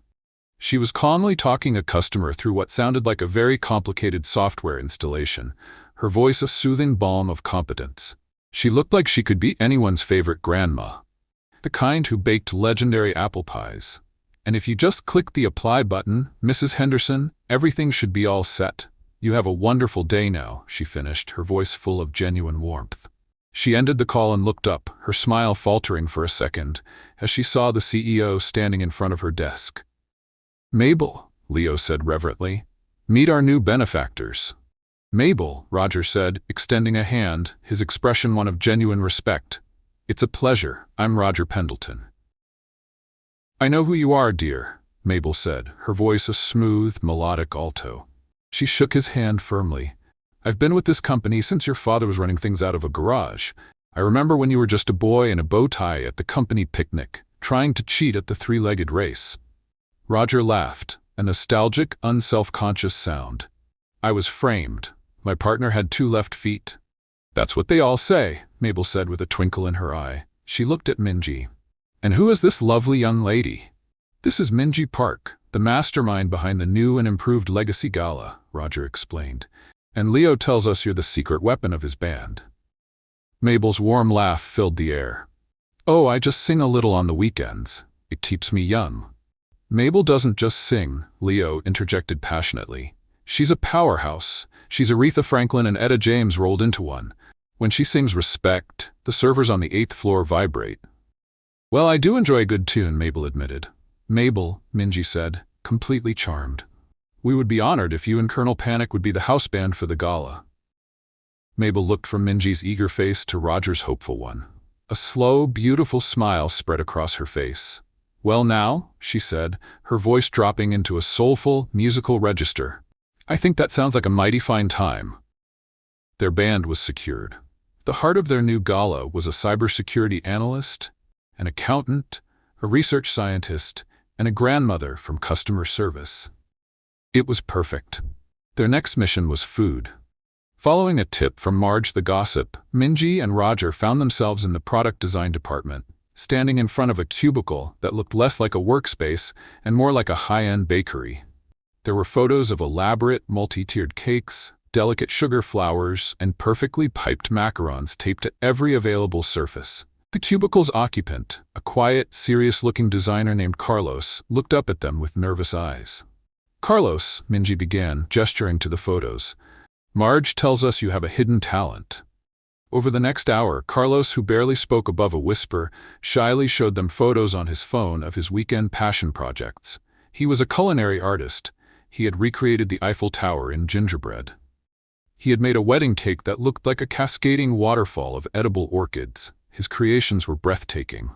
She was calmly talking a customer through what sounded like a very complicated software installation, her voice a soothing balm of competence. She looked like she could be anyone's favorite grandma, the kind who baked legendary apple pies. And if you just click the apply button, Mrs. Henderson, everything should be all set. You have a wonderful day now, she finished, her voice full of genuine warmth. She ended the call and looked up, her smile faltering for a second, as she saw the CEO standing in front of her desk. Mabel, Leo said reverently, meet our new benefactors. Mabel, Roger said, extending a hand, his expression one of genuine respect. It's a pleasure. I'm Roger Pendleton. I know who you are, dear, Mabel said, her voice a smooth, melodic alto. She shook his hand firmly. I've been with this company since your father was running things out of a garage. I remember when you were just a boy in a bow tie at the company picnic, trying to cheat at the three-legged race. Roger laughed, a nostalgic, unself-conscious sound. I was framed. My partner had 2 left feet. That's what they all say, Mabel said with a twinkle in her eye. She looked at Minji. And who is this lovely young lady? This is Minji Park, the mastermind behind the new and improved Legacy Gala, Roger explained. And Leo tells us you're the secret weapon of his band. Mabel's warm laugh filled the air. Oh, I just sing a little on the weekends. It keeps me young. Mabel doesn't just sing, Leo interjected passionately. She's a powerhouse. She's Aretha Franklin and Etta James rolled into one. When she sings Respect, the servers on the 8th floor vibrate. Well, I do enjoy a good tune, Mabel admitted. Mabel, Minji said, completely charmed. We would be honored if you and Colonel Panic would be the house band for the gala. Mabel looked from Minji's eager face to Roger's hopeful one. A slow, beautiful smile spread across her face. Well now, she said, her voice dropping into a soulful, musical register. I think that sounds like a mighty fine time. Their band was secured. The heart of their new gala was a cybersecurity analyst, an accountant, a research scientist, and a grandmother from customer service. It was perfect. Their next mission was food. Following a tip from Marge the gossip, Minji and Roger found themselves in the product design department, standing in front of a cubicle that looked less like a workspace and more like a high-end bakery. There were photos of elaborate, multi-tiered cakes, delicate sugar flowers, and perfectly piped macarons taped to every available surface. The cubicle's occupant, a quiet, serious-looking designer named Carlos, looked up at them with nervous eyes. Carlos, Minji began, gesturing to the photos. Marge tells us you have a hidden talent. Over the next hour, Carlos, who barely spoke above a whisper, shyly showed them photos on his phone of his weekend passion projects. He was a culinary artist. He had recreated the Eiffel Tower in gingerbread. He had made a wedding cake that looked like a cascading waterfall of edible orchids. His creations were breathtaking.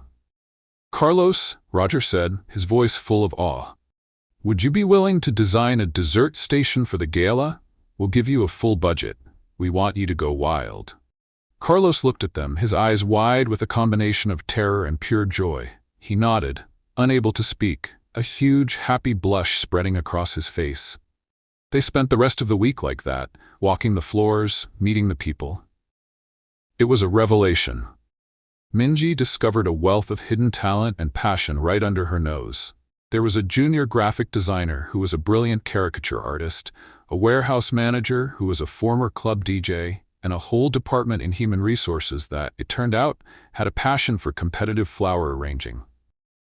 Carlos, Roger said, his voice full of awe. Would you be willing to design a dessert station for the gala? We'll give you a full budget. We want you to go wild. Carlos looked at them, his eyes wide with a combination of terror and pure joy. He nodded, unable to speak, a huge, happy blush spreading across his face. They spent the rest of the week like that, walking the floors, meeting the people. It was a revelation. Minji discovered a wealth of hidden talent and passion right under her nose. There was a junior graphic designer who was a brilliant caricature artist, a warehouse manager who was a former club DJ, and a whole department in human resources that, it turned out, had a passion for competitive flower arranging.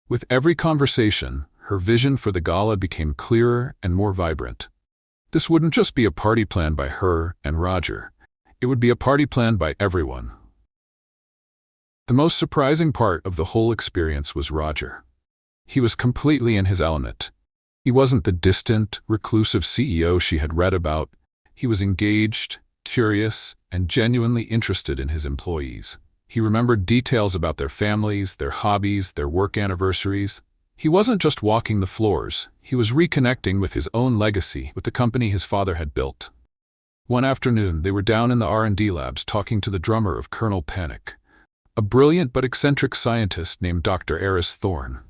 With every conversation, her vision for the gala became clearer and more vibrant. This wouldn't just be a party planned by her and Roger. It would be a party planned by everyone. The most surprising part of the whole experience was Roger. He was completely in his element. He wasn't the distant, reclusive CEO she had read about. He was engaged, curious, and genuinely interested in his employees. He remembered details about their families, their hobbies, their work anniversaries. He wasn't just walking the floors. He was reconnecting with his own legacy, with the company his father had built. One afternoon, they were down in the R&D labs talking to the drummer of Colonel Panic, a brilliant but eccentric scientist named Dr. Eris Thorne.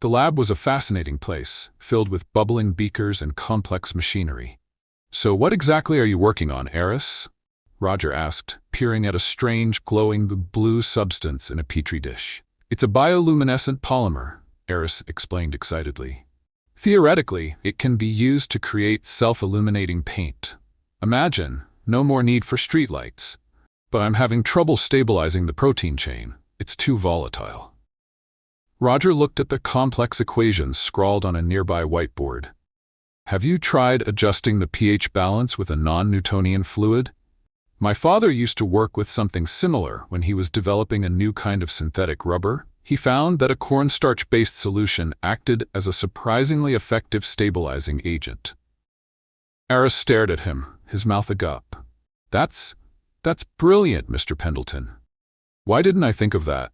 The lab was a fascinating place, filled with bubbling beakers and complex machinery. "So what exactly are you working on, Eris?" Roger asked, peering at a strange, glowing blue substance in a petri dish. "It's a bioluminescent polymer," Eris explained excitedly. "Theoretically, it can be used to create self-illuminating paint. Imagine, no more need for streetlights. But I'm having trouble stabilizing the protein chain. It's too volatile." Roger looked at the complex equations scrawled on a nearby whiteboard. "Have you tried adjusting the pH balance with a non-Newtonian fluid? My father used to work with something similar when he was developing a new kind of synthetic rubber. He found that a cornstarch-based solution acted as a surprisingly effective stabilizing agent." Eris stared at him, his mouth agape. That's brilliant, Mr. Pendleton. Why didn't I think of that?"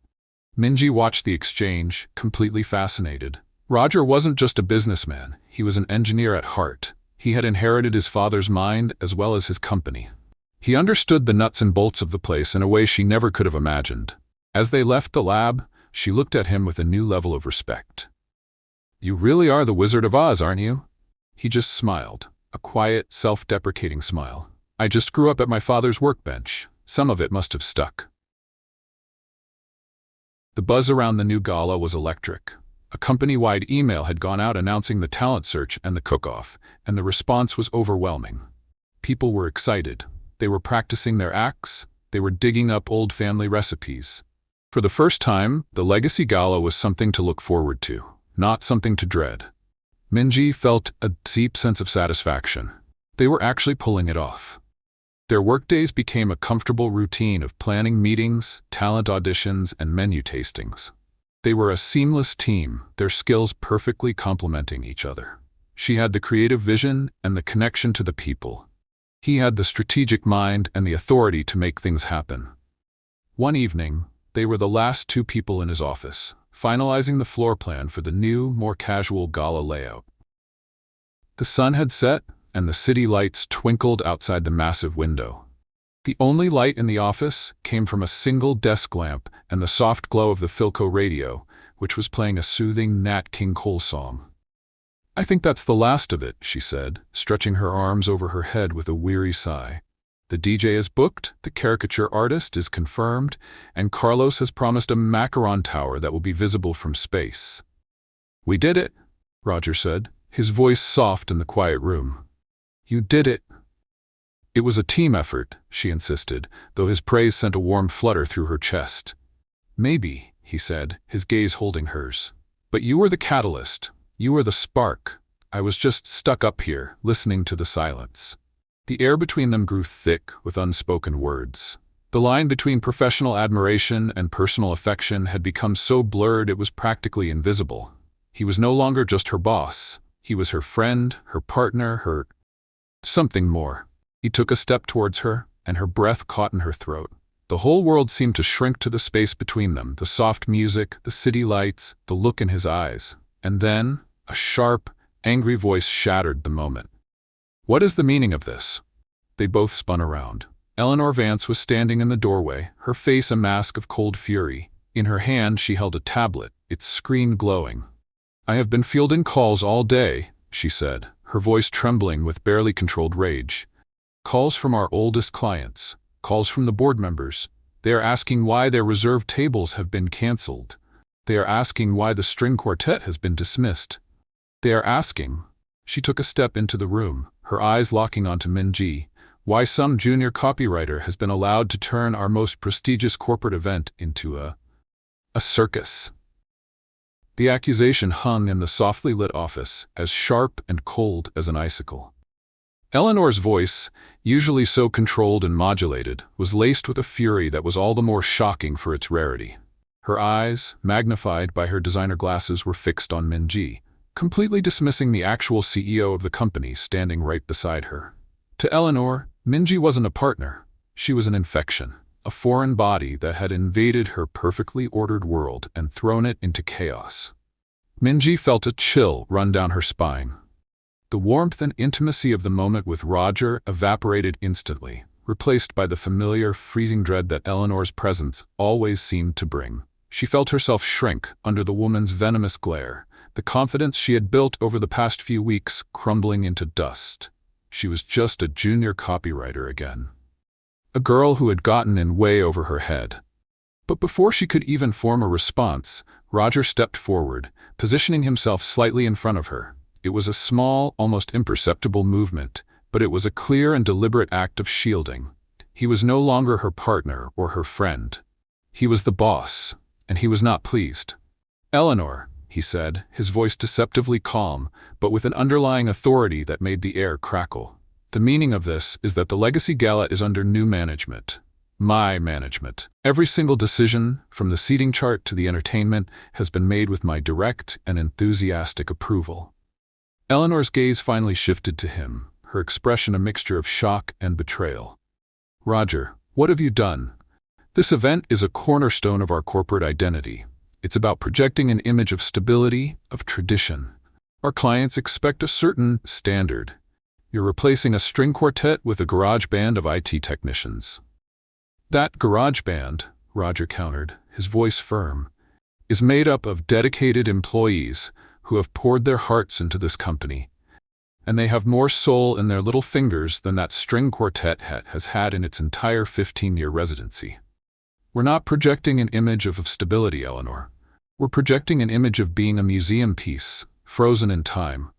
Minji watched the exchange, completely fascinated. Roger wasn't just a businessman, he was an engineer at heart. He had inherited his father's mind as well as his company. He understood the nuts and bolts of the place in a way she never could have imagined. As they left the lab, she looked at him with a new level of respect. "You really are the Wizard of Oz, aren't you?" He just smiled, a quiet, self-deprecating smile. "I just grew up at my father's workbench. Some of it must have stuck." The buzz around the new gala was electric. A company-wide email had gone out announcing the talent search and the cook-off, and the response was overwhelming. People were excited. They were practicing their acts. They were digging up old family recipes. For the first time, the Legacy Gala was something to look forward to, not something to dread. Minji felt a deep sense of satisfaction. They were actually pulling it off. Their workdays became a comfortable routine of planning meetings, talent auditions, and menu tastings. They were a seamless team, their skills perfectly complementing each other. She had the creative vision and the connection to the people. He had the strategic mind and the authority to make things happen. One evening, they were the last two people in his office, finalizing the floor plan for the new, more casual gala layout. The sun had set, and the city lights twinkled outside the massive window. The only light in the office came from a single desk lamp and the soft glow of the Philco radio, which was playing a soothing Nat King Cole song. "I think that's the last of it," she said, stretching her arms over her head with a weary sigh. "The DJ is booked, the caricature artist is confirmed, and Carlos has promised a macaron tower that will be visible from space." "We did it," Roger said, his voice soft in the quiet room. "You did it." "It was a team effort," she insisted, though his praise sent a warm flutter through her chest. "Maybe," he said, his gaze holding hers. "But you were the catalyst. You were the spark. I was just stuck up here, listening to the silence." The air between them grew thick with unspoken words. The line between professional admiration and personal affection had become so blurred it was practically invisible. He was no longer just her boss. He was her friend, her partner, her something more. He took a step towards her, and her breath caught in her throat. The whole world seemed to shrink to the space between them, the soft music, the city lights, the look in his eyes. And then, a sharp, angry voice shattered the moment. "What is the meaning of this?" They both spun around. Eleanor Vance was standing in the doorway, her face a mask of cold fury. In her hand she held a tablet, its screen glowing. "I have been fielding calls all day," she said, her voice trembling with barely controlled rage. "Calls from our oldest clients, calls from the board members. They are asking why their reserved tables have been canceled. They are asking why the string quartet has been dismissed. They are asking." She took a step into the room, her eyes locking onto Minji, Why some junior copywriter has been allowed to turn our most prestigious corporate event into a circus. The accusation hung in the softly lit office, as sharp and cold as an icicle. Eleanor's voice, usually so controlled and modulated, was laced with a fury that was all the more shocking for its rarity. Her eyes, magnified by her designer glasses, were fixed on Minji, completely dismissing the actual CEO of the company standing right beside her. To Eleanor, Minji wasn't a partner. She was an infection, a foreign body that had invaded her perfectly ordered world and thrown it into chaos. Minji felt a chill run down her spine. The warmth and intimacy of the moment with Roger evaporated instantly, replaced by the familiar, freezing dread that Eleanor's presence always seemed to bring. She felt herself shrink under the woman's venomous glare, the confidence she had built over the past few weeks crumbling into dust. She was just a junior copywriter again. A girl who had gotten in way over her head. But before she could even form a response, Roger stepped forward, positioning himself slightly in front of her. It was a small, almost imperceptible movement, but it was a clear and deliberate act of shielding. He was no longer her partner or her friend. He was the boss, and he was not pleased. "Eleanor," he said, his voice deceptively calm, but with an underlying authority that made the air crackle. "The meaning of this is that the Legacy Gala is under new management. My management. Every single decision, from the seating chart to the entertainment, has been made with my direct and enthusiastic approval." Eleanor's gaze finally shifted to him, her expression a mixture of shock and betrayal. "Roger, what have you done? This event is a cornerstone of our corporate identity. It's about projecting an image of stability, of tradition. Our clients expect a certain standard. You're replacing a string quartet with a garage band of IT technicians." "That garage band," Roger countered, his voice firm, "is made up of dedicated employees who have poured their hearts into this company, and they have more soul in their little fingers than that string quartet has had in its entire 15-year residency. We're not projecting an image of stability, Eleanor. We're projecting an image of being a museum piece, frozen in time.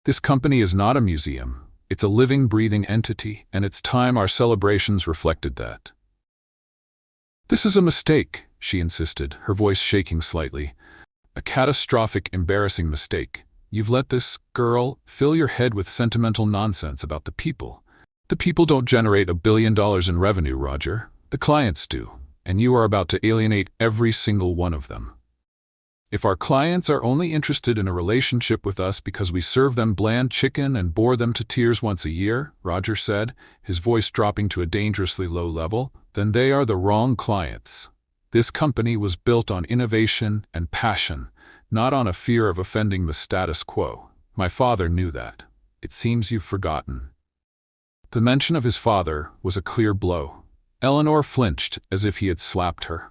This company is not a museum. It's a living, breathing entity, and it's time our celebrations reflected that." "This is a mistake," she insisted, her voice shaking slightly. "A catastrophic, embarrassing mistake. You've let this girl fill your head with sentimental nonsense about the people. The people don't generate $1 billion in revenue, Roger. The clients do, and you are about to alienate every single one of them. If our clients are only interested in a relationship with us because we serve them bland chicken and bore them to tears once a year," Roger said, his voice dropping to a dangerously low level, "then they are the wrong clients. This company was built on innovation and passion, not on a fear of offending the status quo. My father knew that. It seems you've forgotten." The mention of his father was a clear blow. Eleanor flinched as if he had slapped her.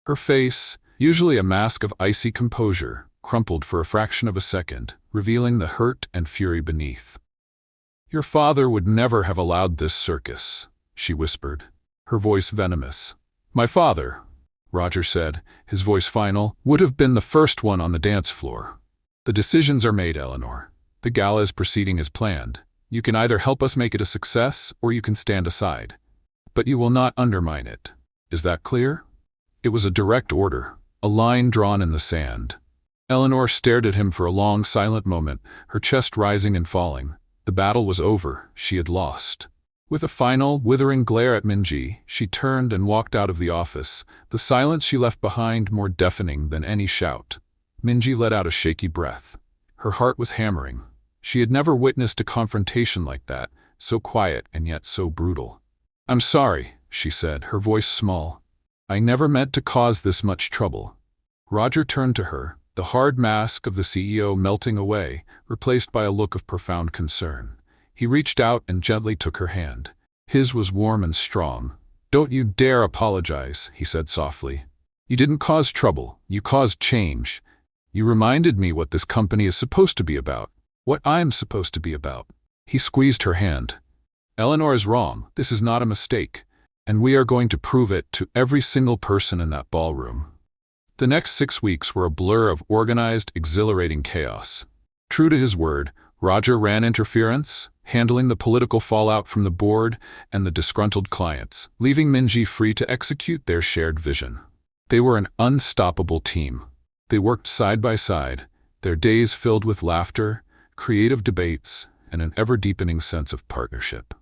Her face, usually a mask of icy composure, crumpled for a fraction of a second, revealing the hurt and fury beneath. "Your father would never have allowed this circus," she whispered, her voice venomous. "My father," Roger said, his voice final, "would have been the first one on the dance floor. The decisions are made, Eleanor. The gala is proceeding as planned. You can either help us make it a success, or you can stand aside. But you will not undermine it. Is that clear?" It was a direct order, a line drawn in the sand. Eleanor stared at him for a long, silent moment, her chest rising and falling. The battle was over. She had lost. With a final, withering glare at Minji, she turned and walked out of the office, the silence she left behind more deafening than any shout. Minji let out a shaky breath. Her heart was hammering. She had never witnessed a confrontation like that, so quiet and yet so brutal. "I'm sorry," she said, her voice small. "I never meant to cause this much trouble." Roger turned to her, the hard mask of the CEO melting away, replaced by a look of profound concern. He reached out and gently took her hand. His was warm and strong. "Don't you dare apologize," he said softly. "You didn't cause trouble. You caused change. You reminded me what this company is supposed to be about, what I'm supposed to be about." He squeezed her hand. "Eleanor is wrong. This is not a mistake, and we are going to prove it to every single person in that ballroom." The next 6 weeks were a blur of organized, exhilarating chaos. True to his word, Roger ran interference, handling the political fallout from the board and the disgruntled clients, leaving Minji free to execute their shared vision. They were an unstoppable team. They worked side by side, their days filled with laughter, creative debates, and an ever-deepening sense of partnership.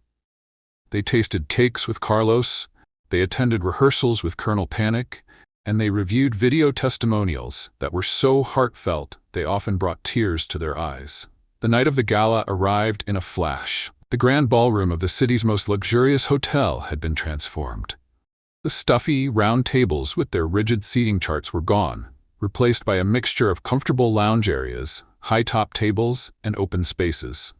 They tasted cakes with Carlos, they attended rehearsals with Colonel Panic, and they reviewed video testimonials that were so heartfelt they often brought tears to their eyes. The night of the gala arrived in a flash. The grand ballroom of the city's most luxurious hotel had been transformed. The stuffy, round tables with their rigid seating charts were gone, replaced by a mixture of comfortable lounge areas, high-top tables, and open spaces.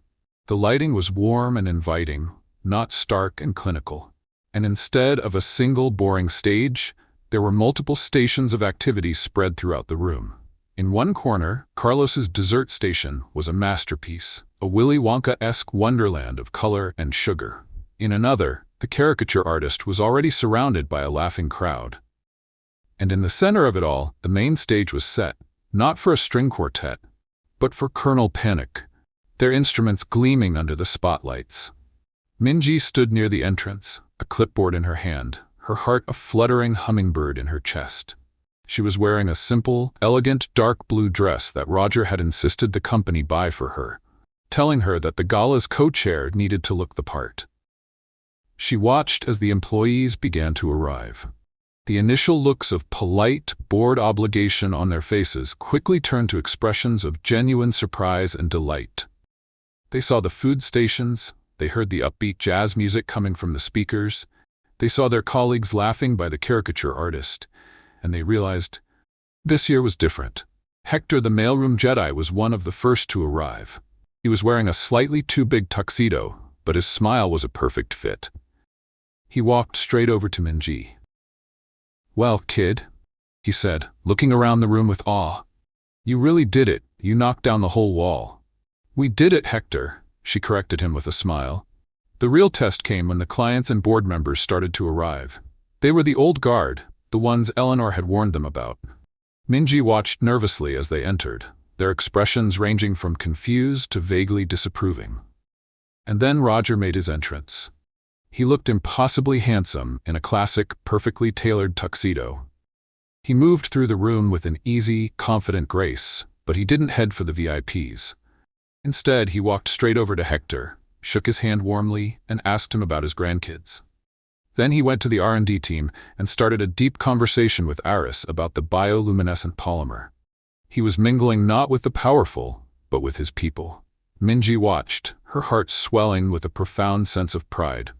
The lighting was warm and inviting, not stark and clinical. And instead of a single boring stage, there were multiple stations of activity spread throughout the room. In one corner, Carlos's dessert station was a masterpiece, a Willy Wonka-esque wonderland of color and sugar. In another, the caricature artist was already surrounded by a laughing crowd. And in the center of it all, the main stage was set, not for a string quartet, but for Colonel Panic, their instruments gleaming under the spotlights. Minji stood near the entrance, a clipboard in her hand, her heart a fluttering hummingbird in her chest. She was wearing a simple, elegant dark blue dress that Roger had insisted the company buy for her, telling her that the gala's co-chair needed to look the part. She watched as the employees began to arrive. The initial looks of polite, bored obligation on their faces quickly turned to expressions of genuine surprise and delight. They saw the food stations, they heard the upbeat jazz music coming from the speakers, they saw their colleagues laughing by the caricature artist, and they realized this year was different. Hector the mailroom Jedi was one of the first to arrive. He was wearing a slightly too big tuxedo, but his smile was a perfect fit. He walked straight over to Minji. "Well, kid," he said, looking around the room with awe. "You really did it. You knocked down the whole wall." "We did it, Hector," she corrected him with a smile. The real test came when the clients and board members started to arrive. They were the old guard, the ones Eleanor had warned them about. Minji watched nervously as they entered, their expressions ranging from confused to vaguely disapproving. And then Roger made his entrance. He looked impossibly handsome in a classic, perfectly tailored tuxedo. He moved through the room with an easy, confident grace, but he didn't head for the VIPs. Instead, he walked straight over to Hector, shook his hand warmly, and asked him about his grandkids. Then he went to the R&D team and started a deep conversation with Aris about the bioluminescent polymer. He was mingling not with the powerful, but with his people. Minji watched, her heart swelling with a profound sense of pride.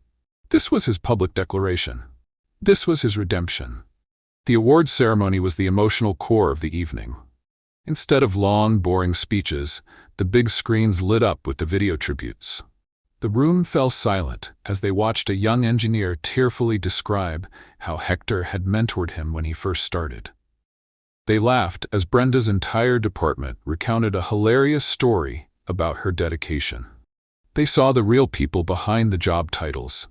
This was his public declaration. This was his redemption. The awards ceremony was the emotional core of the evening. Instead of long, boring speeches, the big screens lit up with the video tributes. The room fell silent as they watched a young engineer tearfully describe how Hector had mentored him when he first started. They laughed as Brenda's entire department recounted a hilarious story about her dedication. They saw the real people behind the job titles,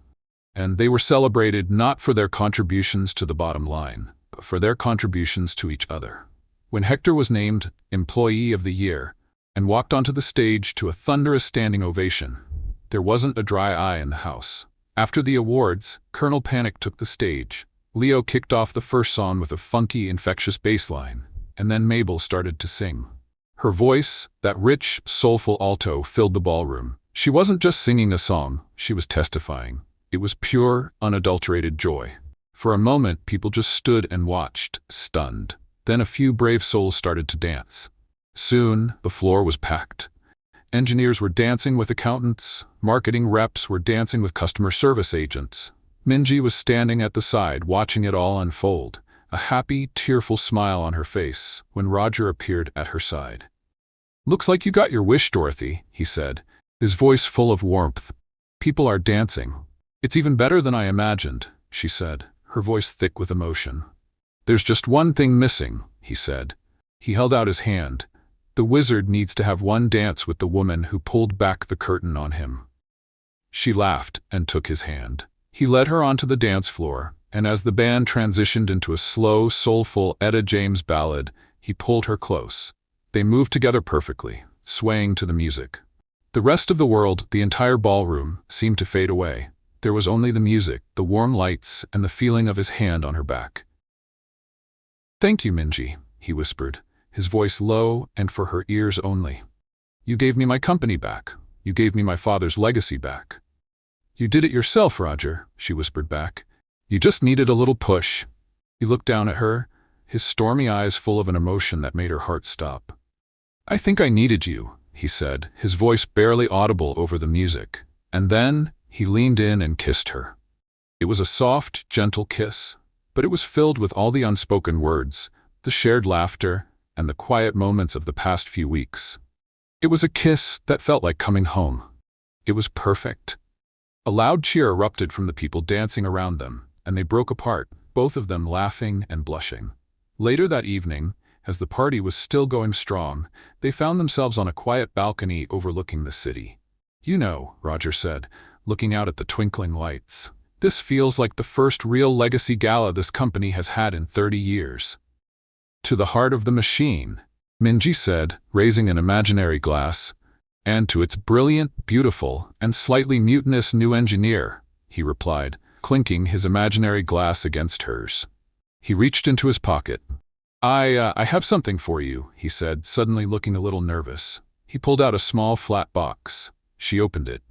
and they were celebrated not for their contributions to the bottom line, but for their contributions to each other. When Hector was named Employee of the Year and walked onto the stage to a thunderous standing ovation, there wasn't a dry eye in the house. After the awards, Colonel Panic took the stage. Leo kicked off the first song with a funky, infectious bass line, and then Mabel started to sing. Her voice, that rich, soulful alto, filled the ballroom. She wasn't just singing a song, she was testifying. It was pure, unadulterated joy. For a moment, people just stood and watched, stunned. Then a few brave souls started to dance. Soon, the floor was packed. Engineers were dancing with accountants, marketing reps were dancing with customer service agents. Minji was standing at the side watching it all unfold, a happy, tearful smile on her face when Roger appeared at her side. "Looks like you got your wish, Dorothy," he said, his voice full of warmth. "People are dancing." "It's even better than I imagined," she said, her voice thick with emotion. "There's just one thing missing," he said. He held out his hand. "The wizard needs to have one dance with the woman who pulled back the curtain on him." She laughed and took his hand. He led her onto the dance floor, and as the band transitioned into a slow, soulful Etta James ballad, he pulled her close. They moved together perfectly, swaying to the music. The rest of the world, the entire ballroom, seemed to fade away. There was only the music, the warm lights, and the feeling of his hand on her back. "Thank you, Minji," he whispered, his voice low and for her ears only. "You gave me my company back. You gave me my father's legacy back." "You did it yourself, Roger," she whispered back. "You just needed a little push." He looked down at her, his stormy eyes full of an emotion that made her heart stop. "I think I needed you," he said, his voice barely audible over the music. And then he leaned in and kissed her. It was a soft, gentle kiss, but it was filled with all the unspoken words, the shared laughter, and the quiet moments of the past few weeks. It was a kiss that felt like coming home. It was perfect. A loud cheer erupted from the people dancing around them, and they broke apart, both of them laughing and blushing. Later that evening, as the party was still going strong, they found themselves on a quiet balcony overlooking the city. "You know," Roger said, looking out at the twinkling lights, "this feels like the first real legacy gala this company has had in 30 years. To the heart of the machine," Minji said, raising an imaginary glass. "And to its brilliant, beautiful, and slightly mutinous new engineer," he replied, clinking his imaginary glass against hers. He reached into his pocket. I have something for you," he said, suddenly looking a little nervous. He pulled out a small flat box. She opened it.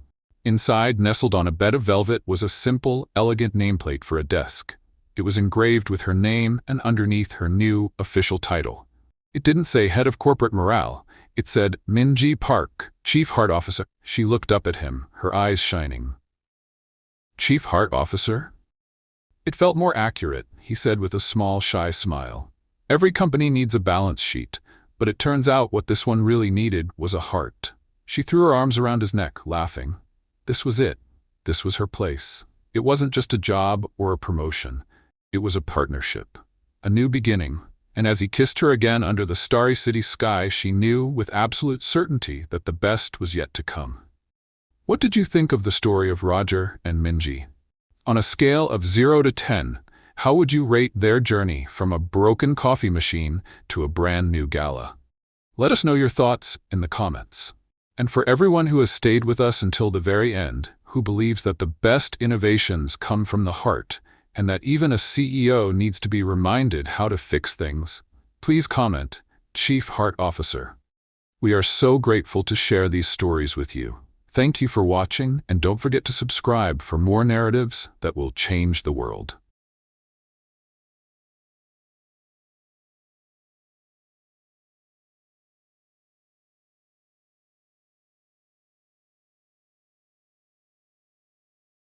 Inside, nestled on a bed of velvet, was a simple, elegant nameplate for a desk. It was engraved with her name and underneath her new, official title. It didn't say Head of Corporate Morale. It said Minji Park, Chief Heart Officer. She looked up at him, her eyes shining. "Chief Heart Officer?" "It felt more accurate," he said with a small, shy smile. "Every company needs a balance sheet, but it turns out what this one really needed was a heart." She threw her arms around his neck, laughing. This was it. This was her place. It wasn't just a job or a promotion. It was a partnership, a new beginning. And as he kissed her again under the starry city sky, she knew with absolute certainty that the best was yet to come. What did you think of the story of Roger and Minji? On a scale of 0 to 10, how would you rate their journey from a broken coffee machine to a brand new gala? Let us know your thoughts in the comments. And for everyone who has stayed with us until the very end, who believes that the best innovations come from the heart, and that even a CEO needs to be reminded how to fix things, please comment, Chief Heart Officer. We are so grateful to share these stories with you. Thank you for watching, and don't forget to subscribe for more narratives that will change the world.